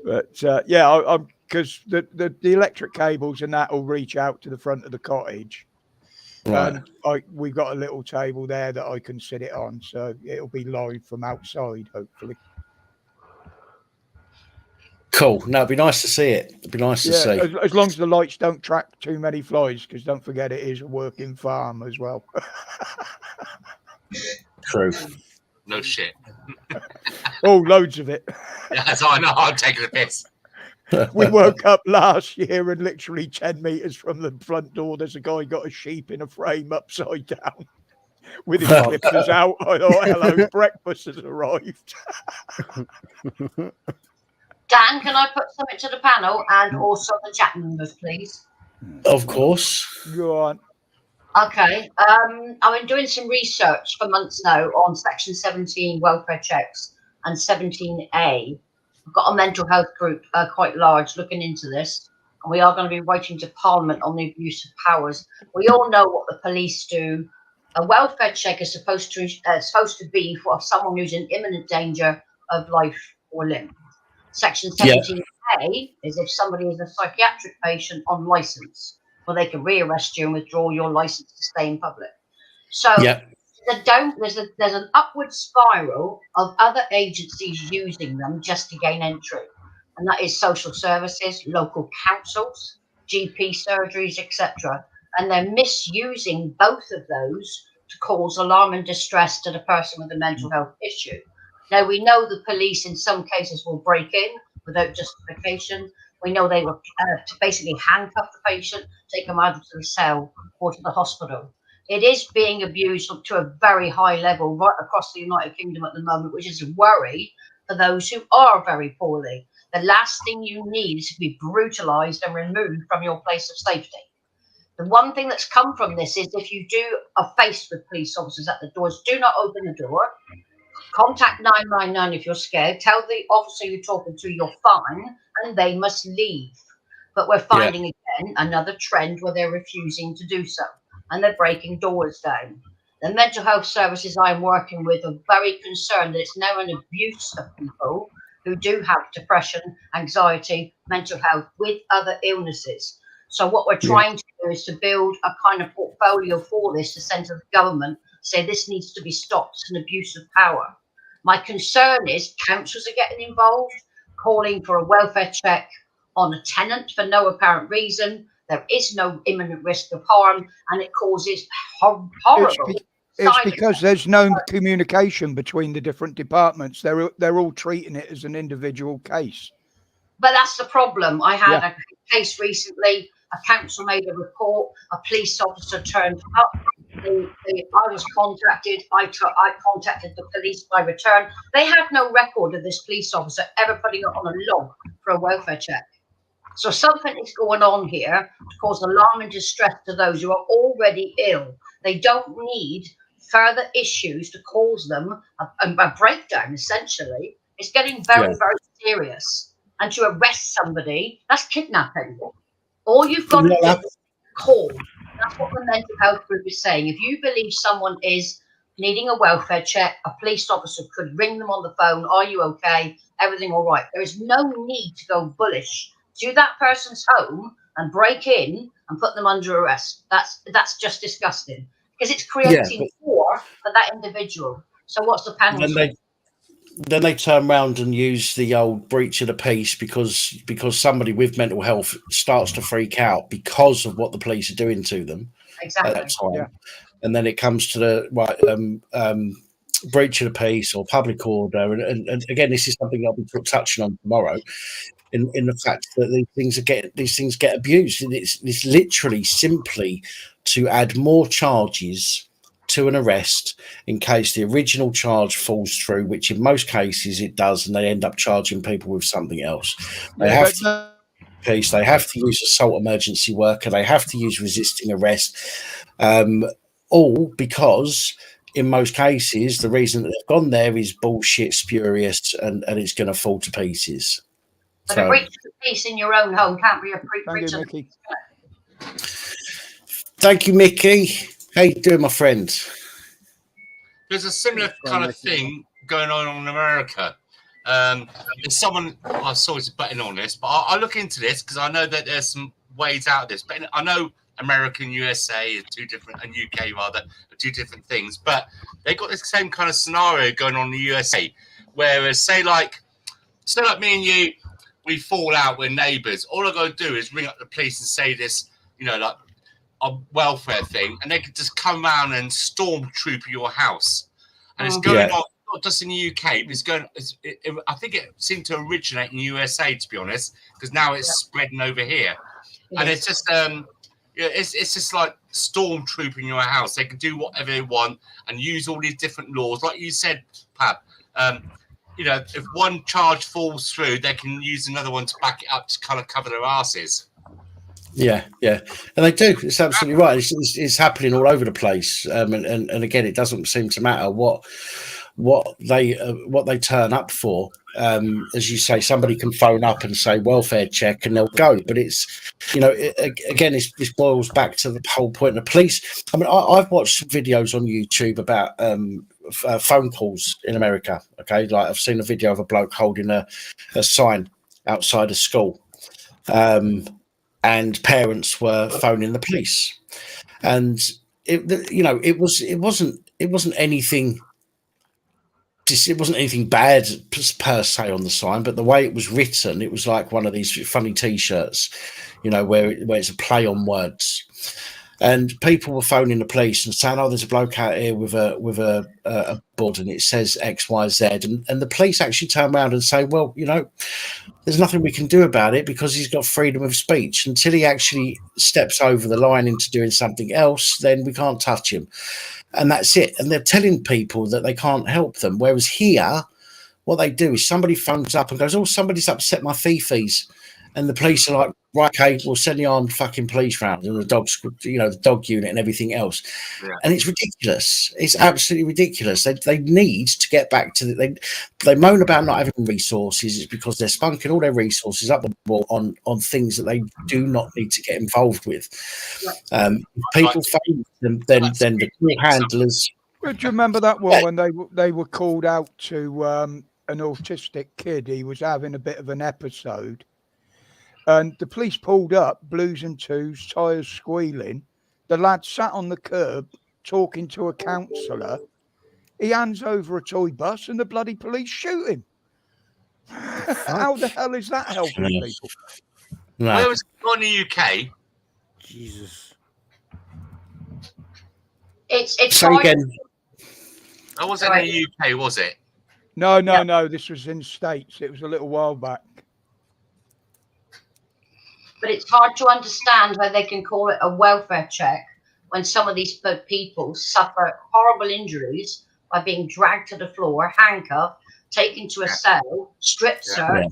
S9: But yeah, I'm because the electric cables and that will reach out to the front of the cottage.
S1: Right.
S9: And we've got a little table there that I can sit it on, so it'll be live from outside, hopefully.
S1: Cool. No, it'd be nice to see it. It'd be nice to see.
S9: As long as the lights don't track too many flies, because don't forget it is a working farm as well.
S1: True.
S8: No shit.
S9: Oh, loads of it.
S8: Yeah, so I know. I'm taking the piss.
S9: We woke up last year and literally 10 meters from the front door, there's a guy got a sheep in a frame upside down with his clippers out. I thought, hello, breakfast has arrived.
S10: Dan, can I put something to the panel and also the chat members, please?
S1: Of course.
S9: Go on.
S10: Okay. I've been doing some research for months now on Section 17 welfare checks and 17A. We've got a mental health group quite large looking into this, and we are going to be writing to Parliament on the abuse of powers. We all know what the police do. A welfare check is supposed to be for someone who's in imminent danger of life or limb. Section 17A is if somebody is a psychiatric patient on license, where they can rearrest you and withdraw your license to stay in public. So there's an upward spiral of other agencies using them just to gain entry, and that is social services, local councils, GP surgeries, etc. And they're misusing both of those to cause alarm and distress to the person with a mental health issue. Now, we know the police in some cases will break in without justification. We know they will basically handcuff the patient, take them either to the cell or to the hospital. It is being abused to a very high level right across the United Kingdom at the moment, which is a worry for those who are very poorly. The last thing you need is to be brutalised and removed from your place of safety. The one thing that's come from this is if you are faced with police officers at the doors, do not open the door. Contact 999 if you're scared. Tell the officer you're talking to you're fine, and they must leave. But we're finding again another trend where they're refusing to do so, and they're breaking doors down. The mental health services I'm working with are very concerned that it's now an abuse of people who do have depression, anxiety, mental health with other illnesses. So what we're trying to do is to build a kind of portfolio for this to send to the government, say this needs to be stopped. It's an abuse of power. My concern is councils are getting involved, calling for a welfare check on a tenant for no apparent reason. There is no imminent risk of harm, and it causes horrible.
S9: It's because there's no communication between the different departments. They're all treating it as an individual case.
S10: But that's the problem. I had a case recently. A council made a report. A police officer turned up. I was contacted. I contacted the police by return. They had no record of this police officer ever putting it on a log for a welfare check. So something is going on here to cause alarm and distress to those who are already ill. They don't need further issues to cause them a breakdown, essentially. It's getting very, very serious. And to arrest somebody, that's kidnapping. All you've got to do is call. That's what the mental health group is saying. If you believe someone is needing a welfare check, a police officer could ring them on the phone. Are you okay? Everything all right? There is no need to go bullish to that person's home and break in and put them under arrest. That's just disgusting because it's creating fear for that individual. So what's the panel?
S1: then they turn around and use the old breach of the peace because somebody with mental health starts to freak out because of what the police are doing to them
S10: Exactly.
S1: at that time. And then it comes to the breach of the peace or public order. And again, this is something I'll be touching on tomorrow in the fact that these things get abused. And it's literally simply to add more charges to an arrest in case the original charge falls through, which in most cases it does, and they end up charging people with something else. They have to peace. They have to use assault emergency worker. They have to use resisting arrest, all because in most cases the reason that they've gone there is bullshit, spurious, and it's going to fall to pieces.
S10: But a breach of peace in your own home can't be a breach of
S9: Mickey.
S1: Thank you, Mickey. How you doing, my friend?
S8: There's a similar kind of thing going on in America. There's someone I saw is betting on this, but I look into this because I know that there's some ways out of this. But I know America and USA are two different, and UK rather, are two different things. But they got this same kind of scenario going on in the USA, whereas say like me and you, we fall out, we're neighbours. All I got to do is ring up the police and say this, like a welfare thing, and they could just come around and stormtrooper your house. And it's going on not just in the UK, but it's going. I think it seemed to originate in the USA, to be honest, because now it's spreading over here, and it's just it's just like stormtrooping your house. They can do whatever they want and use all these different laws, like you said, Pab. If one charge falls through, they can use another one to back it up to kind of cover their asses.
S1: Yeah, and they do. It's absolutely right. It's happening all over the place, and again, it doesn't seem to matter what they turn up for. As you say, somebody can phone up and say welfare check, and they'll go. But it's again, this boils back to the whole point of the police. I mean, I've watched videos on YouTube about phone calls in America. Okay, like I've seen a video of a bloke holding a sign outside a school. And parents were phoning the police, and it wasn't anything. It wasn't anything bad per se on the sign, but the way it was written, it was like one of these funny T-shirts, where it's a play on words. And people were phoning the police and saying, "Oh, there's a bloke out here with a board and it says X, Y, Z." And the police actually turn around and say, "Well, there's nothing we can do about it because he's got freedom of speech. Until he actually steps over the line into doing something else, then we can't touch him." And that's it. And they're telling people that they can't help them. Whereas here, what they do is somebody phones up and goes, "Oh, somebody's upset my fee-fees." And the police are like, "Right, okay, we'll send the armed fucking police round and the dogs, the dog unit and everything else." Yeah. And it's ridiculous. It's absolutely ridiculous. They need to get back to they moan about not having resources. It's because they're spunking all their resources up the wall on things that they do not need to get involved with. People phone them, then the call handlers.
S9: Do you remember that one when they were called out to an autistic kid? He was having a bit of an episode. And the police pulled up, blues and twos, tyres squealing. The lad sat on the curb talking to a counsellor. He hands over a toy bus and the bloody police shoot him. How the hell is that helping people?
S8: No. Where was it in the UK?
S11: Jesus.
S10: It's
S1: Say again.
S8: That wasn't in the UK, was it?
S9: No. This was in the States. It was a little while back.
S10: But it's hard to understand why they can call it a welfare check when some of these people suffer horrible injuries by being dragged to the floor, handcuffed, taken to a cell, strip search.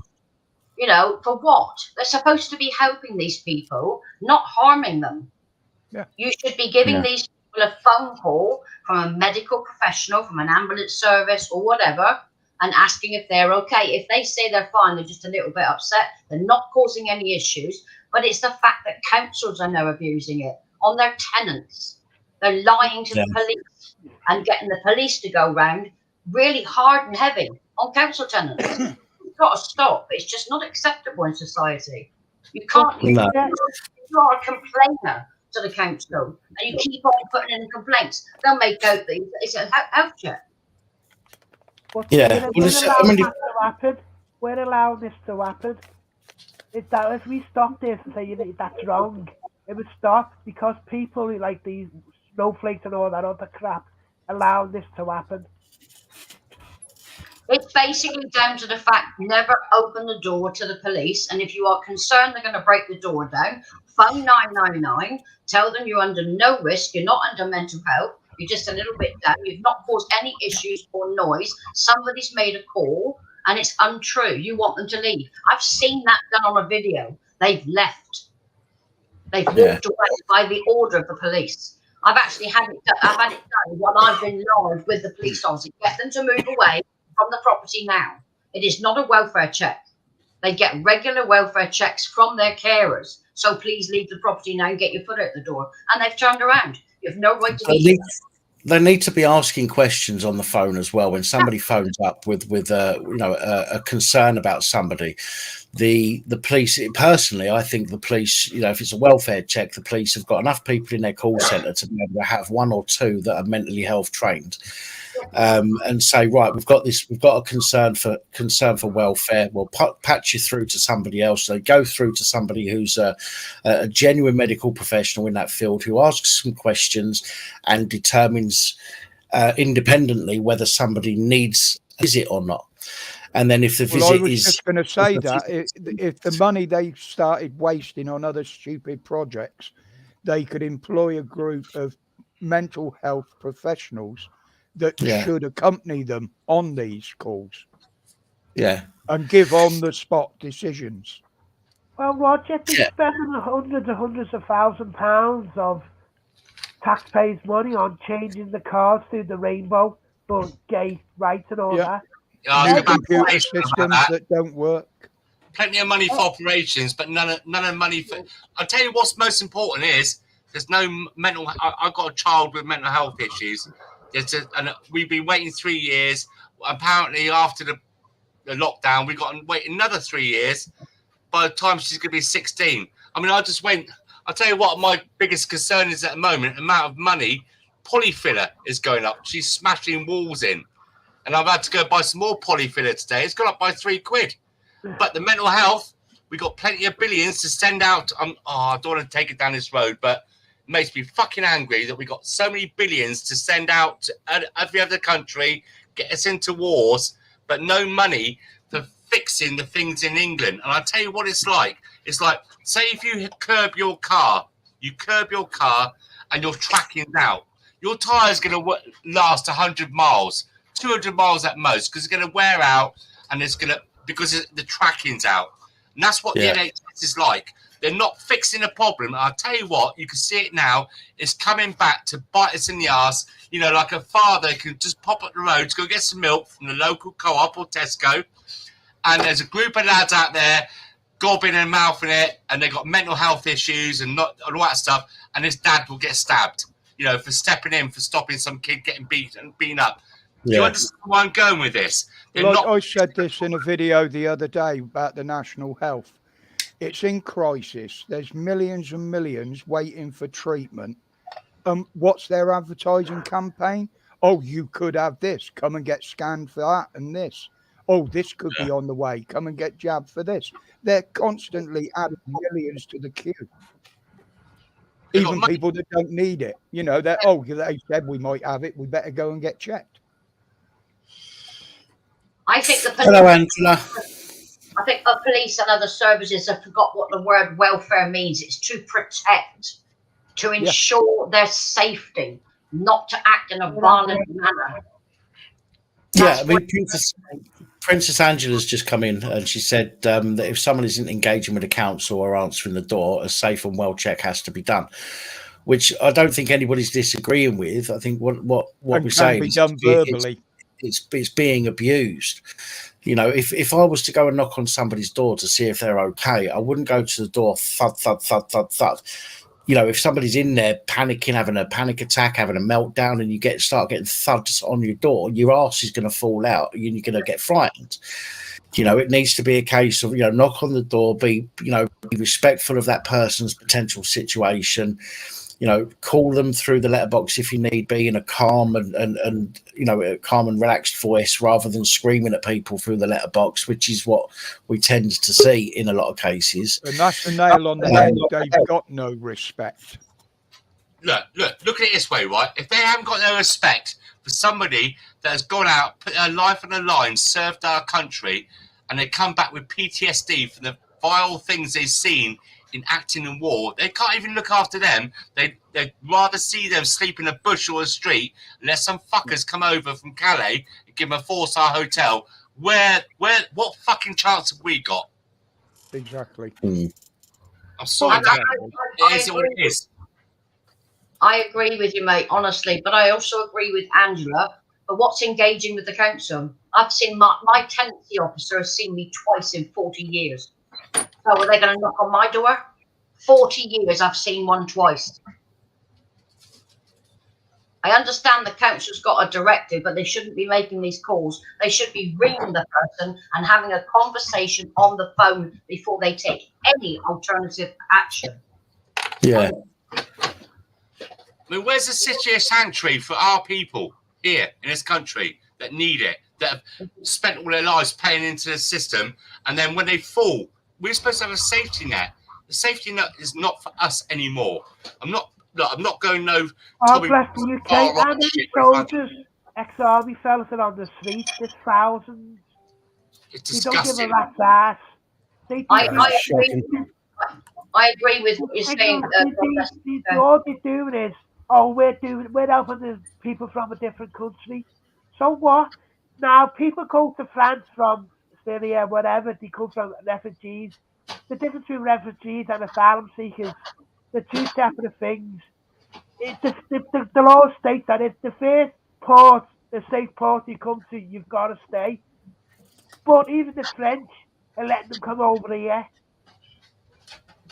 S10: For what? They're supposed to be helping these people, not harming them. Yeah. You should be giving these people a phone call from a medical professional, from an ambulance service or whatever, and asking if they're okay. If they say they're fine, they're just a little bit upset, they're not causing any issues. But it's the fact that councils are now abusing it on their tenants. They're lying to the police and getting the police to go round really hard and heavy on council tenants. You've got to stop. It's just not acceptable in society. You can't. You are a complainer to the council and you keep on putting in complaints. They'll make out that it's a health check.
S2: But
S1: Yeah.
S2: we're allowing that to happen. We're allowing this to happen. That if we stop this and say that's wrong, it would stop because people like these snowflakes and all that other crap allow this to happen.
S10: It's basically down to the fact never open the door to the police, and if you are concerned they're going to break the door down, phone 999, tell them you're under no risk, you're not under mental health, you're just a little bit down, you've not caused any issues or noise, somebody's made a call and it's untrue, you want them to leave. I've seen that done on a video. They've left. They've walked away by the order of the police. I've actually had it done while I've been live with the police officer. Get them to move away from the property now. It is not a welfare check. They get regular welfare checks from their carers. So please leave the property now and get your foot out the door. And they've turned around. You have no right to be here.
S1: They need to be asking questions on the phone as well. When somebody phones up with a concern about somebody, the police, personally, I think the police, if it's a welfare check, the police have got enough people in their call centre to be able to have one or two that are mentally health trained, and say, right, we've got a concern for welfare. We'll patch you through to somebody else. They go through to somebody who's a genuine medical professional in that field who asks some questions and determines independently whether somebody needs a visit or not. And then if the visit
S9: I was just going to say that if the money they started wasting on other stupid projects, they could employ a group of mental health professionals that should accompany them on these calls.
S1: Yeah.
S9: And give on-the-spot decisions.
S2: Well, Roger, they're spending hundreds of £1,000s of taxpayers' money on changing the cars through the rainbow, but gay rights and all that.
S9: New computer systems that don't work.
S8: Plenty of money for operations, but none of money for. I'll tell you what's most important is there's no mental. I've got a child with mental health issues. And we've been waiting 3 years. Apparently, after the lockdown, we've got to wait another 3 years. By the time she's going to be 16, I mean, I'll tell you what, my biggest concern is at the moment, the amount of money polyfiller is going up. She's smashing walls in. And I've had to go buy some more polyfiller today. It's gone up by £3. But the mental health, we got plenty of billions to send out. I don't want to take it down this road, but it makes me fucking angry that we got so many billions to send out to every other country, get us into wars, but no money for fixing the things in England. And I'll tell you what it's like. It's like, say if you curb your car and your tracking's out. Your tyre's going to last 100 miles. 200 miles at most, because it's going to wear out and it's going to, because the tracking's out. And that's what the NHS is like. They're not fixing a problem. I'll tell you what, you can see it now. It's coming back to bite us in the arse. Like a father can just pop up the road to go get some milk from the local co-op or Tesco. And there's a group of lads out there gobbing and mouthing it, and they've got mental health issues and all that stuff. And his dad will get stabbed, for stepping in, for stopping some kid getting beaten up. Do you understand where I'm going with this?
S9: I said this in a video the other day about the national health. It's in crisis. There's millions and millions waiting for treatment. What's their advertising campaign? Oh, you could have this. Come and get scanned for that and this. Oh, this could be on the way. Come and get jabbed for this. They're constantly adding millions to the queue. Even people that don't need it. They said we might have it. We better go and get checked.
S10: I think the police,
S1: Hello, Angela.
S10: I think the police and other services have forgot what the word welfare means. It's to protect, to ensure their safety, not to act in a violent manner.
S1: I mean, Princess Angela's just come in and she said that if someone isn't engaging with the council or answering the door, a safe and well check has to be done, which I don't think anybody's disagreeing with. I think what we're saying is
S9: done verbally.
S1: It's being abused. If I was to go and knock on somebody's door to see if they're okay, I wouldn't go to the door thud, thud, thud, thud, thud. If somebody's in there panicking, having a panic attack, having a meltdown, and you start getting thuds on your door, your ass is going to fall out and you're going to get frightened. It needs to be a case of, knock on the door, be respectful of that person's potential situation. call them through the letterbox if you need be in a calm and a calm and relaxed voice rather than screaming at people through the letterbox, which is what we tend to see in a lot of cases.
S9: And that's the nail on the head. They've got no respect.
S8: Look at it this way, right? If they haven't got no respect for somebody that has gone out, put their life on the line, served our country, and they come back with PTSD from the vile things they've seen in acting in war, they can't even look after them. They'd rather see them sleep in a bush or a street unless some fuckers come over from Calais and give them a 4-star hotel. What fucking chance have we got?
S9: Exactly.
S8: I'm sorry, it is what it is.
S10: I agree with you, mate, honestly, but I also agree with Angela. But what's engaging with the council? I've seen my tenancy officer has seen me twice in 40 years. So are they going to knock on my door? 40 years, I've seen one twice. I understand the council's got a directive, but they shouldn't be making these calls. They should be ringing the person and having a conversation on the phone before they take any alternative action.
S1: Yeah.
S8: I mean, where's the city of sanctuary for our people here in this country that need it, that have spent all their lives paying into the system, and then when they fall, we're supposed to have a safety net. The safety net is not for us anymore. I'm not going no.
S2: Oh, bless the UK. How many soldiers, ex-army fellas are on the streets? There's thousands.
S8: It's
S2: disgusting. They don't give a rat's ass.
S10: I agree with what you're saying.
S2: All they're doing is, we're helping the people from a different country. So what? Now, people go to France from Syria, whatever, they come from refugees. The difference between refugees and asylum seekers, they're two separate things. The law states that it's the first port, the safe port you come to, you've got to stay. But even the French are letting them come over here.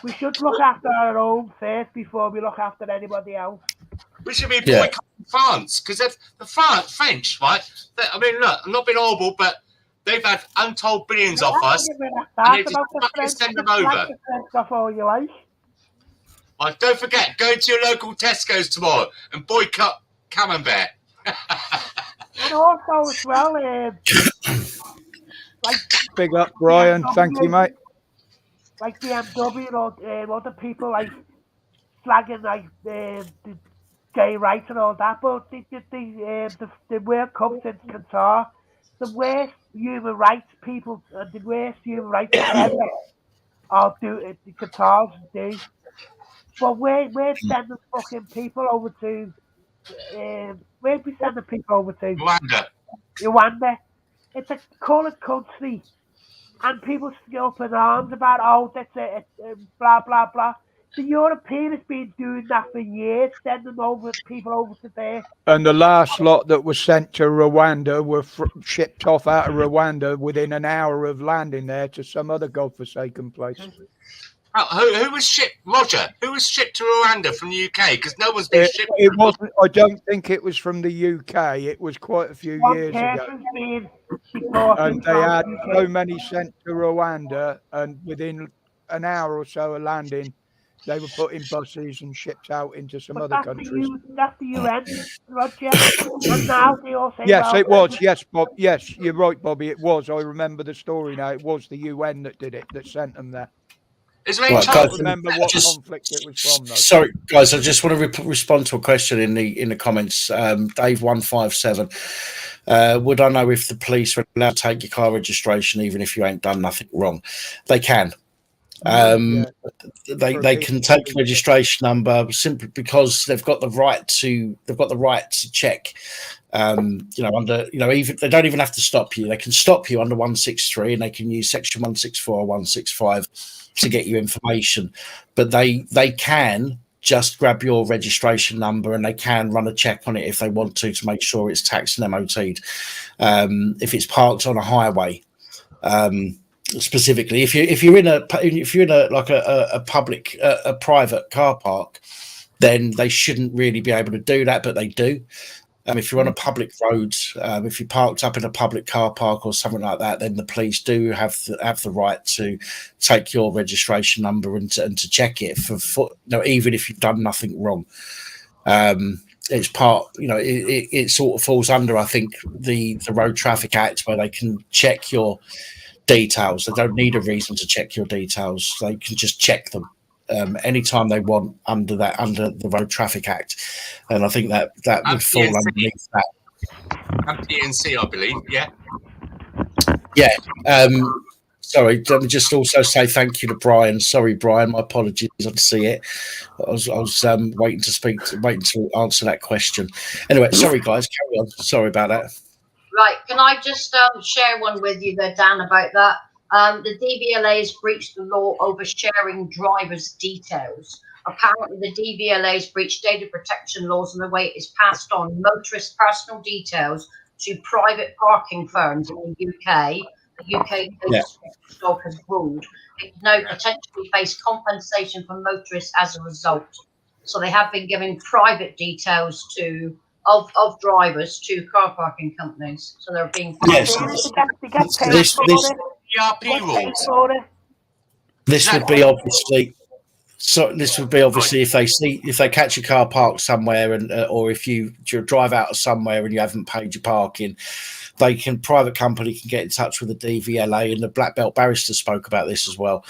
S2: We should look after our own first before we look after anybody else.
S8: We should be boycotting France, because the French, right? I mean, look, I'm not being horrible, but they've had untold billions off us, and they just fucking send them over.
S2: Off all you like.
S8: Well, don't forget, go to your local Tesco's tomorrow and boycott Camembert.
S2: And also as well,
S9: big up, Brian. Thank you, mate.
S2: Like BMW or other people like flagging the gay rights and all that, but the World Cup since Qatar, the worst human rights people, the worst human rights ever are the Qatars do. But we're sending fucking people over to where'd we send the people over to? Rwanda. It's a coloured country. And people still up in arms about, that's it, blah, blah, blah. The European has been doing that for years, sending people over to there.
S9: And the last lot that was sent to Rwanda were shipped off out of Rwanda within an hour of landing there to some other godforsaken place.
S8: Oh, who was shipped, Roger? Who was shipped to Rwanda from the UK? Because no one's been shipped.
S9: It wasn't. I don't think it was from the UK. It was quite a few years ago. And they had so many sent to Rwanda, and within an hour or so of landing, they were put in buses and shipped out into some other countries.
S2: That's the UN, Roger. And now they all say,
S9: yes, it was. Yes, Bob. Yes, you're right, Bobby. It was. I remember the story now. It was the UN that did it, that sent them there. I can't remember what conflict it was from, though.
S1: Sorry, guys, I just want to respond to a question in the comments. Dave 157. Would I know if the police are allowed to take your car registration even if you ain't done nothing wrong? They can. They can take registration number simply because they've got the right to check. Even they don't even have to stop you. They can stop you under 163, and they can use section 164 or 165 to get you information. But they can just grab your registration number, and they can run a check on it if they want to make sure it's taxed and MOT'd. If it's parked on a highway. Specifically, if you're in a private car park, then they shouldn't really be able to do that, but they do. If you're on a public road, if you parked up in a public car park or something like that, then the police do have the right to take your registration number and to check it for even if you've done nothing wrong. It's part, it sort of falls under, I think, the Road Traffic Act, where they can check your details. They don't need a reason to check your details. They can just check them anytime they want under the Road Traffic Act, and I think that would fall underneath that.
S8: And PNC, I believe.
S1: Yeah. Sorry, let me just also say thank you to Brian. Sorry, Brian, my apologies. I didn't see it. I was waiting to answer that question. Anyway, sorry guys, carry on. Sorry about that.
S10: Right, can I just share one with you there, Dan, about that? The DVLA has breached the law over sharing drivers' details. Apparently, the DVLA has breached data protection laws in the way it is passed on motorist personal details to private parking firms in the UK. The UK Stock has ruled it can now potentially face compensation for motorists as a result. So they have been giving private details of drivers to car parking companies. So they're being
S1: This would be obviously. So this would be obviously if they catch a car parked somewhere, and or if you drive out of somewhere and you haven't paid your parking, private company can get in touch with the DVLA, and the Black Belt Barrister spoke about this as well.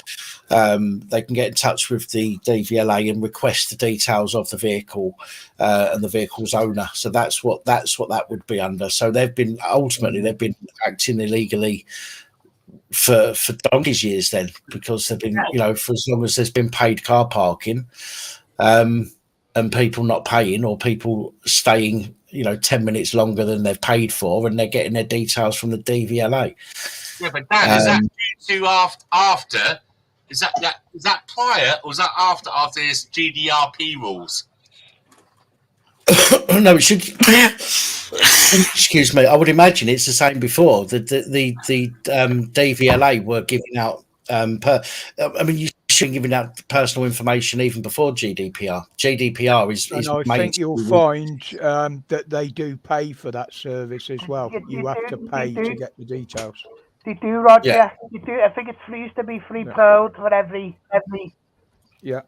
S1: They can get in touch with the DVLA and request the details of the vehicle and the vehicle's owner. So that's what that would be under. So they've been acting illegally for donkey's years then, because they've been, for as long as there's been paid car parking, and people not paying, or people staying 10 minutes longer than they've paid for, and they're getting their details from the DVLA.
S8: Yeah, but Dan, is that due to after? Is that prior, or is that after this GDRP rules?
S1: No, it should. Excuse me. I would imagine it's the same before. The DVLA were giving out. You shouldn't giving out personal information even before GDPR. GDPR is.
S9: And I think you'll find that they do pay for that service as well. You have to pay to get the details.
S2: They do, Roger. Yeah. They do. I think it used to be £3 for every.
S9: Yeah.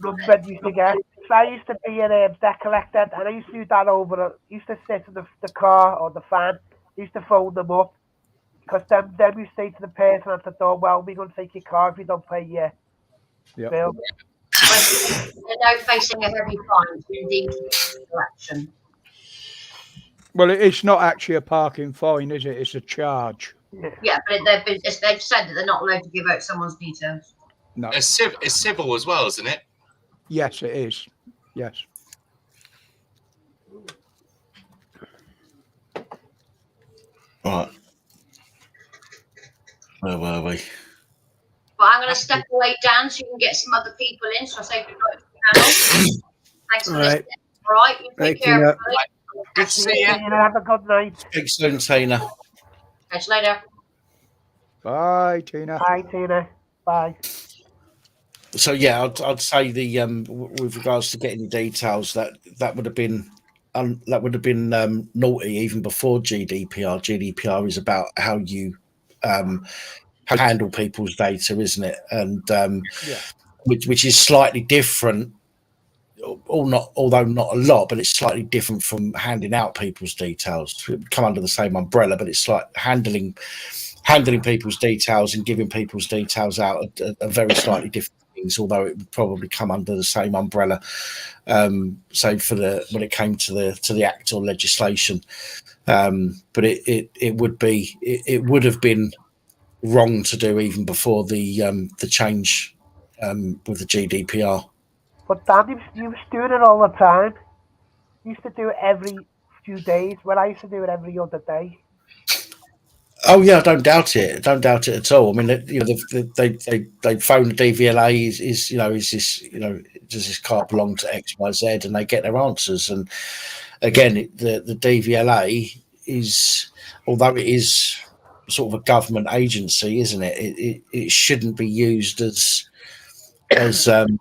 S2: Number used to get. So I used to be a debt collector, and I used to do that over. Used to sit in the car or the van. Used to phone them up, because then we say to the person at the door, "Well, we're going to take your car if you don't pay your bill."
S10: They're now facing a heavy fine for indeed collection.
S9: Well, it's not actually a parking fine, is it? It's a charge.
S10: Yeah, but they've said that they're not allowed to give out someone's details.
S9: No,
S8: it's civil as well, isn't it?
S9: Yes, it is. Yes.
S1: Right. Where were we?
S10: Well, I'm going to step away, Dan, so you can get some other people in. So I say goodnight to the panel. Thanks for listening. All right, you take care, everybody.
S8: Good to see you.
S2: Have a good night.
S1: Speak soon, Tina.
S10: Catch you later.
S9: Bye, Tina.
S2: Bye, Tina. Bye.
S1: So yeah, I'd say with regards to getting the details, that would have been naughty even before GDPR. GDPR is about how you handle people's data, isn't it? And which is slightly different, although not a lot, but it's slightly different from handing out people's details. It would come under the same umbrella, but it's like handling people's details and giving people's details out are very slightly different things, although it would probably come under the same umbrella. So when it came to the act or legislation, but it would have been wrong to do even before the change with the GDPR.
S2: But Dan, you was doing it all the time. You used to do it every few days, when I used to do it every other day.
S1: Oh yeah, I don't doubt it. I don't doubt it at all. I mean, they phone the DVLA. Does this car belong to X, Y, Z? And they get their answers. And again, the DVLA is, although it is sort of a government agency, isn't it? It shouldn't be used as an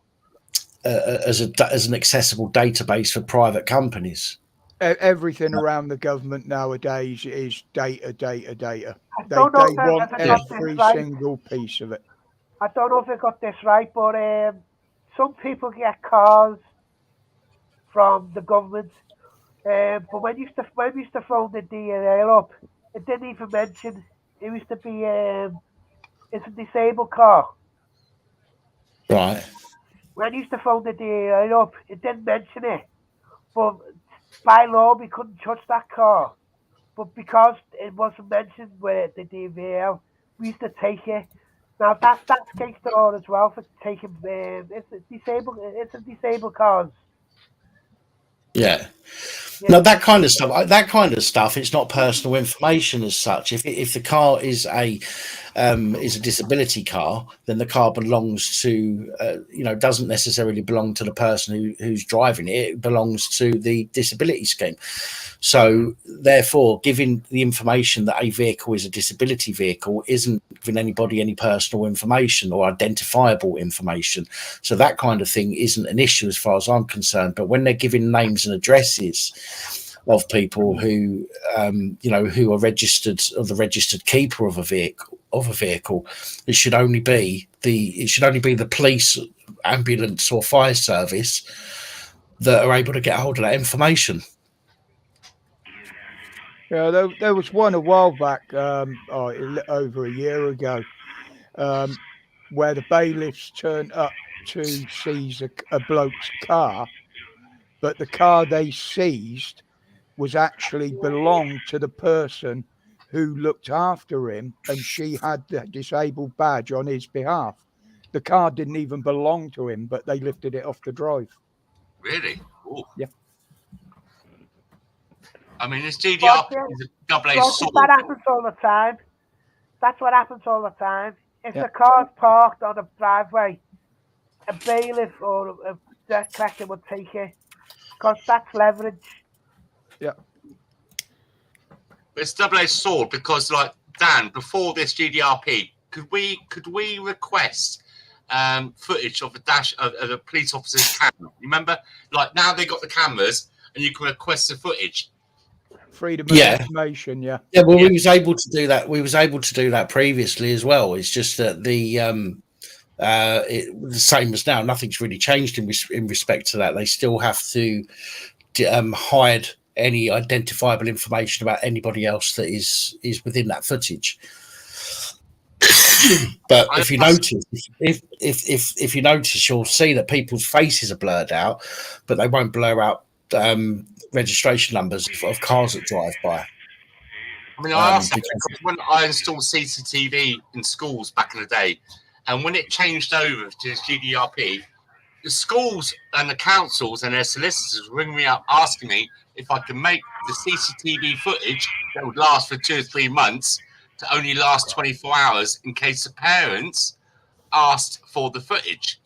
S1: accessible database for private companies.
S9: everything around the government nowadays is data.
S2: I
S9: They
S2: don't know if
S9: want
S2: I got this
S9: every
S2: right.
S9: single piece of it.
S2: I don't know if I got this right, but some people get cars from the government. But when we used to phone the DNR up, it didn't even mention it used to be it's a disabled car.
S1: Right.
S2: When I used to phone the DNR up, it didn't mention it. But by law, we couldn't touch that car. But because it wasn't mentioned with the DVL, we used to take it. Now that's against the law as well for taking. It's a disabled cars.
S1: Yeah.
S2: Yeah.
S1: No, that kind of stuff. That kind of stuff. It's not personal information as such. If the car is a disability car, then the car belongs to doesn't necessarily belong to the person who's driving it. It belongs to the disability scheme. So therefore, giving the information that a vehicle is a disability vehicle isn't giving anybody any personal information or identifiable information. So that kind of thing isn't an issue as far as I'm concerned. But when they're giving names and addresses of people who who are registered, or the registered keeper of a vehicle, it should only be the police, ambulance or fire service that are able to get hold of that information.
S9: Yeah, there was one a while back, over a year ago, where the bailiffs turned up to seize a bloke's car, but the car they seized was actually belonged to the person who looked after him, and she had the disabled badge on his behalf. The car didn't even belong to him, but they lifted it off the drive.
S8: Really? Ooh.
S9: Yeah.
S8: I mean, this GDR is a double-edged sword.
S2: That happens all the time. That's what happens all the time. If
S9: Yeah.
S2: the car's parked on a driveway, a bailiff or a debt collector would take it because that's leverage.
S9: Yeah.
S8: It's a double-edged sword because, like Dan, before this GDRP, could we request footage of the dash of the police officer's camera? You remember, like now they got the cameras and you can request the footage.
S9: Freedom of information, yeah.
S1: Yeah, well, we was able to do that. We was able to do that previously as well. It's just that the same as now. Nothing's really changed in respect to that. They still have to hide any identifiable information about anybody else that is within that footage. But if you notice, you'll see that people's faces are blurred out, but they won't blur out registration numbers of cars that drive by.
S8: I mean, I asked that because when I installed CCTV in schools back in the day, and when it changed over to GDRP, the schools and the councils and their solicitors ring me up asking me if I can make the CCTV footage that would last for 2 or 3 months to only last 24 hours in case the parents asked for the footage.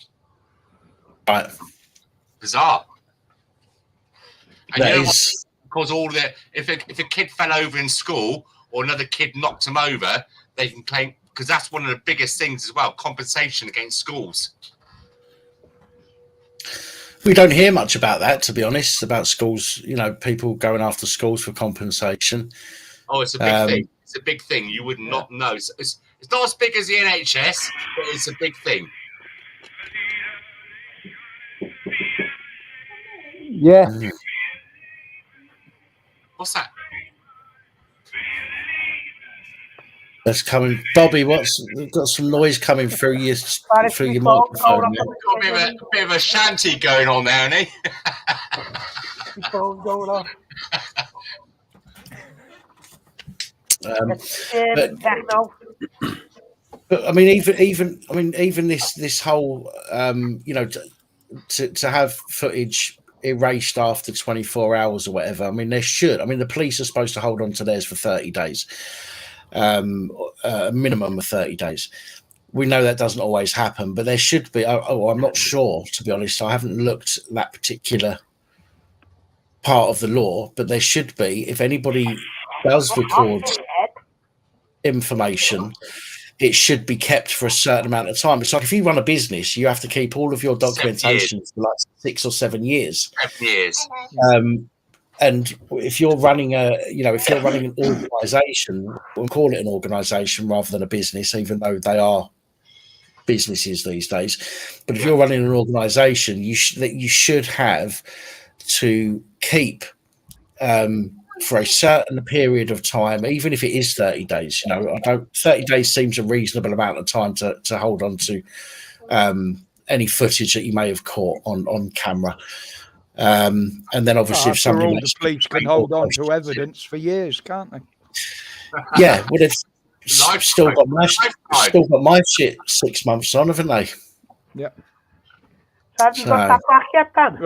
S1: Right.
S8: Bizarre. And
S1: that
S8: you know
S1: is...
S8: Because if a kid fell over in school or another kid knocked him over, they can claim, because that's one of the biggest things as well, compensation against schools.
S1: We don't hear much about that, to be honest, about schools, people going after schools for compensation.
S8: Oh, it's a big thing. It's a big thing. You would not know. It's not as big as the NHS, but it's a big thing.
S11: Yeah.
S8: What's that?
S1: That's coming, Bobby. We've got some noise coming through your microphone?
S8: Got a bit of a shanty going on there, hasn't he?
S2: Going on.
S1: But I mean, even this whole, to have footage erased after 24 hours or whatever. I mean, the police are supposed to hold on to theirs for 30 days, a minimum of 30 days. We know that doesn't always happen, but there should be. I'm not sure, to be honest. I haven't looked at that particular part of the law, but there should be. If anybody does record information, it should be kept for a certain amount of time. It's like if you run a business, you have to keep all of your documentation for like 6 or 7 years.
S8: 7 years.
S1: And if you're running an organisation, we'll call it an organisation rather than a business, even though they are businesses these days. But if you're running an organisation, you should have to keep for a certain period of time, even if it is 30 days. 30 days seems a reasonable amount of time to hold on to any footage that you may have caught on camera. And then obviously if somebody
S9: all the police can hold on to evidence for years, can't they?
S1: Yeah, well, they've still got my shit 6 months on, haven't they?
S9: Yeah.
S2: Have you got that back yet, Ben?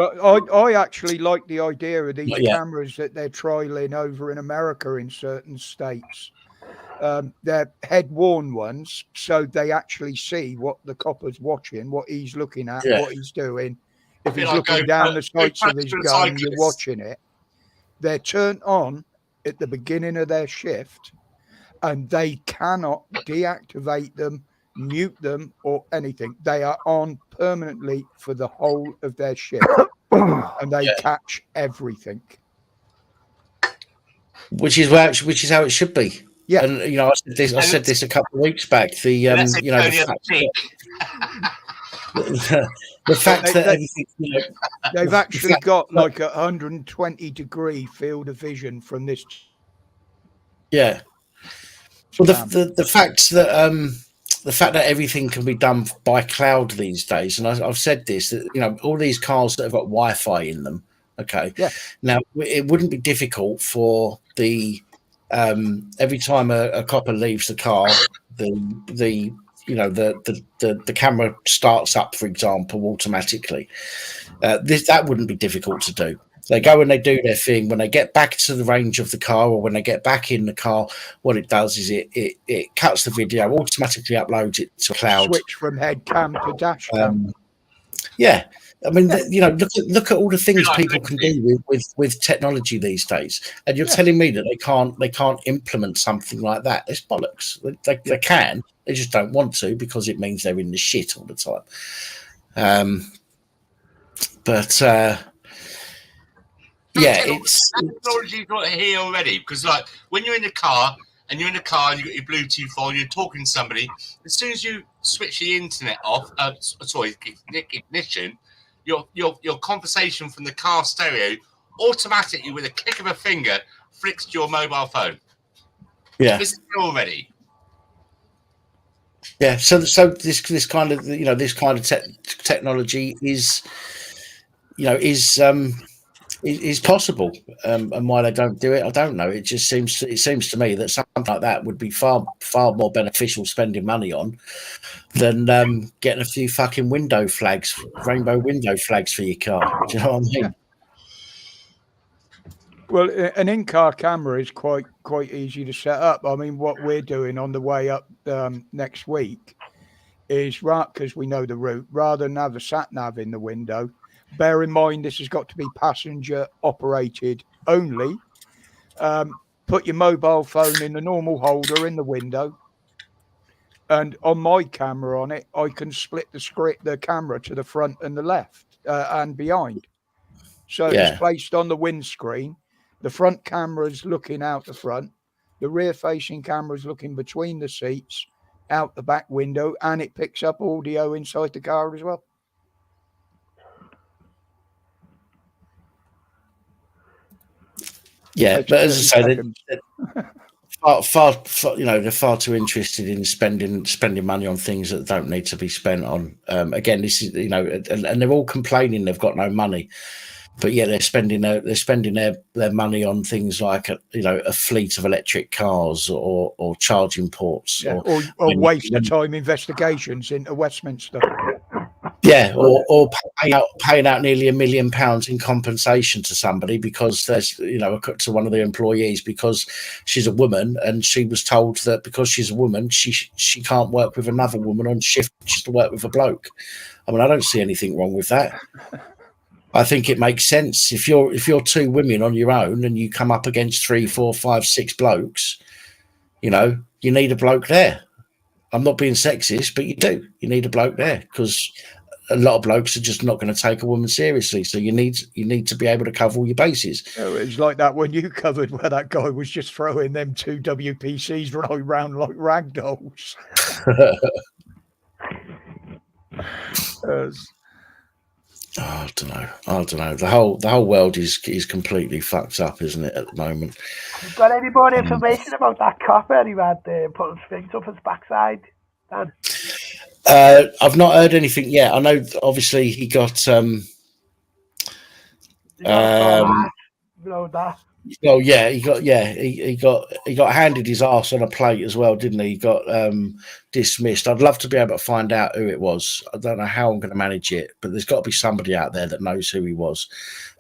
S9: I actually like the idea of these cameras that they're trialing over in America in certain states. They're head-worn ones, so they actually see what the copper's watching, what he's looking at, what he's doing. If he's looking down the sights of his gun, you're watching it. They're turned on at the beginning of their shift, and they cannot deactivate them, mute them, or anything. They are on permanently for the whole of their shift, and they catch everything.
S1: Which is how it should be. Yeah, and I said this a couple of weeks back. The fact that everything,
S9: they've actually got like 120-degree field of vision from this.
S1: Yeah. Well, the fact that everything can be done by cloud these days, and I've said this, that all these cars that have got Wi-Fi in them. Okay. Yeah. Now it wouldn't be difficult for the every time a copper leaves the car, the camera starts up, for example, automatically. That wouldn't be difficult to do. They go and they do their thing. When they get back to the range of the car, or when they get back in the car, what it does is it cuts the video, automatically uploads it to cloud.
S9: Switch from head cam to dash cam.
S1: Yeah. I mean, look at all the things people can do with technology these days, and you're telling me that they can't implement something like that? It's bollocks. They can, they just don't want to, because it means they're in the shit all the time. It's
S8: technology you've got here already, because like when you're in the car and you've got your Bluetooth on, you're talking to somebody. As soon as you switch the internet off, ignition. Your conversation from the car stereo automatically, with a click of a finger, flicks to your mobile phone.
S1: Yeah,
S8: this is already.
S1: Yeah, so this kind of technology is possible, and why they don't do it, I don't know. It seems to me that something like that would be far more beneficial spending money on than getting a few fucking rainbow window flags for your car. Do you know what I mean?
S9: Well, an in-car camera is quite easy to set up. I mean, what we're doing on the way up next week is, because we know the route, rather than have a sat-nav in the window, bear in mind this has got to be passenger operated only. Put your mobile phone in the normal holder in the window, and on my camera on it, I can split the camera to the front and the left and behind. So it's placed on the windscreen. The front camera is looking out the front. The rear-facing camera is looking between the seats, out the back window, and it picks up audio inside the car as well.
S1: Yeah, but as I say, they're far too interested in spending money on things that don't need to be spent on. Again, this is and they're all complaining they've got no money, but yeah, they're spending their money on things like a fleet of electric cars or charging ports,
S9: or waste of time investigations into Westminster.
S1: Yeah, or paying out nearly £1 million in compensation to somebody because there's to one of the employees, because she's a woman and she was told that because she's a woman she can't work with another woman on shift, she's to work with a bloke. I mean, I don't see anything wrong with that. I think it makes sense if you're two women on your own and you come up against 3, 4, 5, 6 blokes, you need a bloke there. I'm not being sexist, but you need a bloke there, because a lot of blokes are just not going to take a woman seriously. So you need to be able to cover all your bases.
S9: Oh, it was like that when you covered where that guy was just throwing them 2 WPCs right round like rag dolls.
S1: I don't know. The whole world is completely fucked up, isn't it, at the moment?
S2: Have you got any more information about that copper who had putting things up his backside, Dan?
S1: I've not heard anything yet. I know obviously he got well, yeah, he got handed his arse on a plate as well, didn't he? He got dismissed. I'd love to be able to find out who it was. I don't know how I'm going to manage it, but there's got to be somebody out there that knows who he was,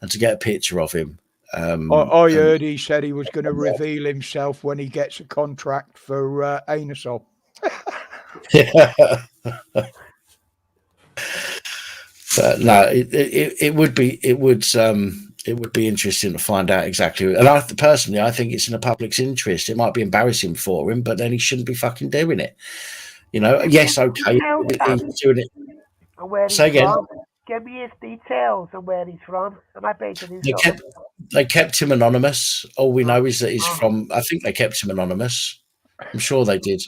S1: and to get a picture of him.
S9: I heard he said he was going to reveal himself when he gets a contract for Anusol.
S1: Yeah. But no, it would be interesting to find out exactly. And I think it's in the public's interest. It might be embarrassing for him, but then he shouldn't be fucking doing it. You know? Yes, okay, he's doing it. Say again.
S2: Give me his details and where he's from. And I bet
S1: they kept him anonymous. All we know is that he's from. I think they kept him anonymous. I'm sure they did.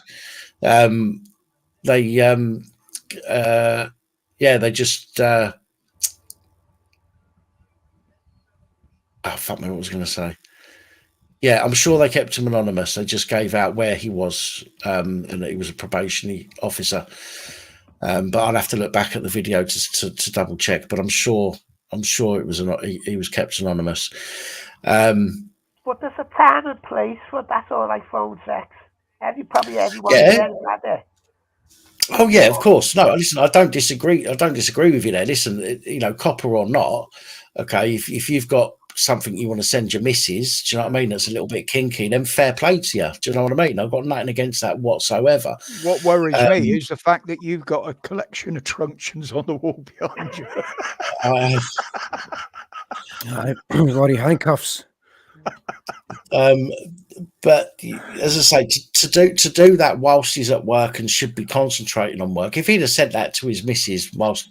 S1: They just. Oh, fuck me, what was I going to say? Yeah, I'm sure they kept him anonymous. They just gave out where he was, and that he was a probationary officer. But I'll have to look back at the video to double check. But I'm sure it was he was kept anonymous.
S2: But there's a time and place for that's all like phone sex. Everyone had it.
S1: Oh yeah, of course. No, listen, I don't disagree with you there. Listen, you know, copper or not, okay, if you've got something you want to send your missus, do you know what I mean, that's a little bit kinky, then fair play to you. Do you know what I mean? I've got nothing against that whatsoever.
S9: What worries me is the fact that you've got a collection of truncheons on the wall behind you.
S12: Bloody handcuffs.
S1: But as I say, to do that whilst he's at work and should be concentrating on work. If he'd have said that to his missus whilst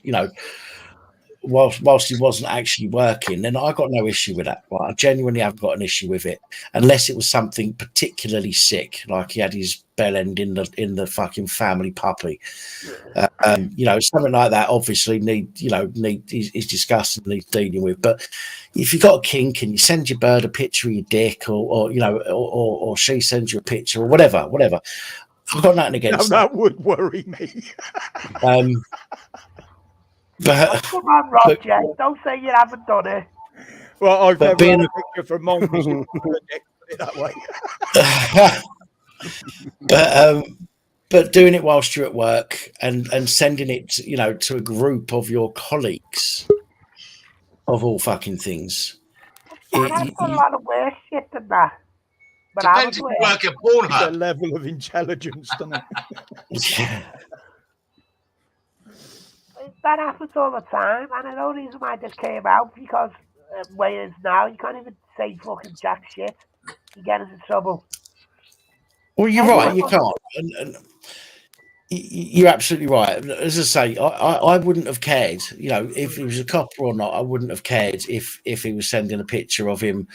S1: he wasn't actually working, then I got no issue with that. Right? I genuinely haven't got an issue with it, unless it was something particularly sick, like he had his bell end in the fucking family puppy. You know, something like that. Obviously, is disgusting, needs dealing with. But if you got a kink and you send your bird a picture of your dick, or she sends you a picture, or whatever, I've got nothing against
S9: that. That would worry me.
S2: But come on, Roger, don't say you haven't done it.
S9: Well, I've never had a picture from Mom. Put it that way.
S1: But doing it whilst you're at work and sending it, to a group of your colleagues, of all fucking things.
S2: I've got a lot of worse shit than that. But
S8: depends if you work at Pornhub.
S9: The level of intelligence, doesn't it?
S1: Yeah.
S2: That happens all the time, and I know the reason why this came out, because where it is now, you can't even say fucking jack shit. You get into trouble.
S1: Well, you're right, you can't. And you're absolutely right. As I say, I wouldn't have cared, if he was a copper or not. I wouldn't have cared if he was sending a picture of him,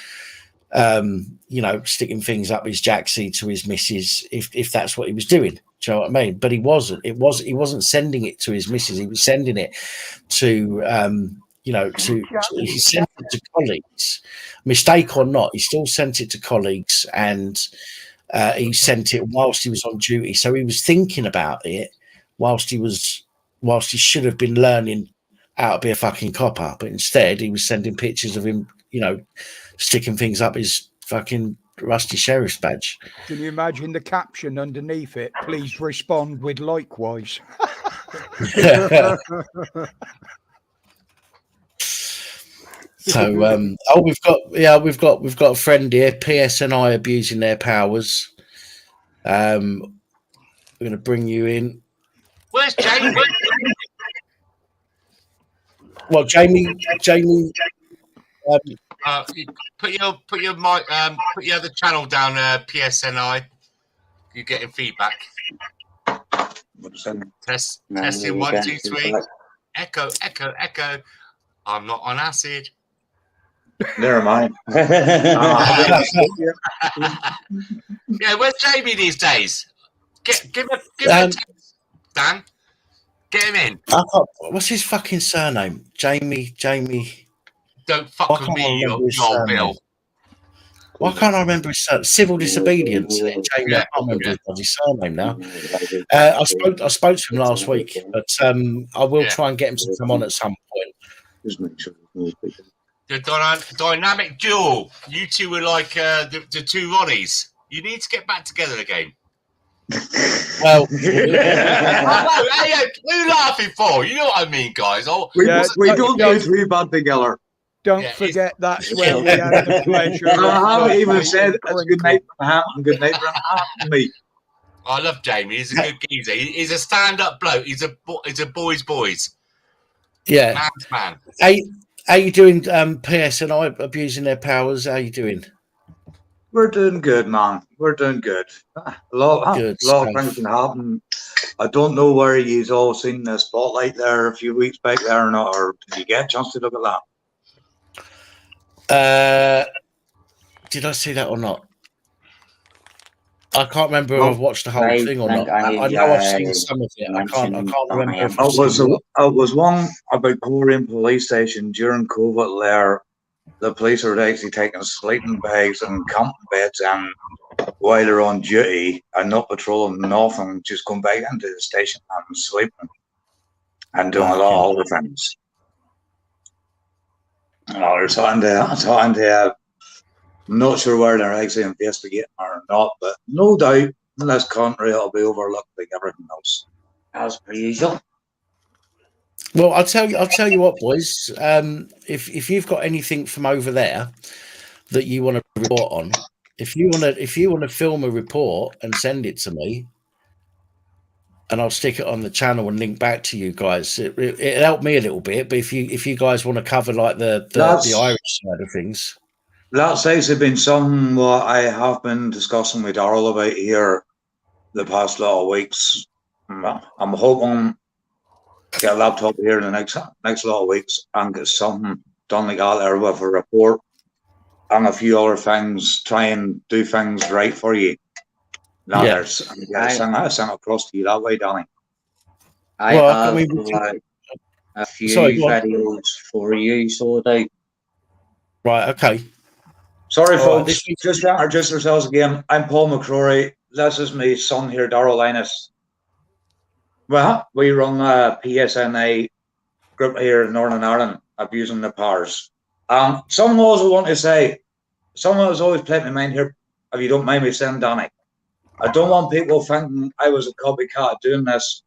S1: sticking things up his jacksie to his missus, if that's what he was doing. Do you know what I mean? But he wasn't. He wasn't sending it to his missus. He was sending it to, he sent it to colleagues. Mistake or not, he still sent it to colleagues, and he sent it whilst he was on duty. So he was thinking about it whilst he should have been learning how to be a fucking copper. But instead, he was sending pictures of him, sticking things up his fucking rusty sheriff's badge.
S9: Can you imagine the caption underneath it? Please respond with likewise.
S1: So we've got a friend here, PSNI abusing their powers. We're going to bring you in.
S8: Where's Jamie?
S1: Well, Jamie.
S8: Put your mic, put your other channel down, PSNI. You're getting feedback. Testing 1, 2, 3. Echo, echo, echo. I'm not on acid.
S13: Never mind.
S8: Yeah, where's Jamie these days? Give him a text, Dan. Get him in.
S1: What's his fucking surname? Jamie.
S8: Don't fuck with me, you old Bill.
S1: Why can't I remember his surname? Civil disobedience. Jamie,
S8: Yeah,
S1: I can't remember his surname now. I spoke to him last week, but I will try and get him to come on at some point.
S13: Just make sure.
S8: The dynamic duo. You two were like the two Ronnies. You need to get back together again.
S1: Well,
S8: hey, who are you laughing for? You know what I mean, guys.
S13: We don't do too bad together.
S9: Don't forget that's where we had the pleasure.
S13: I haven't even said it's good night from Ham and good night from me.
S8: I love Jamie. He's a good geezer. He's a stand-up bloke. He's a boys.
S1: Yeah.
S8: Man's man.
S1: Hey, how you doing, PSNI abusing their powers? How you doing?
S13: We're doing good, man. We're doing good. A lot of things can happen. I don't know where you've all seen the spotlight there a few weeks back there or not, or did you get a chance to look at
S1: that? Did I see that or not? I can't remember if I've watched the whole thing or not. I know I've seen some of it. I can't remember.
S13: It was one about Coleraine Police Station during COVID there. The police are actually taking sleeping bags and camping beds and while they're on duty and not patrolling nothing, just come back into the station and sleeping and doing a lot of other things. They're trying to I'm not sure where they're actually investigating or not, but no doubt in this country it'll be overlooked like everything else. As per usual.
S1: Well, I'll tell you what, boys. If you've got anything from over there that you want to report on, if you want to film a report and send it to me, and I'll stick it on the channel and link back to you guys. It helped me a little bit, but if you guys want to cover like the Irish side of things.
S13: That's actually been something what I have been discussing with Darrell about here the past lot of weeks. I'm hoping to get a laptop here in the next lot of weeks and get something done like that there with a report and a few other things, try and do things right for you. And send across to you that way, Danny.
S14: I have a few videos for you, so they.
S1: Right, okay.
S13: Sorry, folks. Just to introduce ourselves again. I'm Paul McCrory. This is my son here, Darrell Linus. Well, we run a PSNA group here in Northern Ireland, abusing the powers. Someone also want to say, someone has always played my mind here, if you don't mind me saying, Danny. I don't want people thinking I was a copycat doing this.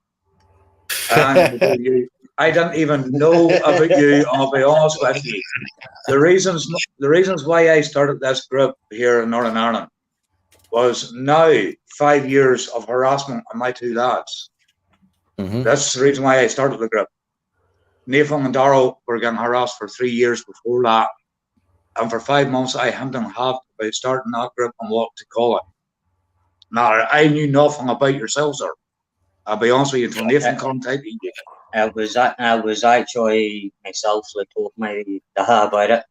S13: And I didn't even know about you, I'll be honest with you. The reasons why I started this group here in Northern Ireland was now 5 years of harassment on my two lads.
S1: Mm-hmm.
S13: That's the reason why I started the group. Nathan and Darrell were getting harassed for 3 years before that. And for 5 months, I hadn't had about starting that group and what to call it. Now, I knew nothing about yourselves, sir. I'll be honest with you, until Nathan contacted you.
S14: I was actually myself like told my dad about it.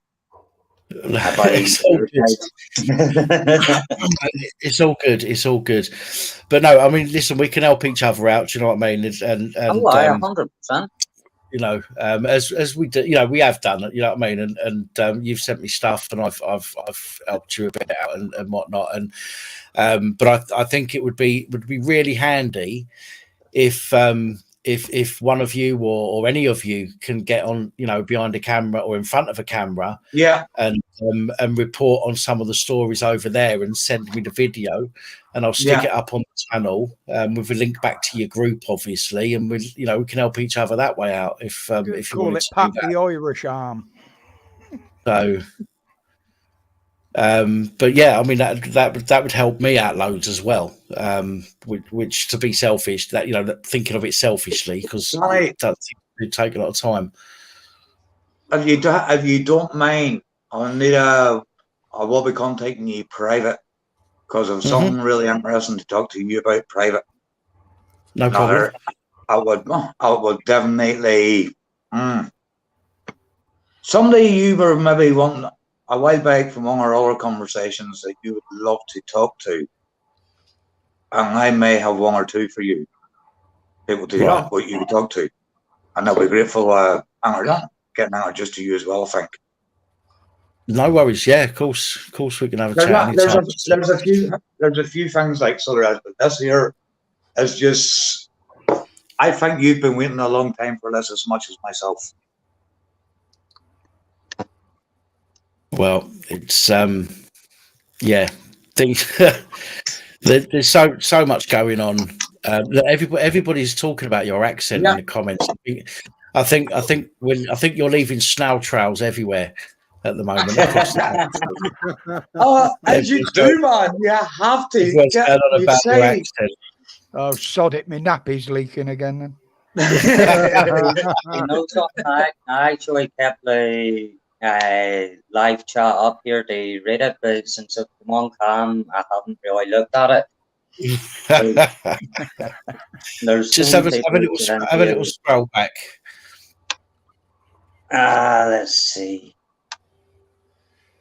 S1: It's all good. But no, I mean, listen, we can help each other out. Do you know what I mean? And
S14: 100%.
S1: You know, as we do, you know, we have done it. You know what I mean? And you've sent me stuff, and I've helped you a bit out and whatnot. And but I think it would be really handy if one of you or any of you can get on, you know, behind a camera or in front of a camera, and report on some of the stories over there and send me the video, and I'll stick it up on the channel with a link back to your group, obviously, and we can help each other that way out. If you
S9: call it Pat the Irish Arm.
S1: So. But yeah, I mean that would help me out loads as well. Which to be selfish, that thinking of it selfishly, because it does take a lot of time.
S13: If you don't mind, I will be contacting you private because of something really interesting to talk to you about private.
S1: No problem.
S13: I would definitely Somebody you were maybe wanting a while back from one of our other conversations that you would love to talk to, and I may have one or two for you. People do not what you could talk to, and I'll be grateful. Getting out just to you as well, I think.
S1: No worries. Yeah, of course we can have a chat.
S13: There's a few things like sort of this here is just. I think you've been waiting a long time for this as much as myself.
S1: Well, it's yeah. Things there's so much going on. Everybody's talking about your accent in the comments. I think you're leaving snail trails everywhere at the moment.
S13: As you do, man. You have to.
S1: Your accent.
S9: Oh, sod it, my nappy's leaking again.
S14: You know something? I actually kept the live chat up here to read it, but since it's come on cam, I haven't really looked at it. There's
S1: just have a little scroll back.
S14: Let's see.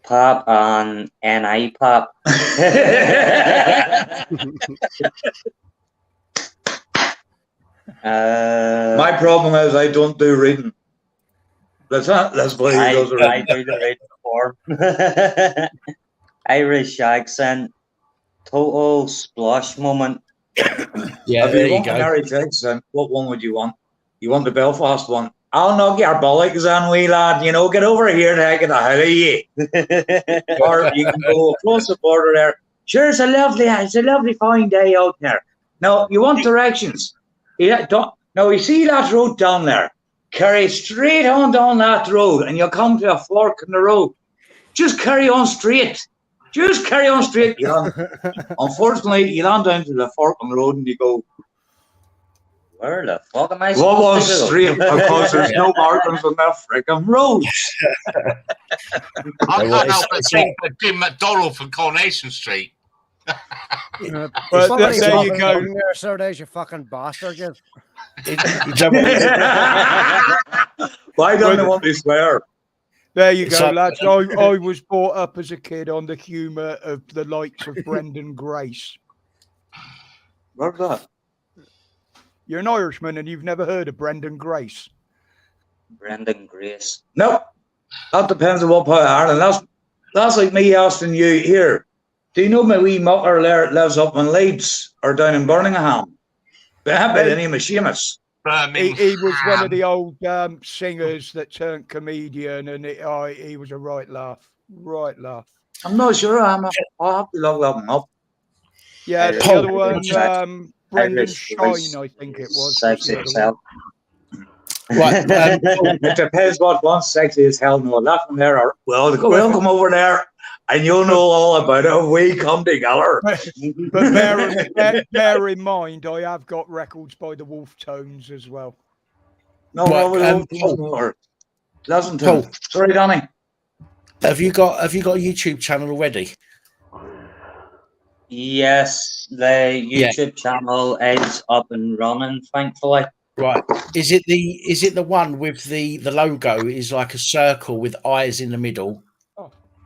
S14: Pop and NI pop.
S13: My problem is I don't do reading. That's why he does reading.
S14: I do the reading form. Irish accent, total splosh moment.
S1: Yeah,
S13: if you want an Irish accent, what one would you want? You want the Belfast one? I'll knock your bollocks on, wee lad. Get over here, take it the hell of you. Or you can go across the border there. Sure, it's a lovely fine day out there. Now, you want directions. You see that road down there? Carry straight on down that road and you'll come to a fork in the road. Just carry on straight. Unfortunately, you land down to the fork in the road and you go,
S14: where the fuck am I
S13: what was straight? Because there's no markings on that freaking road.
S8: I can't help but think of Jim McDonald from Coronation Street.
S9: Well, there you go.
S11: There, sir, there's your fucking bastard.
S13: Why don't they want to swear?
S9: There you go, lads. I was brought up as a kid on the humour of the likes of Brendan Grace.
S13: What's that?
S9: You're an Irishman and you've never heard of Brendan Grace.
S14: Brendan Grace.
S13: No, that depends on what part of Ireland. That's like me asking you here. Do you know my wee mucker there lives up in Leeds or down in Birmingham? By the name of Seamus.
S9: He was one of the old singers that turned comedian, and he was a right laugh.
S13: I'm not sure. I'll have to look that one up.
S9: Yeah, the other one, Brendan Shine, I think it was.
S14: Sexy as hell.
S13: Right, it depends what one's sexy as hell. No, that one there. We'll come over there. And you'll know all about it if we come together.
S9: But bear in mind, I have got records by the Wolf Tones as well.
S13: No, listen to me. Sorry, Danny.
S1: Have you got a YouTube channel already?
S14: Yes, the YouTube channel is up and running, thankfully.
S1: Right. Is it the one with the logo is like a circle with eyes in the middle?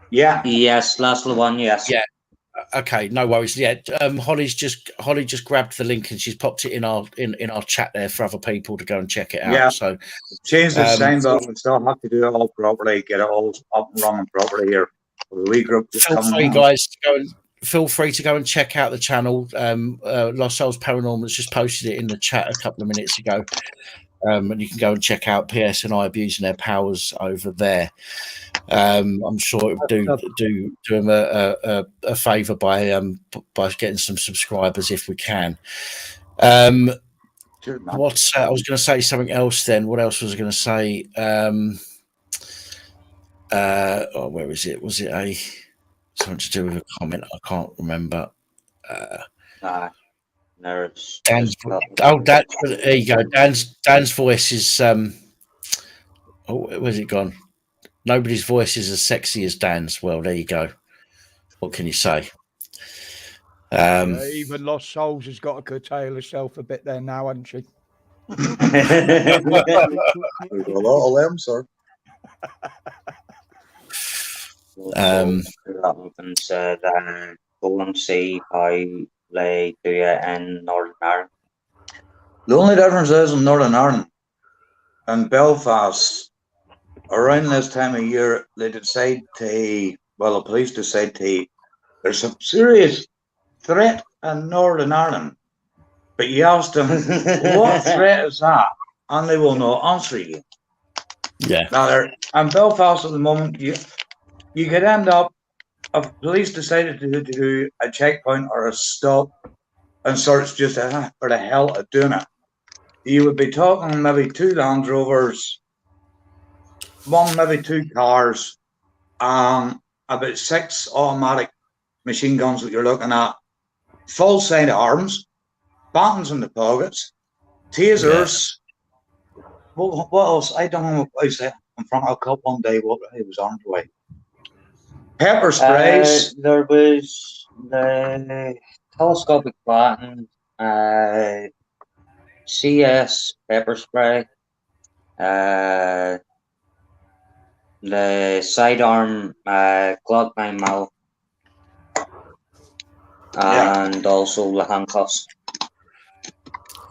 S13: Yeah.
S14: Yes, that's the one. Yes.
S1: Yeah. Okay. No worries. Yeah. Holly just grabbed the link and she's popped it in our chat there for other people to go and check it out.
S13: Yeah.
S1: So
S13: change the signs up and still have to do it all properly, get it all up and running properly here. The wee group
S1: feel free to go and check out the channel. Lost Souls Paranormal's just posted it in the chat a couple of minutes ago. And you can go and check out PSNI abusing their powers over there. I'm sure it would do them a favour by getting some subscribers if we can. I was going to say something else then. What else was I going to say? Where is it? Was it something to do with a comment? I can't remember.
S14: Nerves.
S1: there you go. Dan's voice is where's it gone? Nobody's voice is as sexy as Dan's. Well, there you go. What can you say?
S9: Even Lost Souls has got to curtail herself a bit there now, hasn't she?
S13: There's a lot of them, sir.
S14: And said, go and see how they do it in Northern Ireland.
S13: The only difference is in Northern Ireland and Belfast, around this time of year, they decide to, well, the police decide to, there's a serious threat in Northern Ireland. But you ask them, what threat is that? And they will not answer you.
S1: Yeah.
S13: Now, in Belfast at the moment, you could end up, if police decided to do a checkpoint or a stop and search just for the hell of doing it, you would be talking maybe 2 Land Rovers, maybe 2 cars, about 6 automatic machine guns that you're looking at, full side arms, buttons in the pockets, tasers. Yeah. What else? I don't know what I said in front of a cop one day. What he was armed with? Pepper sprays.
S14: There was the telescopic baton, CS pepper spray, the sidearm Glock 9mm, and also the handcuffs.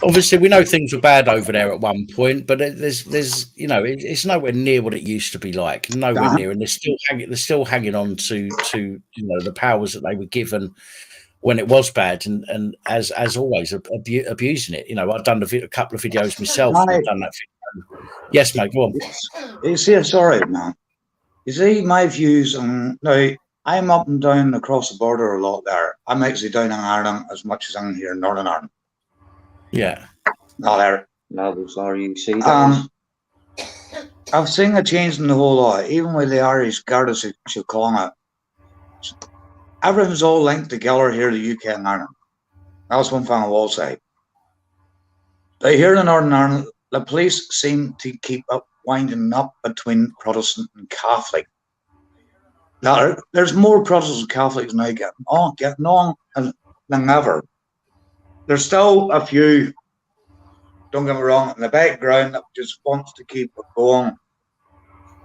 S1: Obviously, we know things were bad over there at one point, but there's you know, it's nowhere near what it used to be like. Nowhere near, and they're still hanging on to you know, the powers that they were given when it was bad, and as always abusing it. You know, I've done a couple of videos myself. I've done that video. Yes, mate, go on.
S13: You see, sorry, man. You see, my views on now. I'm up and down across the border a lot there. I'm actually down in Ireland as much as I'm here in Northern Ireland.
S1: Yeah.
S13: Not there.
S14: Levels are you see.
S13: I've seen a change in the whole lot, even with the Irish Garda Síochána. Everything's all linked together here in the UK and Ireland. That's one thing I will say. But here in Northern Ireland, the police seem to keep winding up between Protestant and Catholic. Now, there's more Protestants and Catholics now getting on than ever. There's still a few, don't get me wrong, in the background that just wants to keep it going.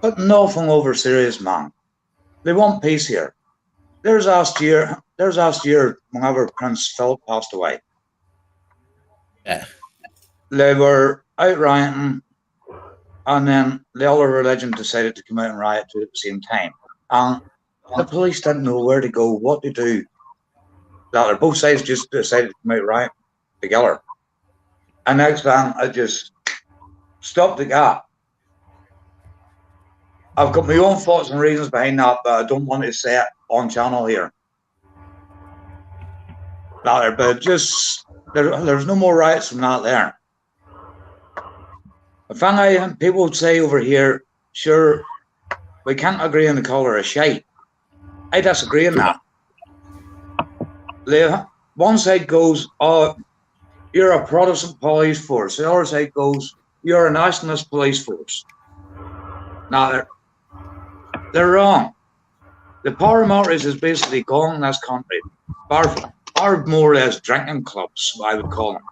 S13: But nothing over serious, man. They want peace here. There's last year whenever Prince Philip passed away.
S1: Yeah.
S13: They were out rioting, and then the other religion decided to come out and riot too at the same time. And the police didn't know where to go, what to do. Both sides just decided to come out right together. And next time, I just stopped the gap. I've got my own thoughts and reasons behind that, but I don't want to say it on channel here. But just, there's no more riots from that there. The thing people would say over here, sure, we can't agree on the colour of shite. I disagree on that. One side goes, oh, you're a Protestant police force. The other side goes, you're a nationalist police force. Now, they're wrong. The power motives is basically gone in this country. Are more or less drinking clubs, I would call them.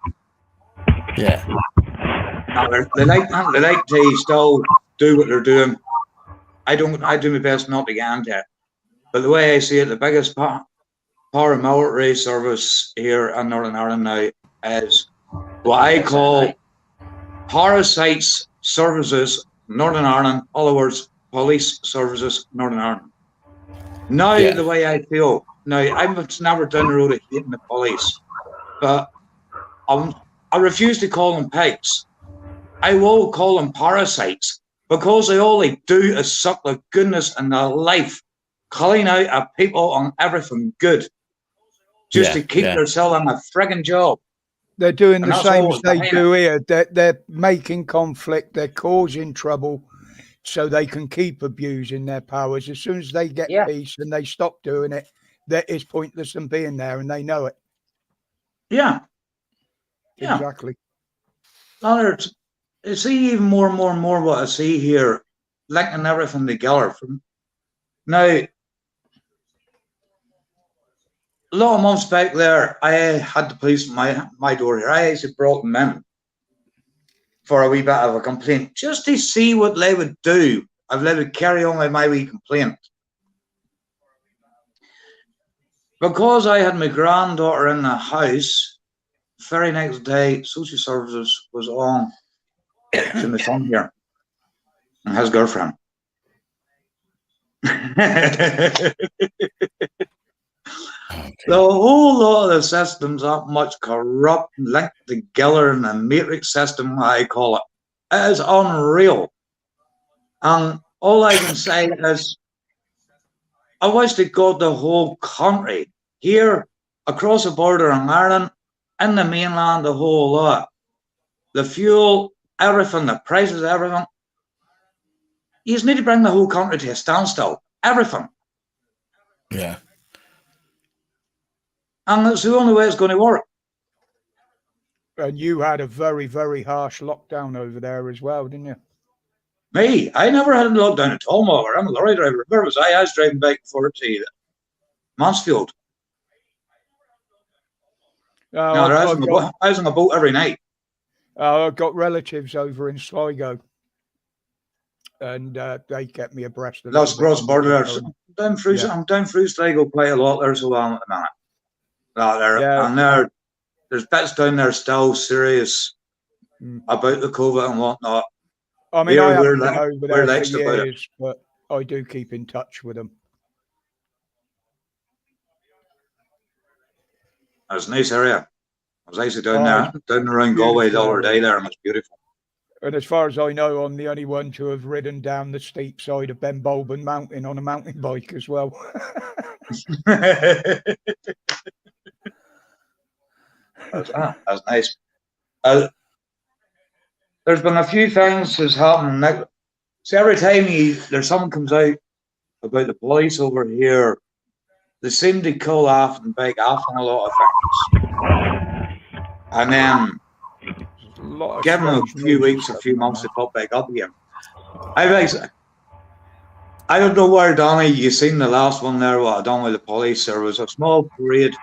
S1: Yeah.
S13: Now, they like to still do what they're doing. I do my best not to get into it. But the way I see it, the biggest paramilitary service here in Northern Ireland now is what I call parasites services Northern Ireland, in other words, police services Northern Ireland. Now, the way I feel, now I'm never down the road of hating the police, but I refuse to call them pigs. I will call them parasites because all they do is suck the goodness in their life, calling out at people on everything good, just to keep themselves on a frigging job.
S9: They're doing the same as they do here. They're making conflict. They're causing trouble so they can keep abusing their powers. As soon as they get peace and they stop doing it, that is pointless in being there, and they know it. Yeah. Exactly.
S13: You see even more and more and more what I see here, linking everything together. Now, a lot of months back there, I had the police at my door here. I actually brought them in. for a wee bit of a complaint, just to see what they would do if they would carry on with my wee complaint. Because I had my granddaughter in the house, the very next day, social services was on to my son here and his girlfriend. The whole lot of the systems aren't much corrupt, linked together in the matrix system, I call it. It is unreal. And all I can say is, I wish to God the whole country, here, across the border in Ireland, in the mainland, the whole lot, the fuel, everything, the prices, everything, you just need to bring the whole country to a standstill. Everything.
S1: Yeah.
S13: And that's the only way it's going to work.
S9: And you had a very, very harsh lockdown over there as well, didn't you?
S13: Me, I never had a lockdown at all, Mother. I'm a lorry driver. Where was I? I was driving back for to Mansfield. No, I was on a boat every night.
S9: I've got relatives over in Sligo, and they kept me abreast of
S13: That's cross border. I'm down through Sligo quite a lot there, so I'm at the minute. And there's bits down there still serious about the COVID and whatnot.
S9: I mean, I haven't been over there for years, but I do keep in touch with them.
S13: It's a nice area. I was actually down around Galway the other day there, and it's beautiful.
S9: And as far as I know, I'm the only one to have ridden down the steep side of Ben Bulben Mountain on a mountain bike as well.
S13: That's nice. There's been a few things that's happened. So every time there's someone comes out about the police over here, they seem to call off and beg off on a lot of things. And then give them a few weeks, a few months to pop back up again. I don't know where, Donny, you seen the last one there, what I done with the police. There was a small parade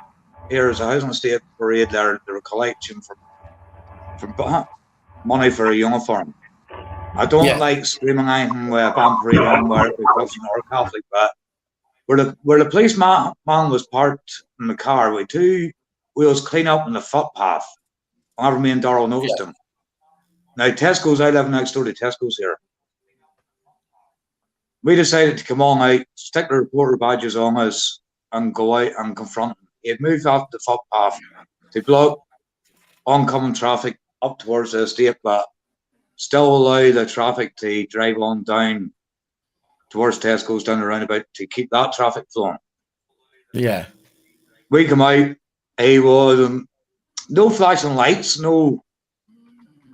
S13: here, as a housing estate parade there. They were collecting for money for a uniform. I don't like screaming anything with a band parade on where it was or Catholic, but where the policeman was parked in the car with two wheels clean up in the footpath. Whenever me and Darrell noticed him. Now Tesco's, I live next door to Tesco's here. We decided to come on out, stick the reporter badges on us, and go out and confront him. He had moved off the footpath to block oncoming traffic up towards the estate, but still allow the traffic to drive on down towards Tesco's down the roundabout to keep that traffic flowing.
S1: Yeah.
S13: We come out, he was no flashing lights, no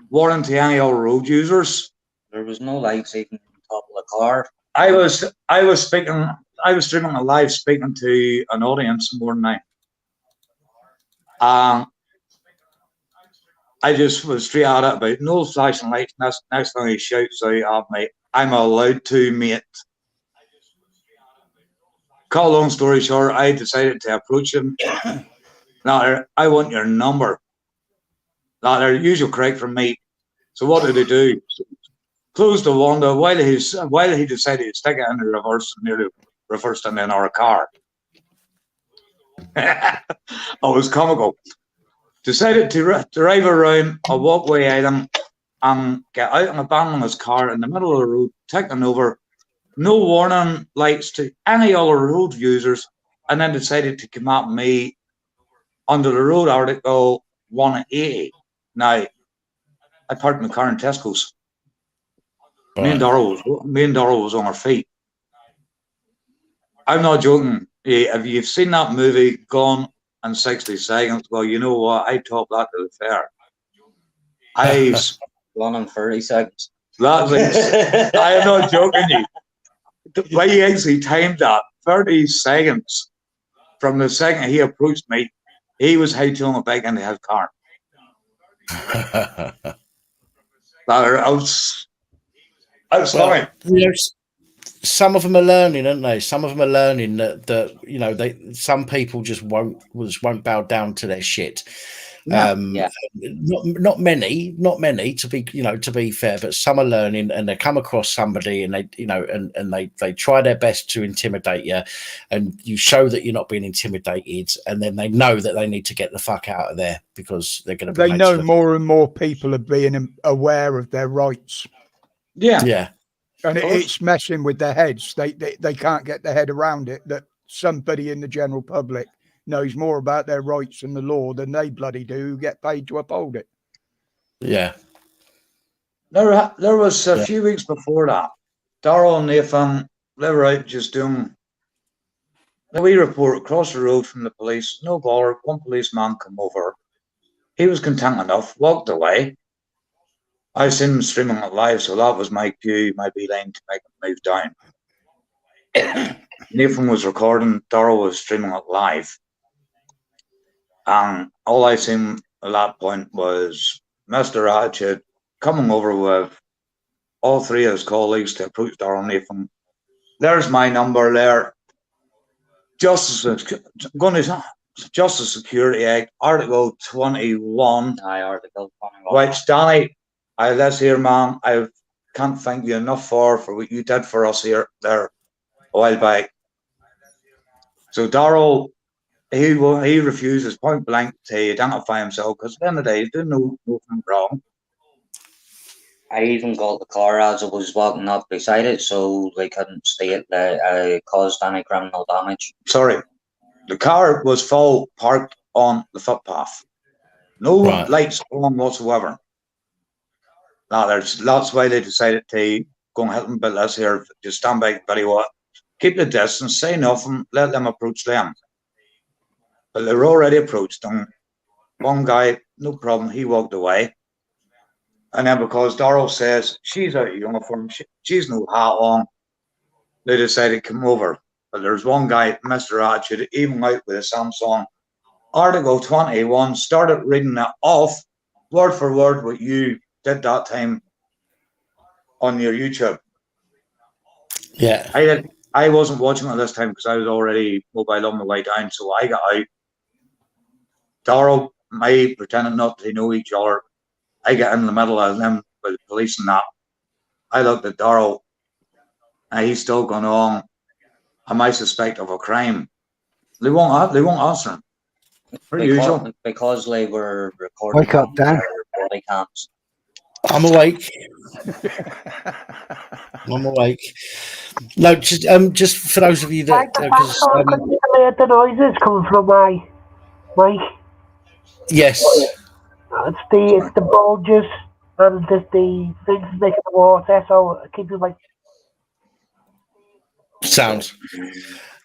S13: warning to any other road users.
S14: There was no lights even on top of the car.
S13: I was streaming a live speaking to an audience more than night. I just was straight at it about no flashing lights. Next thing he shouts out at me, I'm allowed to, mate. Cut a long story short, I decided to approach him. Now, I want your number. Now, they're usual correct from me. So what did he do? Closed the window while he decided to stick it in the reverse and nearly reversed into our car. It was comical. Decided to drive around a walkway item and get out and abandon his car in the middle of the road, taking over, no warning lights to any other road users, and then decided to come at me under the road article 180. Now, I parked my car in Tesco's. Me and Darrell was on our feet. I'm not joking. If you've seen that movie, Gone in 60 Seconds, well, you know what? I top that to the fair.
S14: Gone in 30 seconds.
S13: I am not joking you. The way he actually timed that, 30 seconds from the second he approached me, he was hightailing it back into his car. I was funny.
S1: You know, some of them are learning, aren't they? Some of them are learning that you know some people just won't bow down to their shit. Not many to be fair, but some are learning, and they come across somebody and they try their best to intimidate you, and you show that you're not being intimidated, and then they know that they need to get the fuck out of there because they're going to be.
S9: They know more and more people are being aware of their rights.
S1: Yeah.
S9: And it's messing with their heads. They can't get their head around it that somebody in the general public knows more about their rights and the law than they bloody do who get paid to uphold it.
S1: Yeah.
S13: There was a few weeks before that, Darrell and Nathan, they were out just doing. We report across the road from the police, no bother, one policeman come over. He was content enough, walked away. I seen him streaming it live, so that was my cue, my beeline to make him move down. Nathan was recording, Darrell was streaming it live. And all I seen at that point was Mr. Attitude coming over with all three of his colleagues to approach Darrell Nathan. There's my number there. Justice Security Act, Article 21.
S14: Article 21.
S13: Which, Danny, let's hear, man, I can't thank you enough for what you did for us there a while back. So Darrell, he refuses point blank to identify himself because at the end of the day, he's doing nothing wrong.
S14: I even got the car as I was walking up beside it, so they couldn't state that I caused any criminal damage.
S13: Sorry, the car was full parked on the footpath. No lights on whatsoever. Now, that's why they decided to go and help them, but let's hear, just stand back, buddy, what? Keep the distance, say nothing, let them approach them. But they were already approached them. One guy, no problem, he walked away. And then because Darrell says she's out of uniform, she's no hat on, they decided to come over. But there's one guy, Mr. Attitude, even out with a Samsung. Article 21, started reading it off, word for word, what you did that time on your YouTube.
S1: Yeah.
S13: I wasn't watching it this time because I was already mobile on my way down, so I got out. Darrell, me pretending not to know each other. I get in the middle of them with the police and that. I looked at Darrell, and he's still going on. Am I suspect of a crime? They won't answer him. Usual.
S14: Because they were recording
S12: Wake up, Dan.
S14: their body cams.
S1: I'm awake. I'm awake. No, just for those of you that
S2: the noises coming from my mic.
S1: Yes.
S2: It's the bulges and the things making the water, so keep you like
S1: sounds.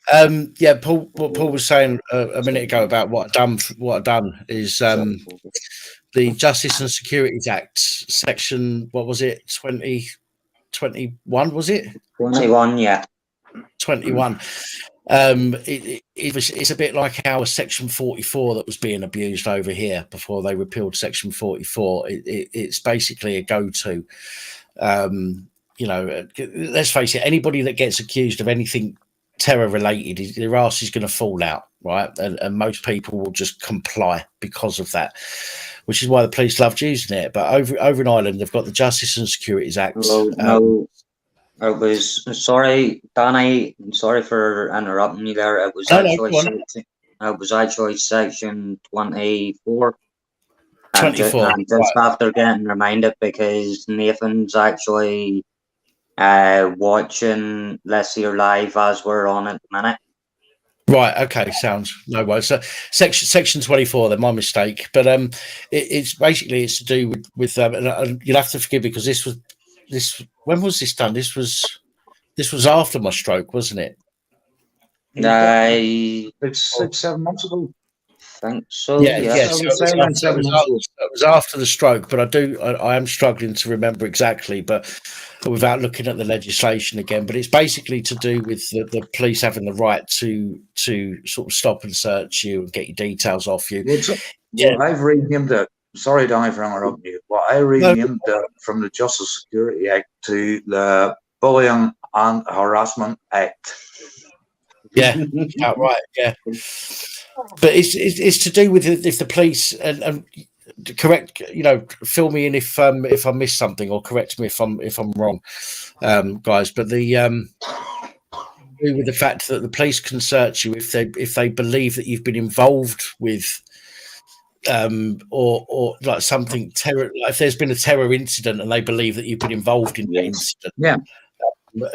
S1: Paul. What Paul was saying a minute ago about what I've done is the Justice and Securities Act, section, what was it, 2021, was it?
S14: 21, yeah.
S1: 21. It's a bit like our section 44 that was being abused over here before they repealed section 44. It's basically a go-to. Let's face it, anybody that gets accused of anything terror related, their ass is going to fall out, right? And most people will just comply because of that, which is why the police loved using it. But over in Ireland, they've got the Justice and Securities Act.
S14: No, it was, sorry, Danny, sorry for interrupting you there. It was actually section 24.
S1: 24.
S14: I'm just after getting reminded because Nathan's actually watching Let's Hear Live as we're on at the minute.
S1: Right. Okay. Sounds no worries. So section 24. Then my mistake. But it's basically to do with and you'll have to forgive me because this. When was this done? This was after my stroke, wasn't it?
S13: It's 6-7 months ago.
S14: I think so.
S1: Yeah. So it was after the stroke, but I am struggling to remember exactly, but without looking at the legislation again. But it's basically to do with the police having the right to sort of stop and search you and get your details off you.
S13: Well, I've renamed it. Sorry, Danny, for interrupting you. Well, I renamed it from the Justice Security Act to the Bullying and Harassment Act.
S1: Yeah, right. Yeah. But it's to do with if the police and correct, fill me in if I miss something, or correct me if I'm wrong, guys. But with the fact that the police can search you if they believe that you've been involved with or like something terror, like if there's been a terror incident and they believe that you've been involved in that incident,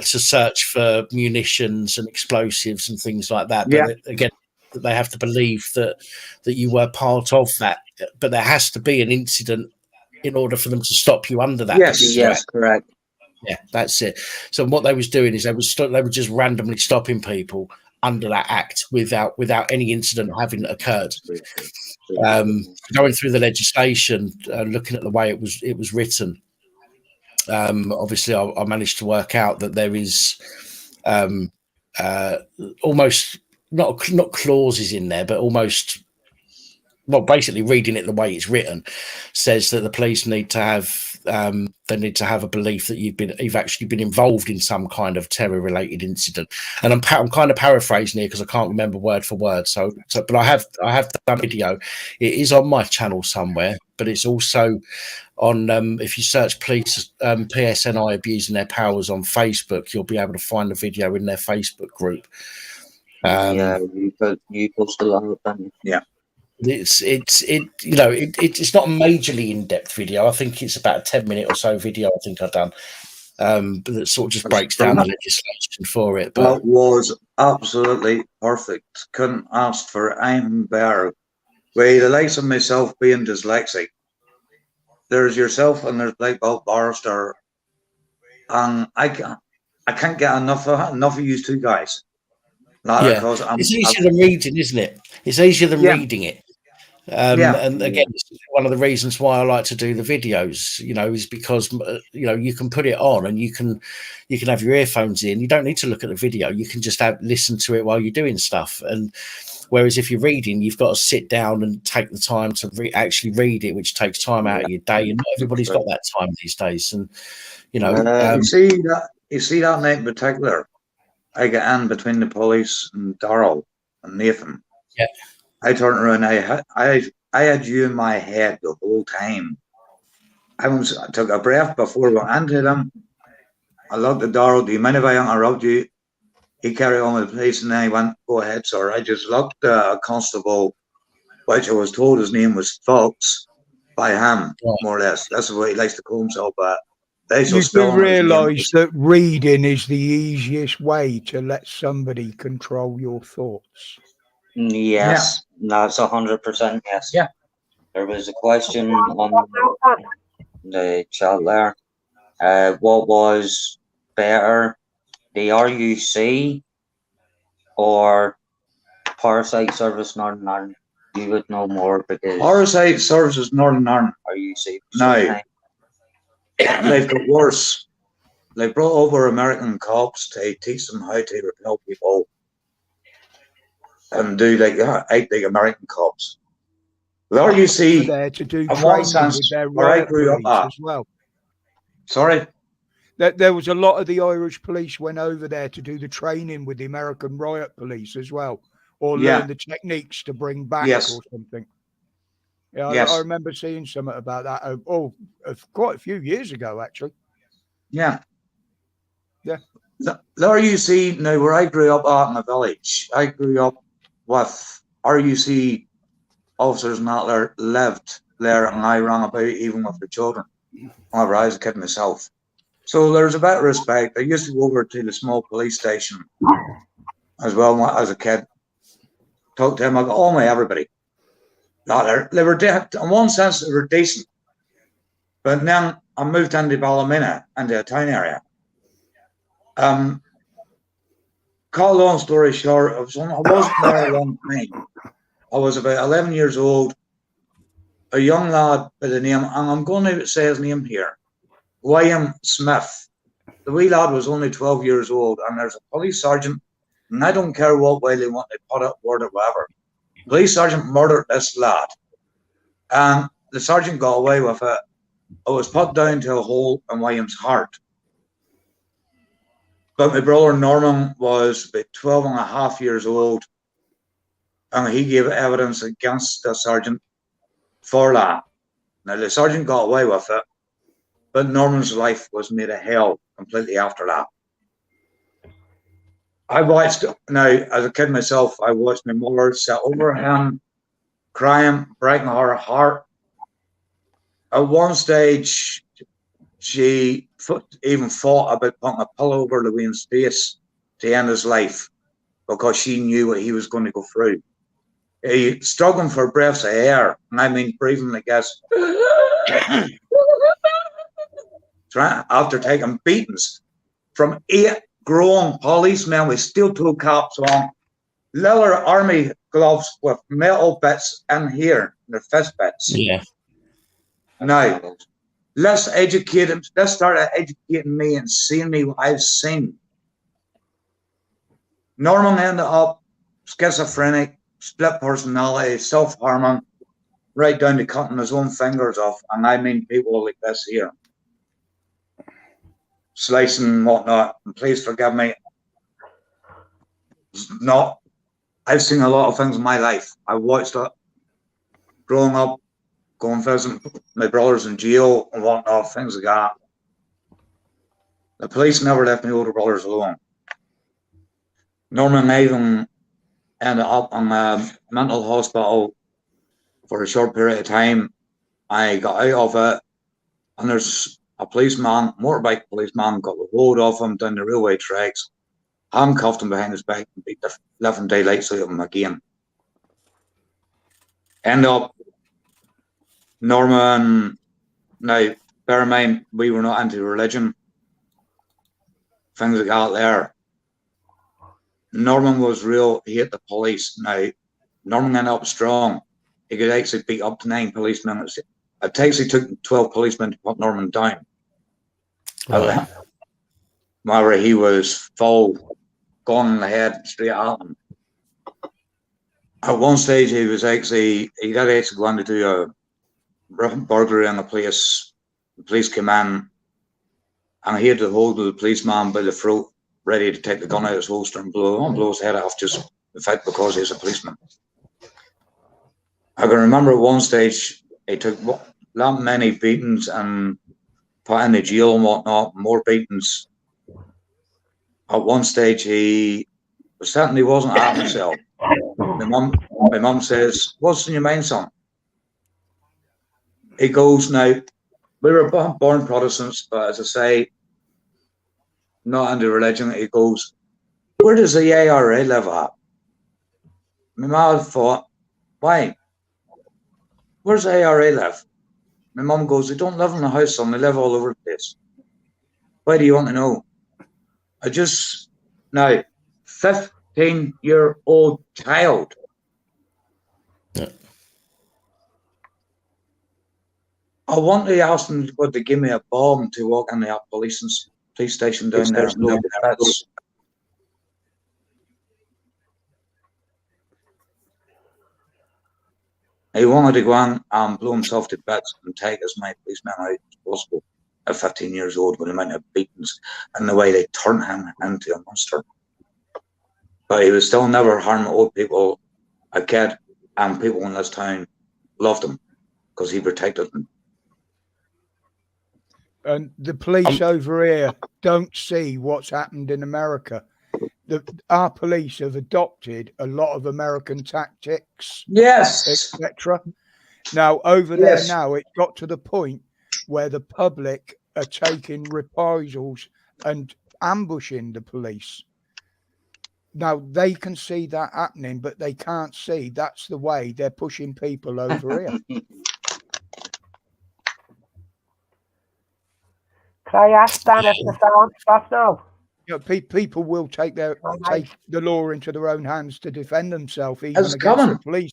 S1: to search for munitions and explosives and things like that. But again, they have to believe that you were part of that. But there has to be an incident in order for them to stop you under that.
S14: Yes, correct.
S1: Yeah, that's it. So what they was doing is they were just randomly stopping people under that act without any incident having occurred. Going through the legislation, looking at the way it was written, obviously I managed to work out that there is almost not clauses in there, but almost, well, basically reading it the way it's written says that the police need to have a belief that you've actually been involved in some kind of terror related incident. And I'm kind of paraphrasing here because I can't remember word for word. So but I have done a video. It is on my channel somewhere, but it's also on if you search police PSNI abusing their powers on Facebook, you'll be able to find the video in their Facebook group.
S14: You post a lot of them.
S1: Yeah. It's not a majorly in-depth video. I think it's about a 10-minute or so video I think I've done, but it sort of just breaks down the legislation for it. But
S13: that was absolutely perfect. Couldn't ask for anything better. With the likes of myself being dyslexic, there's yourself and there's Blake Bolt Barrister, and I can't get enough of you two guys.
S1: It's easier than reading, isn't it? It's easier than reading it. And again, this is one of the reasons why I like to do the videos, is because you can put it on and you can have your earphones in. You don't need to look at the video. You can just listen to it while you're doing stuff. And whereas if you're reading, you've got to sit down and take the time to actually read it, which takes time out of your day. And not everybody's got that time these days. And
S13: you see that night in particular, I get in between the police and Darrell and Nathan.
S1: Yeah.
S13: I turned around. I had you in my head the whole time. I took a breath before we went into them. I looked at Darrell. Do you mind if I interrupt you? He carried on with the police, and then he went, "Go ahead, sir." I just looked at a constable, which I was told his name was Fox by him, more or less. That's the way he likes to call himself. But
S9: you do realise that reading is the easiest way to let somebody control your thoughts.
S14: Yes, that's 100%. Yes.
S13: Yeah.
S14: There was a question on the chat there. What was better, the RUC or Parasite Service Northern Ireland? You would know more because
S13: Parasite Services Northern Ireland.
S14: RUC.
S13: No. They've got worse. They brought over American cops to teach them how to repel people and do act like American cops. The RUC,
S9: there to do
S13: in one sense, where I grew up at.
S9: As well.
S13: Sorry?
S9: There was a lot of the Irish police went over there to do the training with the American riot police as well, or learn the techniques to bring back or something. Yeah, I remember seeing something about that. Quite a few years ago, actually.
S13: Yeah.
S9: Yeah.
S13: The RUC, now where I grew up at in the village, I grew up with RUC officers and that there lived there, and I ran about even with the children whenever I was a kid myself. So there's a bit of respect. I used to go over to the small police station as well as a kid, talk to him. I go, "Oh my, everybody." They were in one sense they were decent, but then I moved into Ballymena, into a town area. Cut a long story short, I wasn't there a long time. I was about 11 years old. A young lad by the name, and I'm going to say his name here, William Smith. The wee lad was only 12 years old, and there's a police sergeant, and I don't care what way they want to put it, word or whatever. Police sergeant murdered this lad, and the sergeant got away with it. It was put down to a hole in William's heart. But my brother Norman was about 12 and a half years old, and he gave evidence against the sergeant for that. Now, the sergeant got away with it, but Norman's life was made a hell completely after that. I watched, now, as a kid myself, I watched my mother sit over him, crying, breaking her heart. At one stage, she even thought about putting a pillow over Llewellyn's face to end his life because she knew what he was going to go through. He struggling for breaths of air, and I mean breathing like this. After taking beatings from 8 grown policemen with steel-toe caps on, leather army gloves with metal bits in here, their fist bits.
S1: Yeah.
S13: Now, let's start educating me and seeing me what I've seen. Norman ended up schizophrenic, split personality, self-harming, right down to cutting his own fingers off. And I mean people like this here. Slicing and whatnot. And please forgive me. No, I've seen a lot of things in my life. I watched it growing up, going visit my brothers in jail and whatnot, things like that. The police never left my older brothers alone. Norman and I even ended up in a mental hospital for a short period of time. I got out of it, and there's a policeman, motorbike policeman, got the hold of him down the railway tracks, handcuffed him behind his back, and beat the living daylights out of him again. End up, Norman, now bear in mind, we were not into religion, things like that there. Norman was real, he hit the police. Now, Norman ended up strong. He could actually beat up to 9 policemen. It actually took 12 policemen to put Norman down. Right. However, he was full, gone in the head, straight at him. At one stage, he did actually go on to do a burglary in the place. The police came in, and he had the hold of the policeman by the throat, ready to take the gun out of his holster and blow his head off, just in fact because he's a policeman. I can remember at one stage he took that many beatings and put in the jail and whatnot, more beatings. At one stage he certainly wasn't at himself. My mum says, "What's in your mind, son?" He goes, "Now, we were born Protestants, but as I say, not into religion." He goes, "Where does the ARA live at?" My mum thought, "Why? Where's the ARA live?" My mum goes, "They don't live in the house, son. They live all over the place." "Why do you want to know?" Now, 15-year-old child.
S1: Yeah.
S13: I want to ask them to give me a bomb to walk in the police station down there. He wanted to go in and blow himself to bits and take as many policemen out as possible at 15 years old with the amount of beatings and the way they turned him into a monster. But he was still never harming old people, a kid, and people in this town loved him because he protected them.
S9: And the police over here don't see what's happened in America. Our police have adopted a lot of American tactics,
S13: yes,
S9: etc. Now, over there now, it got to the point where the public are taking reprisals and ambushing the police. Now, they can see that happening, but they can't see that's the way they're pushing people over here.
S2: Can I ask Dan if the sound stopped now?
S9: You know, people will take the law into their own hands to defend themselves, even
S13: it's
S9: against
S13: coming.
S9: the police.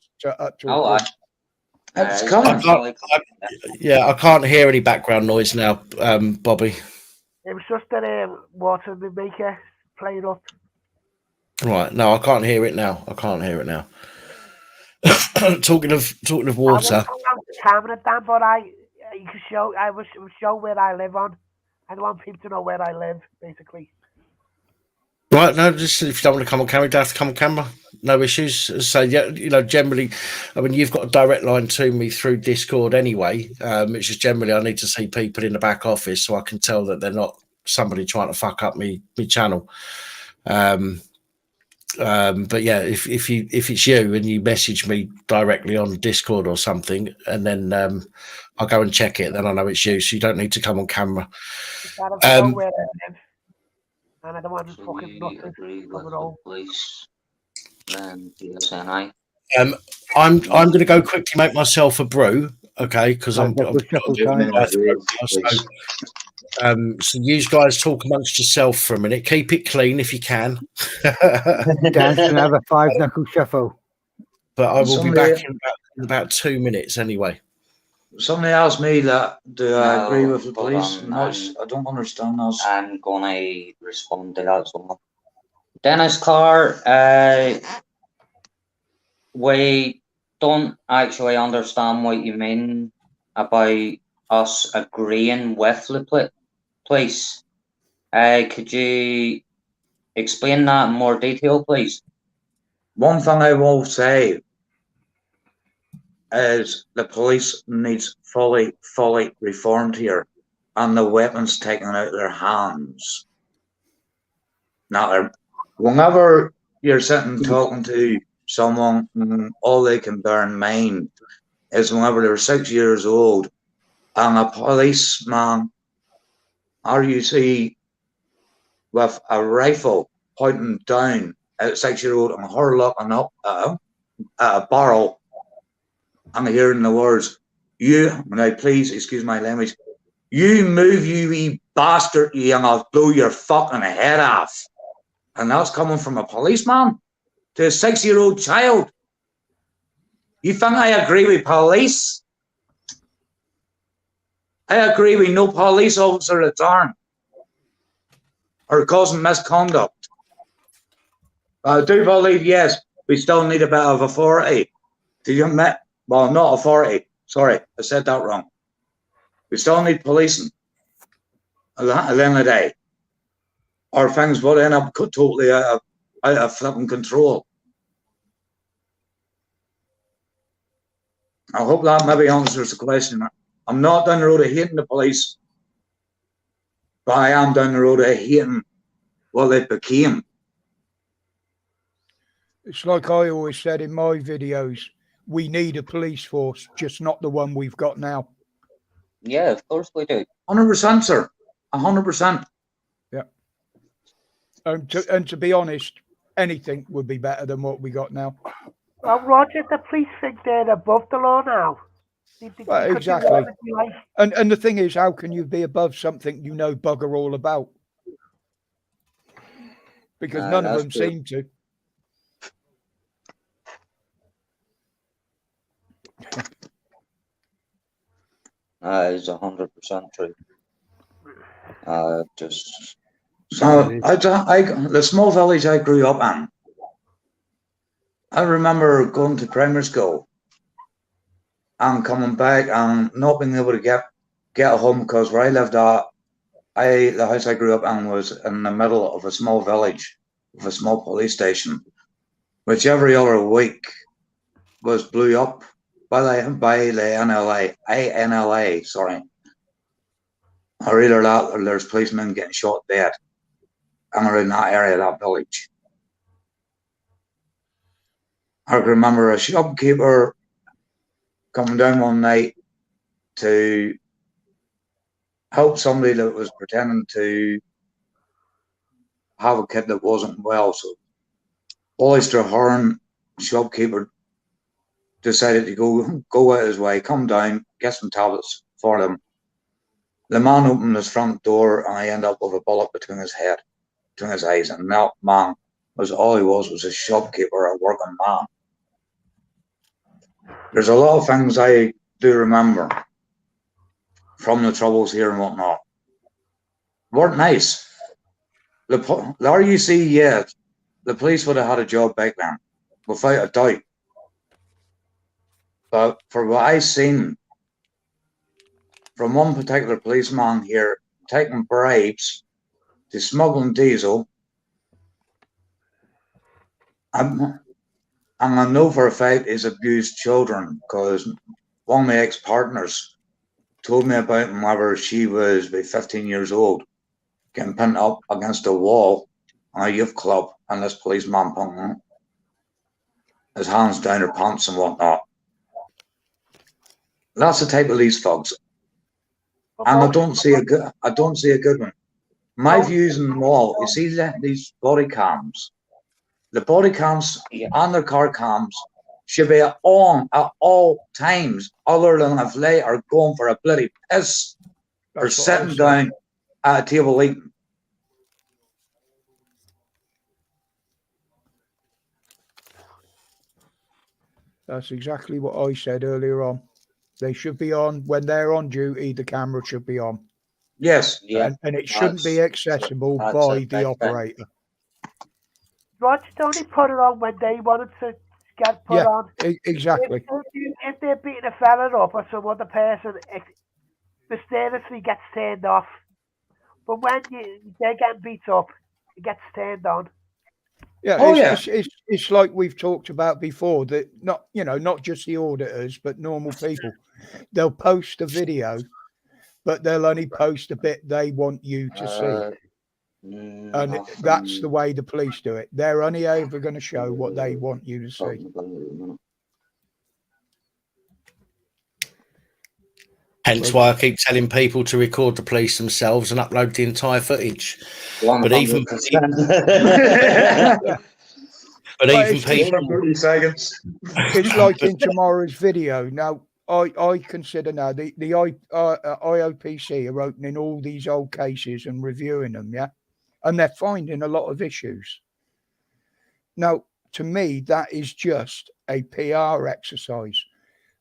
S13: It's coming.
S1: I can't hear any background noise now, Bobby.
S2: It was just that water maker playing up.
S1: Right, no, I can't hear it now. Talking of water.
S2: I was camera, Dan, but you can show. I was show where I live on. I don't want people to know where I live, basically.
S1: Right, no, just if you don't want to come on camera, you don't have to come on camera. No issues. So yeah, generally, I mean, you've got a direct line to me through Discord anyway. It's just generally I need to see people in the back office so I can tell that they're not somebody trying to fuck up me channel. But yeah, if it's you and you message me directly on Discord or something, and then I'll go and check it, then I know it's you. So you don't need to come on camera.
S2: And I don't want to fucking nothing.
S1: I'm going to go quickly make myself a brew, okay? Because I'm so you guys talk amongst yourself for a minute. Keep it clean if you can.
S11: Dan's gonna have a 5-knuckle shuffle.
S1: But I will be back in about 2 minutes anyway.
S13: Somebody asked me that, do I agree with the police? I don't understand that.
S14: I'm going to respond to that as well. Dennis Carr, we don't actually understand what you mean about us agreeing with the police. Could you explain that in more detail, please?
S13: One thing I will say is the police needs fully reformed here, and the weapons taken out of their hands. Now, whenever you're sitting talking to someone, all they can bear in mind is whenever they're 6 years old and a policeman or you see with a rifle pointing down at a 6-year-old and her looking up at a barrel and hearing the words, now please excuse my language, you move, you wee bastard, you, and I'll blow your fucking head off. And that's coming from a policeman to a 6-year-old child. You think I agree with police? I agree with no police officer that's armed or causing misconduct. I do believe, yes, we still need a bit of authority. Do you admit? Well, not authority. Sorry, I said that wrong. We still need policing at the end of the day, or things will end up totally out of flipping control. I hope that maybe answers the question. I'm not down the road of hating the police, but I am down the road of hating what they became.
S9: It's like I always said in my videos, we need a police force, just not the one we've got now.
S14: Yeah, of course we do.
S13: 100%, sir. 100%.
S9: Yeah. And to be honest, anything would be better than what we got now.
S2: Well, Roger, the police think they're above the law now.
S9: Well, exactly. And the thing is, how can you be above something you know bugger all about? Because none of them seem to.
S14: That is 100% true.
S13: So the small village I grew up in, I remember going to primary school and coming back and not being able to get home because where I lived at, the house I grew up in was in the middle of a small village with a small police station, which every other week was blew up by the INLA, sorry. Or either that or there's policemen getting shot dead and around that area of that village. I can remember a shopkeeper coming down one night to help somebody that was pretending to have a kid that wasn't well. So Hollister Horn, shopkeeper, decided to go out his way, come down, get some tablets for them. The man opened his front door and I ended up with a bullet between his eyes, and that man was all he was a shopkeeper, a working man. There's a lot of things I do remember from the troubles here and whatnot. Weren't nice. The RUC, yeah, the police would have had a job back then, without a doubt. But for what I've seen from one particular policeman here, taking bribes to smuggling diesel And I know for a fact he's abused children because one of my ex-partners told me about him whenever she was about 15 years old, getting pinned up against a wall in a youth club, and this policeman putting his hands down her pants and whatnot. That's the type of these thugs. And I don't see a good one. My views on them all, you see these body cams, the body cams and their car cams should be on at all times, other than if they are going for a bloody piss or sitting down at a table eating.
S9: That's exactly what I said earlier on. They should be on when they're on duty. The camera should be on.
S13: Yes,
S9: and it shouldn't be accessible by the operator.
S2: Roger only put it on when they wanted to get put on.
S9: Exactly.
S2: If they're beating a fella up or some other person, it mysteriously gets turned off. But when they're getting beat up, it gets turned on.
S9: Yeah, it's like we've talked about before, that not just the auditors, but normal people. They'll post a video, but they'll only post a bit they want you to see. And that's the way the police do it. They're only ever going to show what they want you to see.
S1: Hence why I keep telling people to record the police themselves and upload the entire footage. But even people,
S9: it's like in tomorrow's video. Now, I consider now the IOPC are opening all these old cases and reviewing them, and they're finding a lot of issues. Now, to me, that is just a PR exercise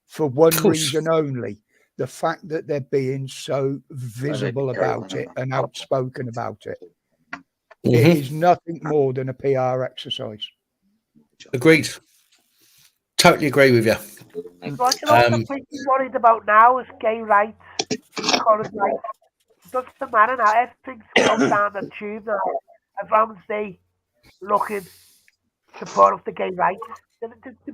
S9: for one reason only. The fact that they're being so visible about it and outspoken about it. It is nothing more than a PR exercise.
S1: Agreed. Totally agree with you.
S2: What I'm worried about now is gay rights, current rights. It doesn't matter now. Everything's going down the tube now. Everyone's looking to put up the gay rights. To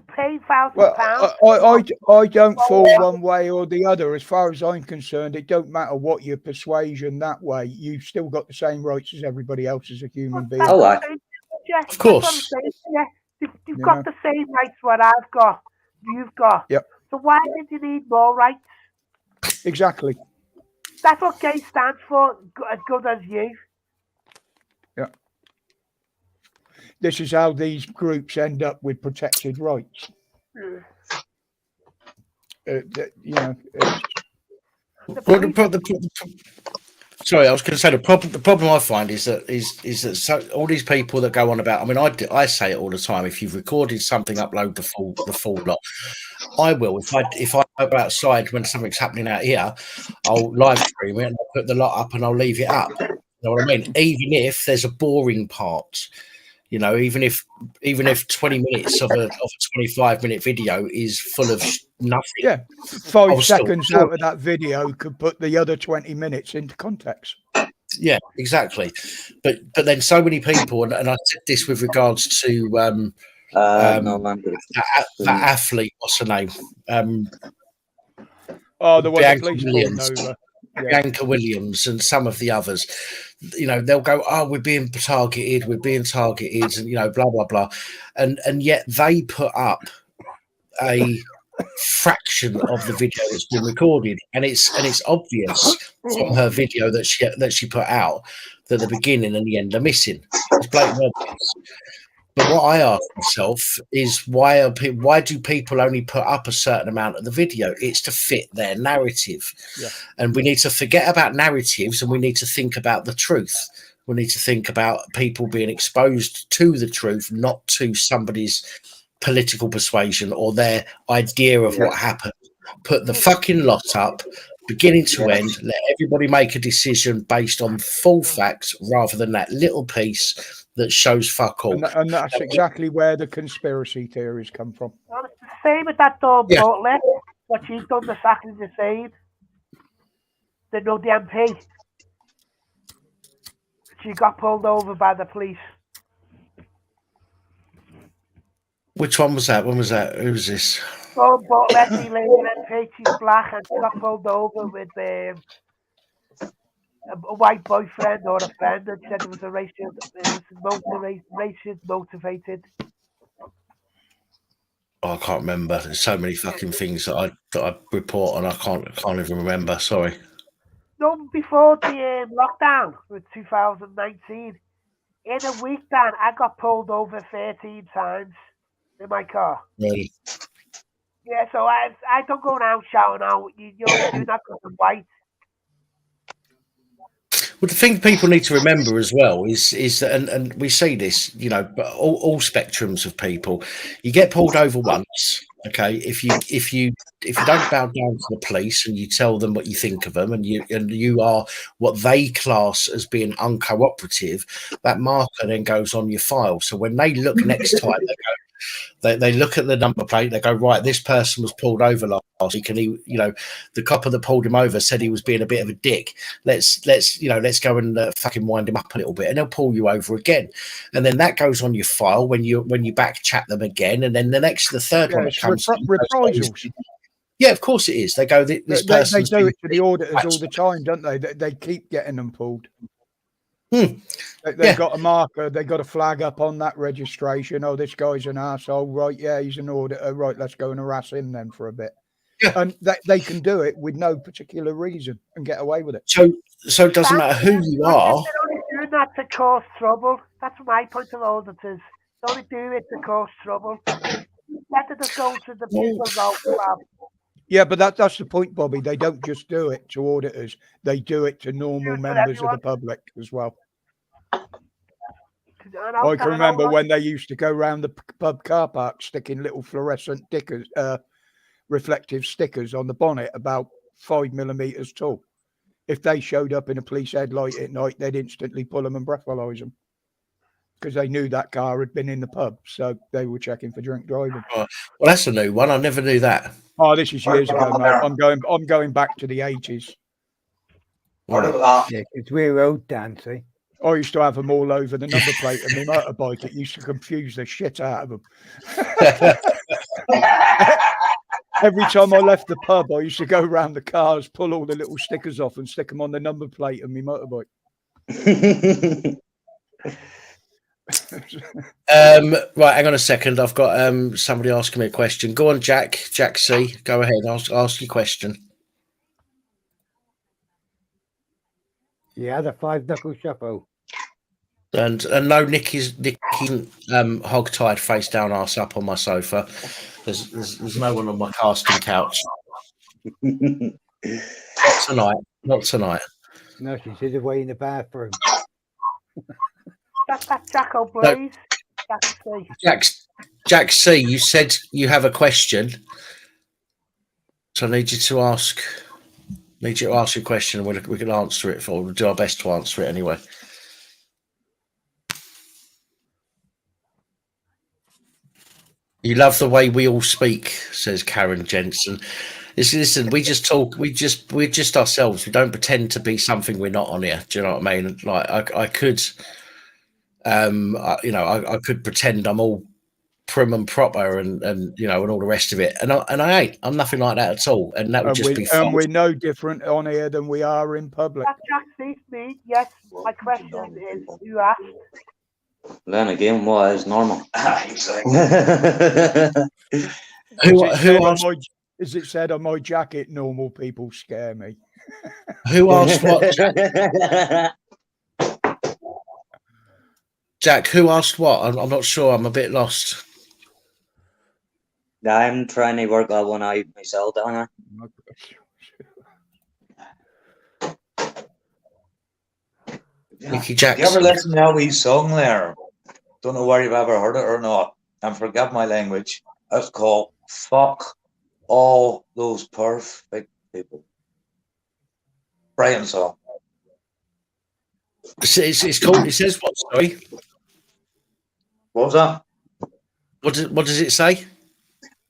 S2: pay £1,000.
S9: I don't fall one way or the other. As far as I'm concerned, it don't matter what your persuasion that way. You've still got the same rights as everybody else as a human being.
S1: Of course.
S2: You've got the same rights what I've got, you've got.
S9: Yep.
S2: So why did you need more rights?
S9: Exactly.
S2: That's what gay stands for, as good as you.
S9: Yeah. This is how these groups end up with protected rights.
S1: Sorry, I was going to say the problem I find is that all these people that go on about. I mean, I say it all the time. If you've recorded something, upload the full lot. I will. If I go outside when something's happening out here, I'll live stream it and I'll put the lot up and I'll leave it up. You know what I mean? Even if there's a boring part. Even if 20 minutes of a 25-minute video is full of nothing.
S9: Yeah, 5 seconds out of that video could put the other 20 minutes into context.
S1: Yeah, exactly. But then so many people, and I said this with regards to that athlete, what's her name?
S9: The one
S1: Bianca
S9: the police
S1: Williams.
S9: over.
S1: Bianca Williams and some of the others, they'll go, we're being targeted, and blah blah blah, and yet they put up a fraction of the video that's been recorded, and it's obvious from her video that she put out that the beginning and the end are missing. It's blatantly obvious. But what I ask myself is why do people only put up a certain amount of the video? It's to fit their narrative.
S9: Yeah.
S1: And we need to forget about narratives and we need to think about the truth. We need to think about people being exposed to the truth, not to somebody's political persuasion or their idea of what happened. Put the fucking lot up, beginning to end, let everybody make a decision based on full facts rather than that little piece that shows fuck all.
S9: And that's exactly where the conspiracy theories come from.
S2: Well, it's the same with that dog Butler, what she's done the second the same. The MP. She got pulled over by the police.
S1: Which one was that? When was that? Who was this?
S2: Oh, but Leslie Lane and she's black and she got pulled over with a white boyfriend or a friend and said it was racist motivated.
S1: Oh, I can't remember. There's so many fucking things that I report on. I can't even remember. Sorry.
S2: No, before the lockdown with 2019, in a week, Dan, I got pulled over 13 times in my car.
S1: Really?
S2: Yeah, so I don't go around shouting out, you're only doing that because I'm white.
S1: Well, the thing people need to remember as well is that, and we see this, you know, but all spectrums of people. You get pulled over once, okay. If you don't bow down to the police and you tell them what you think of them, and you are what they class as being uncooperative, that marker then goes on your file. So when they look next time, they look at the number plate. They go, right, this person was pulled over last week, and he, you know, the copper that pulled him over said he was being a bit of a dick. Let's go and fucking wind him up a little bit, and they'll pull you over again, and then that goes on your file when you back chat them again, and then the third one that comes.
S9: Reprisals.
S1: Yeah, of course it is. They go, this person.
S9: They do it to the auditors all the time, don't they? They keep getting them pulled. They've got a marker, they've got a flag up on that registration. Oh, this guy's an arsehole. Right, yeah, he's an auditor. Right, let's go and harass him then for a bit. Yeah. And they can do it with no particular reason and get away with it.
S1: So it doesn't matter who you are.
S2: They're only doing that to cause trouble. That's my point of auditors. They only do it to cause trouble. Better to go to the people go.
S9: Yeah, but that's the point, Bobby. They don't just do it to auditors. They do it to normal members of the public as well. I can remember when they used to go around the pub car park sticking little fluorescent reflective stickers on the bonnet about 5 millimeters tall. If they showed up in a police headlight at night, they'd instantly pull them and breathalyze them because they knew that car had been in the pub, so they were checking for drink driving.
S1: Well, that's a new one. I never knew that.
S9: Oh, this is years ago, mate. I'm going back to the 80s.
S11: Yeah, because we're old, Dan, see?
S9: I used to have them all over the number plate of my motorbike. It used to confuse the shit out of them. Every time I left the pub, I used to go around the cars, pull all the little stickers off and stick them on the number plate of my motorbike.
S1: Right, hang on a second. I've got somebody asking me a question. Go on, Jack C. Go ahead. Ask your question.
S11: Yeah, the 5-knuckle shuffle.
S1: And no, Nick isn't hog-tied face down, arse up on my sofa. There's no one on my casting couch. Not tonight.
S11: No, she's away in the bathroom.
S2: That's that Jacko Blaze.
S1: Jack C, you said you have a question. So I need you to ask your question and we can answer it we'll do our best to answer it anyway. You love the way we all speak, says Karen Jensen. Listen, we just talk. We're just ourselves. We don't pretend to be something we're not on here. Do you know what I mean? Like I could, I could pretend I'm all prim and proper and all the rest of it, and I ain't. I'm nothing like that at all. And that would just be false.
S9: And we're no different on here than we are in public.
S2: Jack sees me. Yes, my question is, who asked?
S14: Then again, what is normal?
S9: Is it said on my jacket, normal people scare me?
S1: Who asked what? Jack, who asked what? I'm not sure. I'm a bit lost.
S14: I'm trying to work that one out myself, down
S1: Nicky Jackson.
S13: You ever listen to that wee song there? Don't know whether you've ever heard it or not. And forget my language. It's called "Fuck All Those Perfect People." Brian song.
S1: It's called. It says what? Sorry.
S13: What was that?
S1: What does it say?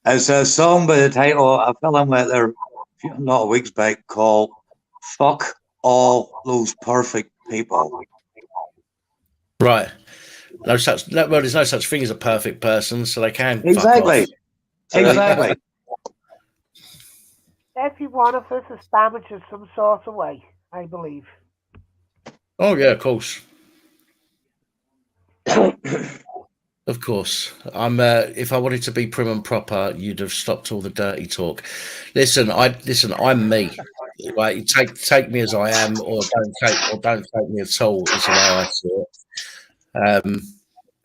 S13: It's a song by the title of a film out there a lot of weeks back called "Fuck All Those Perfect People."
S1: Right. there's no such thing as a perfect person, so they can
S13: exactly.
S1: Fuck off.
S13: Exactly.
S2: Every one of us is damaged in some sort of way, I believe.
S1: Oh yeah, of course. Of course. If I wanted to be prim and proper, you'd have stopped all the dirty talk. Listen, I'm me. Like, take me as I am, or don't take me at all. Is the way I see it.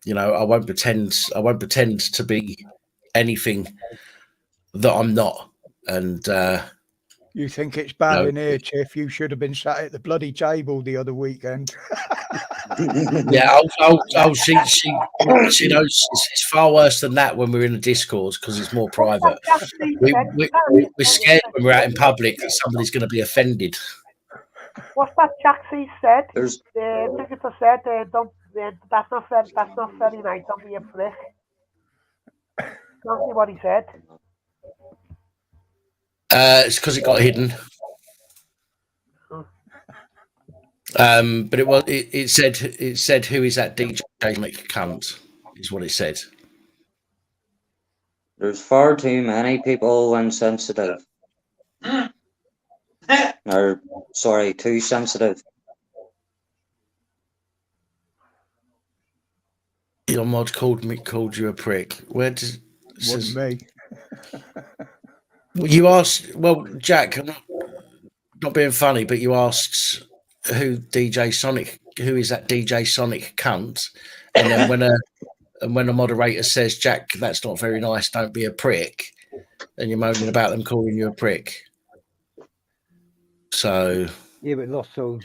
S1: You know, I won't pretend to be anything that I'm not. And
S9: you think it's bad in here, Tiff? You should have been sat at the bloody table the other weekend.
S1: Yeah, she knows it's far worse than that when we're in the Discord because it's more private. We're scared when we're out in public that somebody's going to be offended.
S2: What's that Jaxie said? The visitor said, that's not very nice, don't be a prick. Don't see what he said.
S1: It's because it got hidden. But it said who is that DJ Sonic cunt is what it said.
S14: There's far too many people insensitive. Or sorry, too sensitive.
S1: Your mod called you a prick. Where does
S9: wasn't me?
S1: You asked. Well, Jack, I'm not being funny, but you asked who is that DJ Sonic cunt, and then when a moderator says, Jack, that's not very nice, don't be a prick, and you're moaning about them calling you a prick. So
S11: yeah, but lots of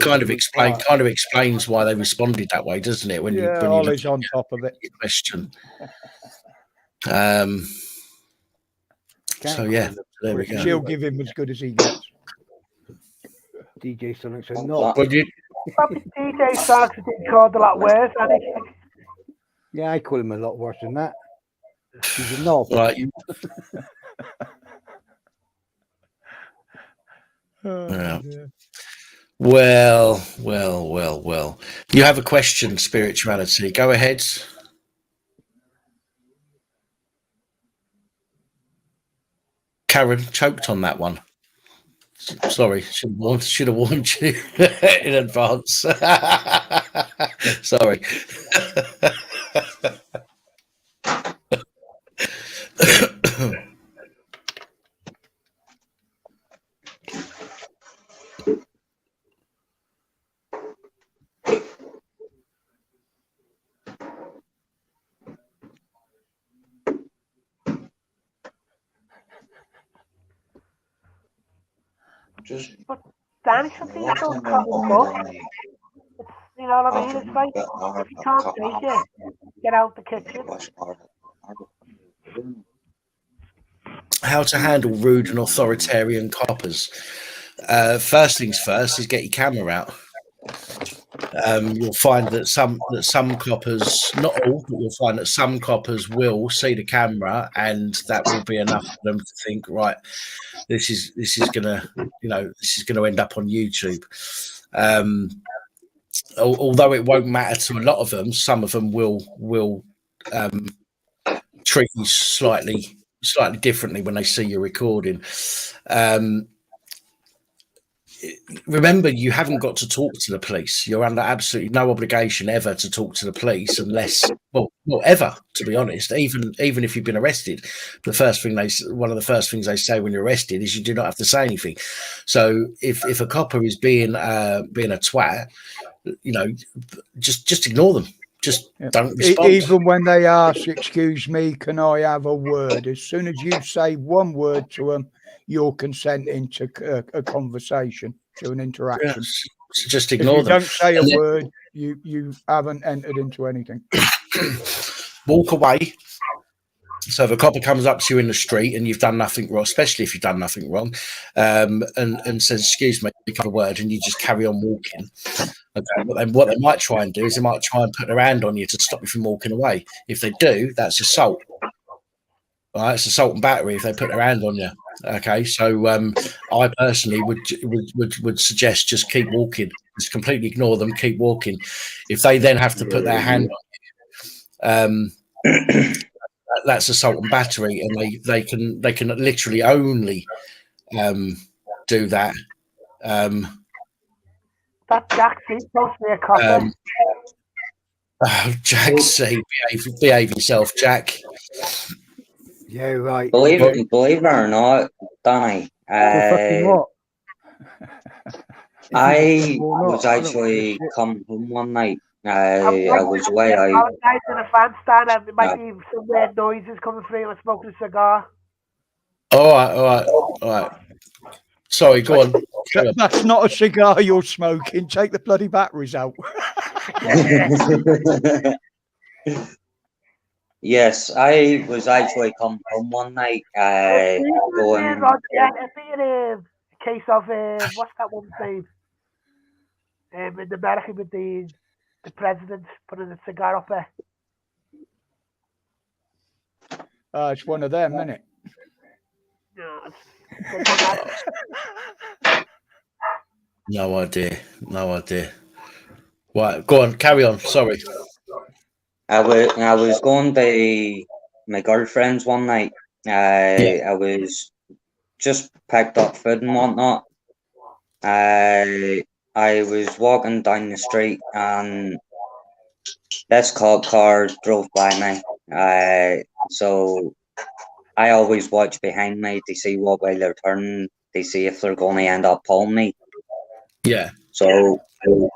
S1: kind of explains why they responded that way, doesn't it? When
S9: Ollie's on top of it.
S1: Question. So yeah, there we go.
S9: She'll give him as good as he gets.
S11: DJ Sonic's a knob.
S2: DJ Sonic's getting called a lot worse, hasn't he?
S11: Yeah, I call him a lot worse than that. He's a knob.
S1: Right. Yeah. Well. You have a question, spirituality. Go ahead. Karen choked on that one. Sorry, should have warned you in advance. Sorry.
S2: But Dan should be still cut the book. You know what I mean? It's like, if you can't take it, get out the kitchen.
S1: How to handle rude and authoritarian coppers. First things first is get your camera out. You'll find that some coppers, not all, but you'll find that some coppers will see the camera, and that will be enough for them to think, right, this is gonna end up on YouTube. Although it won't matter to a lot of them, some of them will treat you slightly differently when they see you recording. Remember, you haven't got to talk to the police. You're under absolutely no obligation ever to talk to the police unless, well, ever, to be honest. Even if you've been arrested, one of the first things they say when you're arrested is you do not have to say anything. So if a copper is being a twat, just ignore them. Just don't respond.
S9: Even when they ask, excuse me, can I have a word? As soon as you say one word to them, you're consenting to a conversation, to an interaction.
S1: Yes. So just ignore them.
S9: Don't say a word, you haven't entered into anything.
S1: Walk away. So if a copper comes up to you in the street and you've done nothing wrong, especially if you've done nothing wrong, and says, excuse me, you have a word, and you just carry on walking. Okay, but then what they might try and do is they might try and put their hand on you to stop you from walking away. If they do, that's assault. All right, it's assault and battery if they put their hand on you. Okay, so I personally would suggest just keep walking just completely ignore them, keep walking. If they then have to put their hand on that's assault and battery, and they can literally only do that.
S2: That Jack C post me a copy.
S1: Jack C, behave yourself, Jack.
S11: Yeah, right.
S14: Believe it or not, Danny,
S11: what?
S14: I was actually come home one night. I was away out.
S2: Outside to the fan stand, and there might be some weird noises coming through. I smoking a cigar.
S1: All right. Sorry, go on.
S9: That's not a cigar you're smoking. Take the bloody batteries out.
S14: Yes, I was actually come home one night. Going.
S2: It'd be a case of what's that one's name? In America with the president putting a cigar up there.
S9: It's one of them, isn't it?
S1: No idea. Right, go on, carry on. Sorry.
S14: I was going to my girlfriend's one night. I was just picked up food and whatnot. I was walking down the street and this cop car drove by me. So I always watch behind me to see what way they're turning, to see if they're going to end up pulling me.
S1: Yeah.
S14: So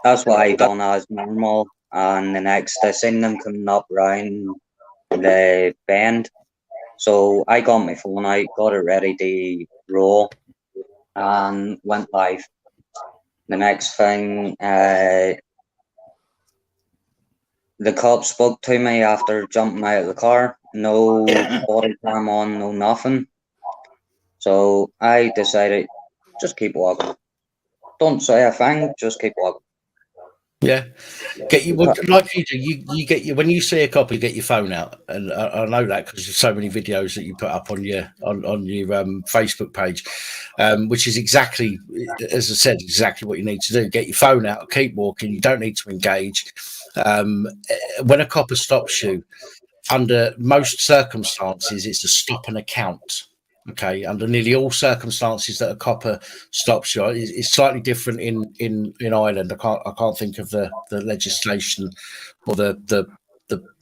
S14: that's what I done as normal. And the next, I seen them coming up round the bend. So I got my phone out, got it ready to roll, and went live. The next thing, the cop spoke to me after jumping out of the car. No body cam on, no nothing. So I decided, just keep walking. Don't say a thing, just keep walking.
S1: Yeah, get you like you do. You get your when you see a cop, you get your phone out, and I know that because there's so many videos that you put up on your Facebook page, which is exactly, as I said, exactly what you need to do. Get your phone out, keep walking. You don't need to engage. When a copper stops you, under most circumstances, it's a stop and account. Okay, under nearly all circumstances that a copper stops you, it's slightly different in Ireland. I can't think of the legislation or the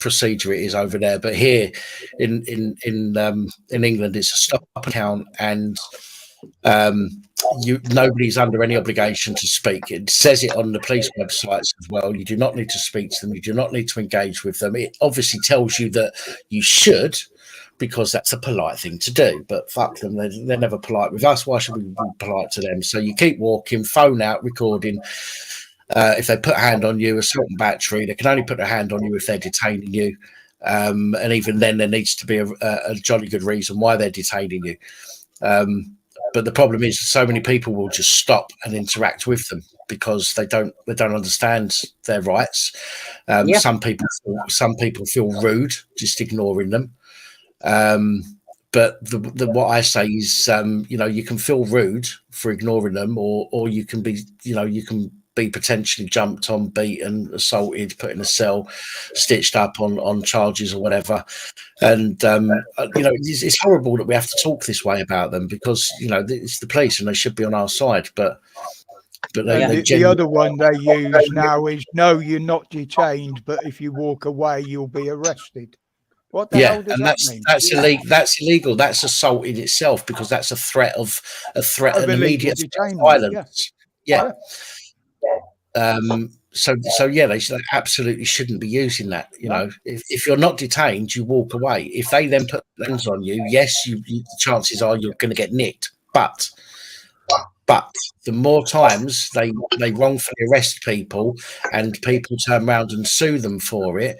S1: procedure it is over there, but here in England, it's a stop account, and nobody's under any obligation to speak. It says it on the police websites as well. You do not need to speak to them. You do not need to engage with them. It obviously tells you that you should, because that's a polite thing to do, but fuck them, they're never polite with us. Why should we be polite to them? So you keep walking, phone out, recording. If they put a hand on you, assault and battery, they can only put a hand on you if they're detaining you, and even then there needs to be a jolly good reason why they're detaining you. But the problem is so many people will just stop and interact with them because they don't understand their rights. Some people feel rude just ignoring them. But what I say is, you can feel rude for ignoring them, or you can be, you can be potentially jumped on, beaten, assaulted, put in a cell, stitched up on charges or whatever. And it's horrible that we have to talk this way about them because it's the police and they should be on our side. But
S9: the other one they use now is, no, you're not detained, but if you walk away, you'll be arrested. What the hell does that mean?
S1: That's illegal. That's illegal. That's assault in itself because that's a threat of an immediate violence. Yeah. So they absolutely shouldn't be using that. If you're not detained, you walk away. If they then put hands on you, yes, the chances are you're going to get nicked. But the more times they wrongfully arrest people and people turn around and sue them for it,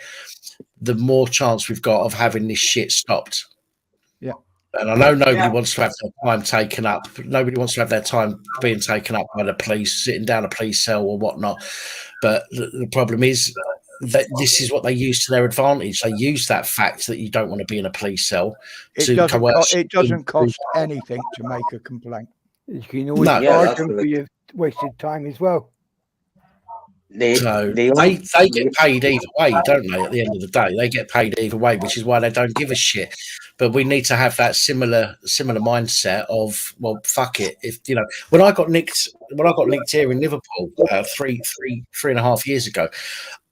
S1: the more chance we've got of having this shit stopped.
S9: Yeah.
S1: And I know nobody wants to have their time taken up. Nobody wants to have their time being taken up by the police, sitting down a police cell or whatnot. But the problem is that this is what they use to their advantage. They use that fact that you don't want to be in a police cell to coerce.
S9: It doesn't cost anything to make a complaint.
S11: You can always charge them for your wasted time as well.
S1: So they get paid either way, don't they? At the end of the day, they get paid either way, which is why they don't give a shit. But we need to have that similar mindset of, well, fuck it. If you know, when I got nicked here in Liverpool 3.5 years ago,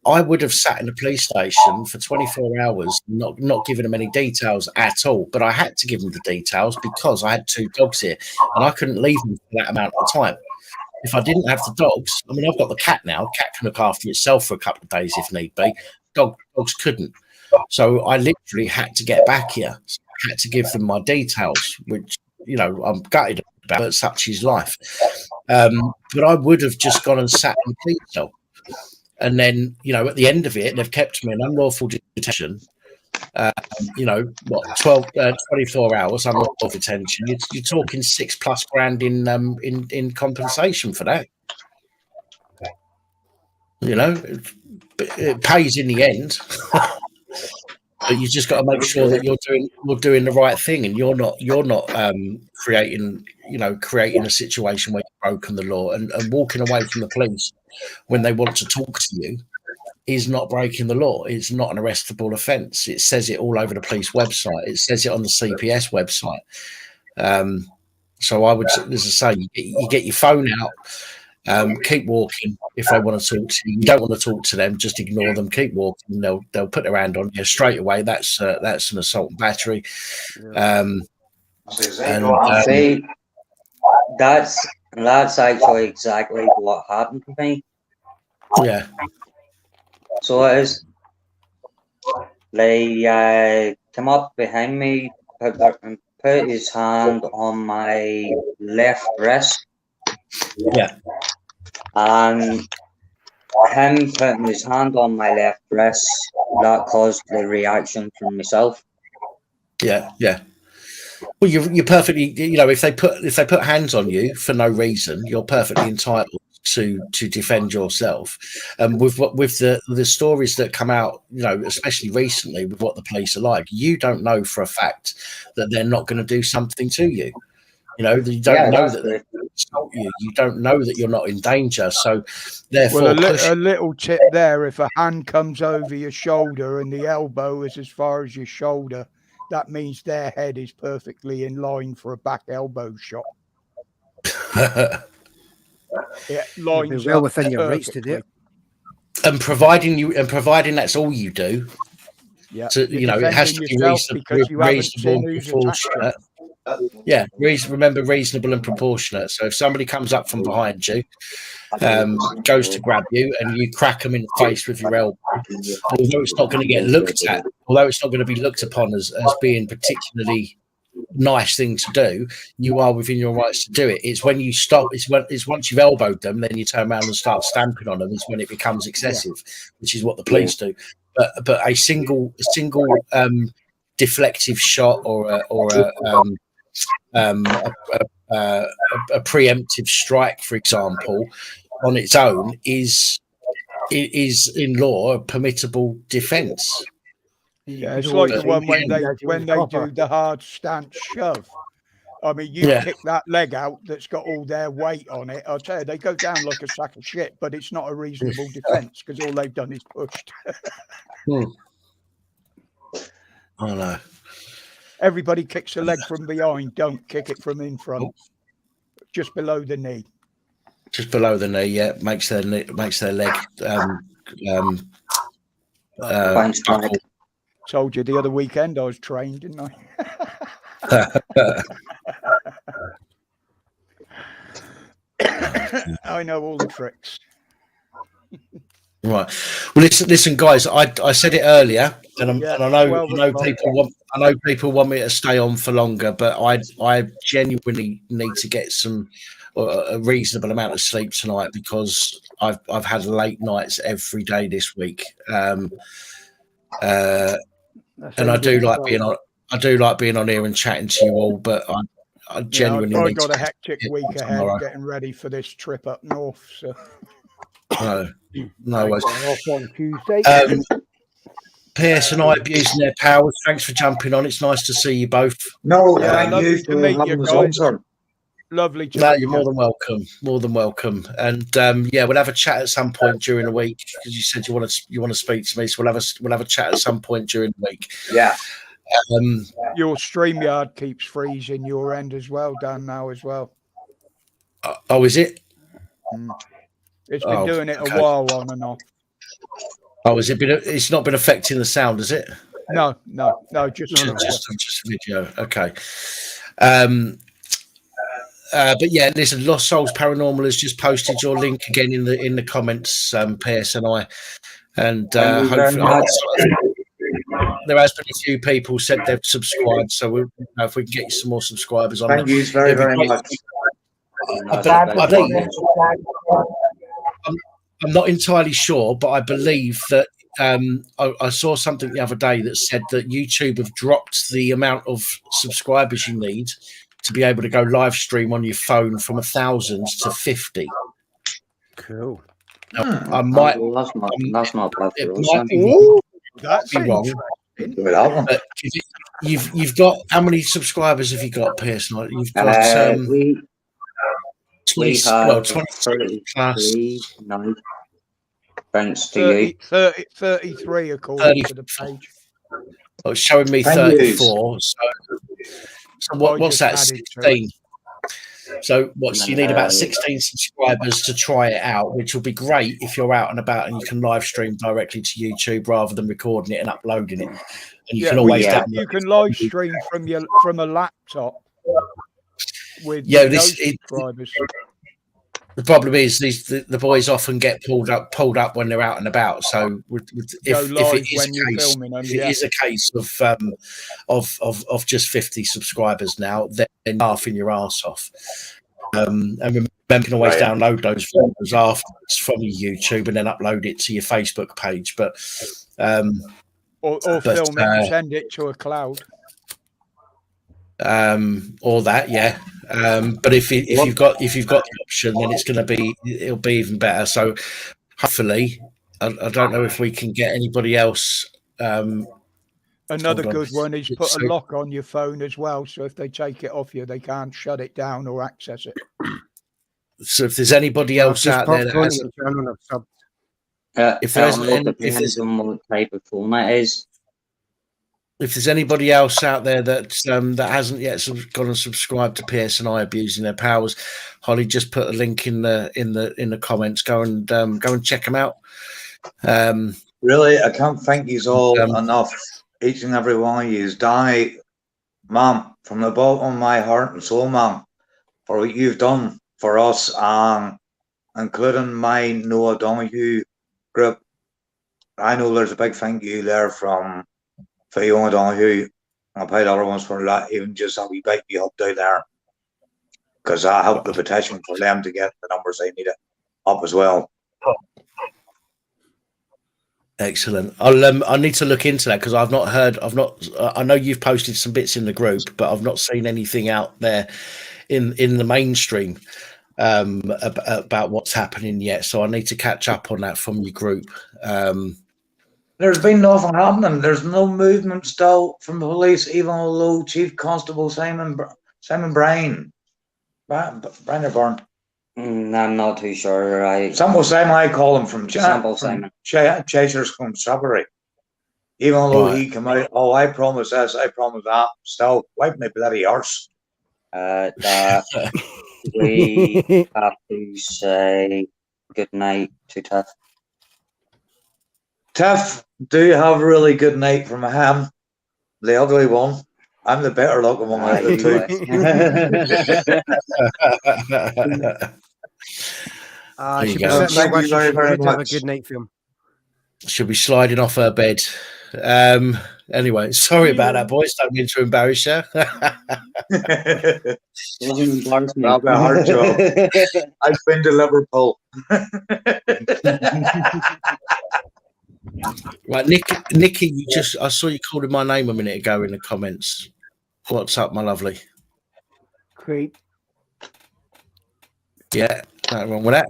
S1: I would have sat in the police station for 24 hours, not giving them any details at all. But I had to give them the details because I had 2 dogs here, and I couldn't leave them for that amount of time. If I didn't have the dogs, I mean, I've got the cat now. Cat can look after itself for a couple of days if need be. Dogs couldn't. So I literally had to get back here. So I had to give them my details, which, you know, I'm gutted about, but such is life. But I would have just gone and sat in the police cell. And then, you know, at the end of it, they've kept me in unlawful detention. You know, what, 24 hours unlawful detention. You're talking $6+ grand in compensation for that. You know, it pays in the end. But you just got to make sure that you're doing the right thing, and you're not creating a situation where you've broken the law, and walking away from the police when they want to talk to you is not breaking the law. It's not an arrestable offence. It says it all over the police website. It says it on the CPS website. So I would, as I say, you get your phone out, keep walking. If they want to talk to you, you don't want to talk to them, just ignore them. Keep walking. They'll put their hand on you straight away. That's an assault and battery.
S14: See, that's actually exactly what happened to me.
S1: Yeah.
S14: So it is. They came up behind me, put his hand on my left wrist.
S1: Yeah.
S14: And him putting his hand on my left wrist, that caused the reaction from myself.
S1: Yeah, yeah. Well, you're perfectly, you know, if they put hands on you for no reason, you're perfectly entitled to defend yourself. With the stories that come out, you know, especially recently with what the police are like, you don't know for a fact that they're not going to do something to you. You know, you don't know that they're going to assault you. You don't know that you're not in danger. So, therefore,
S9: a little tip there: if a hand comes over your shoulder and the elbow is as far as your shoulder, that means their head is perfectly in line for a back elbow shot. It lines
S12: well
S9: up
S12: within your
S9: perfectly.
S12: rights to do it.
S1: And providing that's all you do.
S9: Yeah,
S1: you know, it has to be reasonable and proportionate. Yeah, remember, reasonable and proportionate. So if somebody comes up from behind you, goes to grab you, and you crack them in the face with your elbow, although it's not going to get looked at, although it's not going to be looked upon as being particularly nice thing to do, you are within your rights to do it. It's when you stop. It's once you've elbowed them, then you turn around and start stamping on them. Is when it becomes excessive, which is what the police do. But a single deflective shot or a preemptive strike, for example, on its own is in law a permittable defence.
S9: Yeah, it's like the one when they do the hard stance shove. I mean, you kick that leg out that's got all their weight on it. I'll tell you, they go down like a sack of shit, but it's not a reasonable defence because all they've done is pushed.
S1: I know.
S9: Everybody kicks a leg from behind. Don't kick it from in front. Just below the knee.
S1: Just below the knee, yeah. Makes their leg.
S9: Told you the other weekend I was trained, didn't I? I know all the tricks.
S1: Right. Well, listen, guys. I said it earlier, and I know people want me to stay on for longer, but I genuinely need to get a reasonable amount of sleep tonight because I've had late nights every day this week, and I do like being on. I do like being on here and chatting to you all, but I genuinely
S9: I
S1: need
S9: got
S1: to
S9: a hectic week ahead getting ready for this trip up north. So.
S1: No worries.
S11: Off on Tuesday.
S1: PS and I abusing their powers. Thanks for jumping on. It's nice to see you both.
S13: No, thank you for having us on, sir.
S9: Lovely to
S1: No,
S9: meet
S1: you're more than welcome. More than welcome. And yeah, we'll have a chat at some point during the week because you said you want to speak to me. So we'll have a chat at some point during the week.
S13: Yeah.
S9: Your StreamYard keeps freezing your end as well, Dan, now as well.
S1: Oh, is it?
S9: It's been doing it a while on and off.
S1: Oh, has it been? It's not been affecting the sound, is it?
S9: No, just
S1: video. Okay. But yeah, listen, Lost Souls Paranormal has just posted your link again in the comments, Pierce and I, and hopefully there has been a few people said they've subscribed, so if we can get you some more subscribers on.
S13: Thank you very, very much.
S1: I'm not entirely sure, but I believe that I saw something the other day that said that YouTube have dropped the amount of subscribers you need to be able to go live stream on your phone from 1,000 to 50.
S12: Cool.
S1: I might.
S14: That's not bad for us.
S9: That's
S1: wrong. But you've got how many subscribers have you got, Pierce? You've got
S14: we have 33 now. Thanks to you.
S9: 33 according to the page.
S1: Oh, it's showing me 34. So what's that? 16. So you need about 16 subscribers to try it out, which will be great if you're out and about and you can live stream directly to YouTube rather than recording it and uploading it. And you can always
S9: you can live stream from a laptop with subscribers.
S1: The problem is the boys often get pulled up when they're out and about. So if it is a case of just 50 subscribers now, then laughing your arse off. And remember, you can always download those videos afterwards from your YouTube and then upload it to your Facebook page. But
S9: or film it and send it to a cloud.
S1: Or that, yeah. But if you've got the option, then it'll be even better. So hopefully, I don't know if we can get anybody else.
S9: Another good one is put a lock on your phone as well, so if they take it off you, they can't shut it down or access it.
S1: So if there's anybody else out there that has,
S14: if there's on what type of phone that is.
S1: If there's anybody else out there that hasn't yet gone and subscribed to Pierce and I Abusing Their Powers, Holly just put a link in the comments. Go and check them out.
S13: Really, I can't thank you all enough. Each and every one of you, Danny, Mum, from the bottom of my heart and soul, Mum, for what you've done for us, including my Noah Donahue group. I know there's a big thank you there from Fiona Donahue. I paid other ones for that, even just a wee bit you helped out there, because I helped the petition for them to get the numbers they needed up as well.
S1: Excellent. I need to look into that because I've not heard. I know you've posted some bits in the group, but I've not seen anything out there in the mainstream about what's happening yet. So I need to catch up on that from your group.
S13: There's been nothing happening. There's no movement still from the police, even although Chief Constable Simon Bryan, Bryan or Byrne.
S14: I'm not too sure.
S13: Sample Simon, I call him from
S14: Sample Simon.
S13: Chaser's Constabulary. Even though he came out, I promise this, I promise that. Still, wipe my bloody arse.
S14: That we have to say good night to Tiff.
S13: Tiff, do you have a really good night from him? The ugly one. I'm the better looking one out of the two.
S12: Thank you very, very much. Have a good night for him.
S1: She'll be sliding off her bed. Anyway, sorry about that, boys. Don't mean to embarrass you.
S14: Doesn't embarrass me.
S13: That'll be a hard job. I've been to Liverpool.
S1: Right, Nikki, I saw you calling my name a minute ago in the comments. What's up, my lovely?
S12: Creep.
S1: Yeah, nothing wrong with that.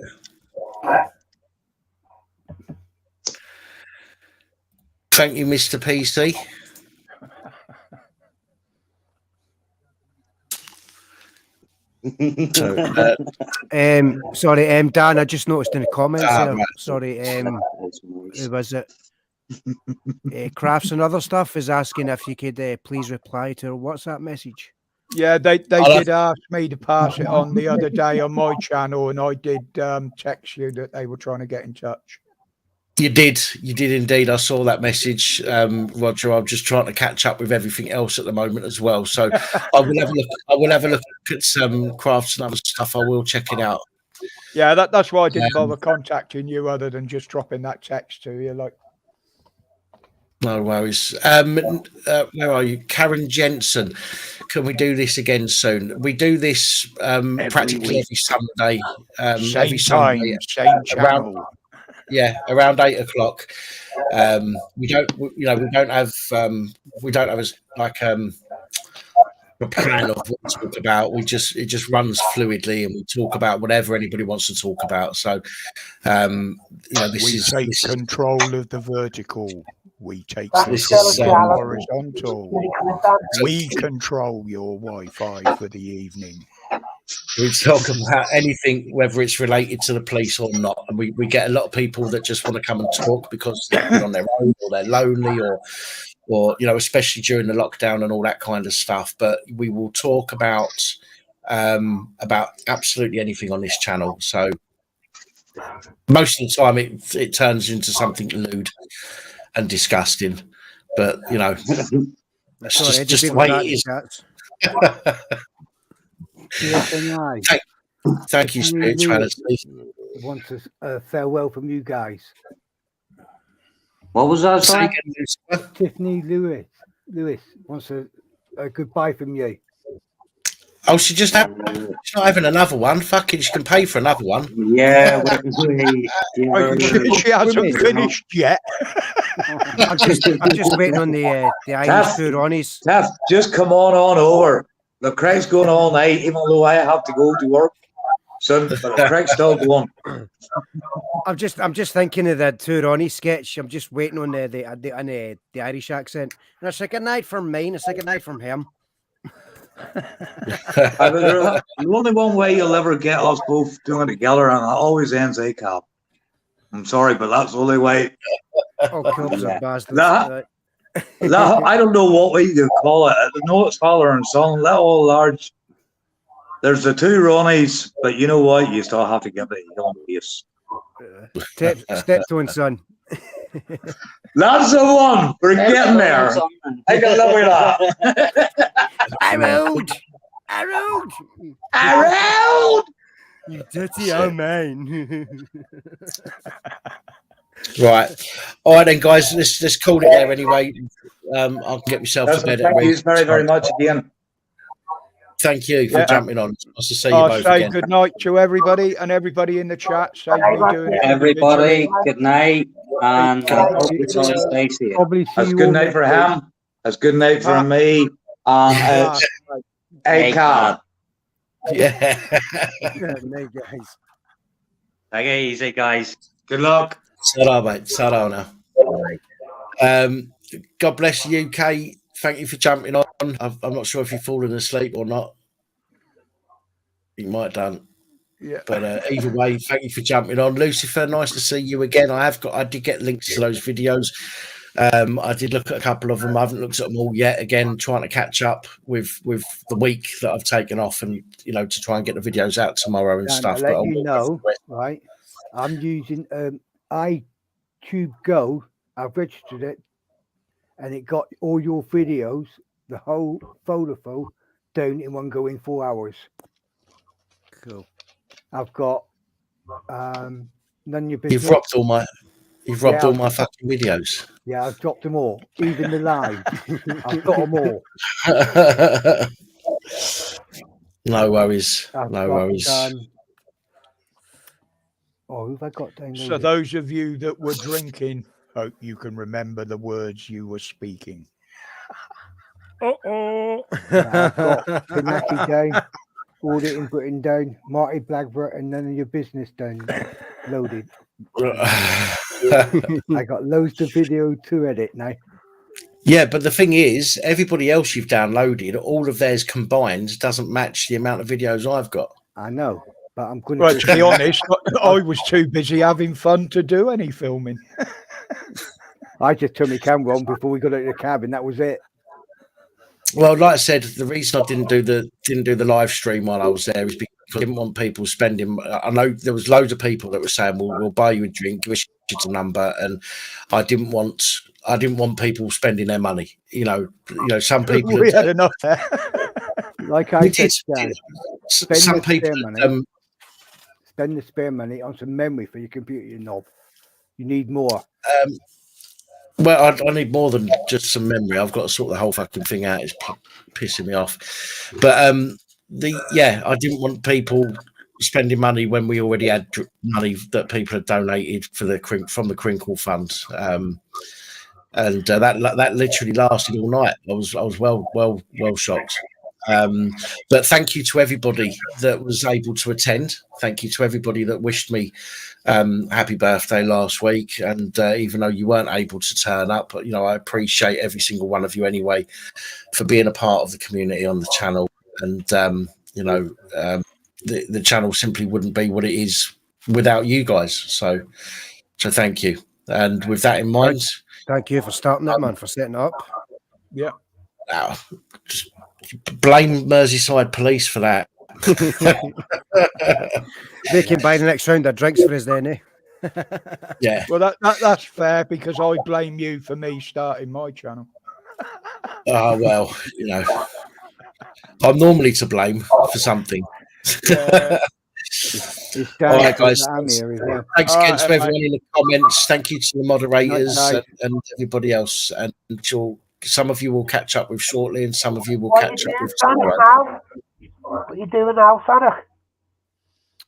S1: Thank you, Mr. PC. So,
S12: sorry, Dan, I just noticed in the comments there.
S1: Right.
S12: Sorry, who was it? Crafts and other stuff is asking if you could please reply to her WhatsApp message.
S9: Yeah, they did ask me to pass it on the other day on my channel, and I did text you that they were trying to get in touch.
S1: You did indeed. I saw that message, Roger. I'm just trying to catch up with everything else at the moment as well. So I will have a look. I will have a look at some crafts and other stuff. I will check it out.
S9: Yeah, that's why I didn't bother contacting you, other than just dropping that text to you. Like,
S1: no worries. Where are you, Karen Jensen? Can we do this again soon? We do this practically every Sunday. Every Sunday,
S9: same channel.
S1: Around 8 o'clock. We don't have a plan of what to talk about. It just runs fluidly, and we talk about whatever anybody wants to talk about. So,
S9: this take control of the vertical. We take control of the horizontal. We control your Wi-Fi for the evening.
S1: We talk about anything, whether it's related to the police or not. And we get a lot of people that just want to come and talk because they're on their own, or they're lonely, or especially during the lockdown and all that kind of stuff. But we will talk about absolutely anything on this channel. So most of the time it turns into something lewd and disgusting. But that's just the way it is. Thank you, Spirituality.
S11: Wants a farewell from you guys.
S14: What was that? Sorry?
S11: Tiffany Lewis wants a goodbye from you.
S1: Oh, she's not having another one. Fucking, she can pay for another one.
S14: Yeah,
S9: she hasn't finished yet.
S12: I'm just waiting on the Irish food on his.
S13: Taff, just come on over. The Craig's going all night, even though I have to go to work. So the Craig's still going.
S12: I'm just thinking of the Ronnie sketch. I'm just waiting on the Irish accent. And it's like a night from me, and it's like a night from him.
S13: The only one way you'll ever get us both doing it together, and it always ends ACAB. I'm sorry, but that's the only way.
S12: Oh, bastards.
S13: I don't know what way you call it. I know it's father and son, little large. There's the two Ronnies, but you know what? You still have to give it a young face.
S12: Steptoe son.
S13: That's the one. We're getting there. I can live with that.
S12: Around. You dirty old man.
S1: Right. All right then, guys. Let's call it there anyway. I'll get myself to bed.
S13: Thank you very, very much again.
S1: Thank you for jumping on. Nice to see you both
S9: say
S1: again.
S9: Good night to everybody and everybody in the chat. Say
S14: everybody, good night, and stay safe.
S13: That's good night for him. That's good night for me. And ACAB.
S1: Yeah.
S11: Night, guys.
S14: Take it easy, guys.
S13: Good luck.
S1: Ta-ra, mate. Ta-ra now. God bless the UK. Thank you for jumping on. I'm not sure if you've fallen asleep or not. You might have done.
S9: Yeah.
S1: But either way, thank you for jumping on. Lucifer, nice to see you again. I did get links to those videos. I did look at a couple of them. I haven't looked at them all yet. Again, trying to catch up with the week that I've taken off, and to try and get the videos out tomorrow and stuff.
S11: I'll let you know, right? I'm using iTube Go. I've registered it, and it got all your videos, the whole folder full, down in one go in 4 hours.
S12: Cool.
S11: I've got none of your business.
S1: You've robbed all my fucking videos.
S11: Yeah, I've dropped them all, even the live. I've got them all.
S1: No worries. No worries.
S11: Who have I got downloaded?
S9: So those of you that were drinking, hope you can remember the words you were speaking.
S11: Yeah, I've got Pinaki down, Audit and Britain down, Marty Blackburn, and none of your business down, loaded. I got loads of video to edit now.
S1: Yeah, but the thing is, everybody else you've downloaded, all of theirs combined doesn't match the amount of videos I've got.
S11: I know, but I'm going
S9: to be honest, I was too busy having fun to do any filming.
S11: I just turned my camera on before we got out of the cabin. That was it.
S1: Well, like I said, the reason I didn't do the live stream while I was there is because I didn't want people spending. I know there was loads of people that were saying, "We'll buy you a drink, give us a number," and I didn't want people spending their money. You know, some people
S9: we had enough there.
S11: Like I said, Dan,
S1: some people
S11: spend the spare money on some memory for your computer, you knob. You need more.
S1: Well, I need more than just some memory. I've got to sort the whole fucking thing out. It's pissing me off. But I didn't want people spending money when we already had money that people had donated from the Crinkle Fund. And that literally lasted all night. I was well shocked. But thank you to everybody that was able to attend. Thank you to everybody that wished me happy birthday last week. And even though you weren't able to turn up, I appreciate every single one of you anyway for being a part of the community on the channel. And the channel simply wouldn't be what it is without you guys. So thank you. And with that in mind,
S12: thank you for starting it, man, for setting up.
S9: Yeah.
S1: Just blame Merseyside Police for that.
S12: They can buy the next round of drinks for us then, eh?
S1: Yeah.
S9: Well, that's fair because I blame you for me starting my channel.
S1: Well, I'm normally to blame for something. All right, guys. Thanks again to everyone in the comments. Thank you to the moderators and everybody else. And some of you will catch up with shortly, and some of you will catch up with tomorrow.
S2: What are you doing now, Santa?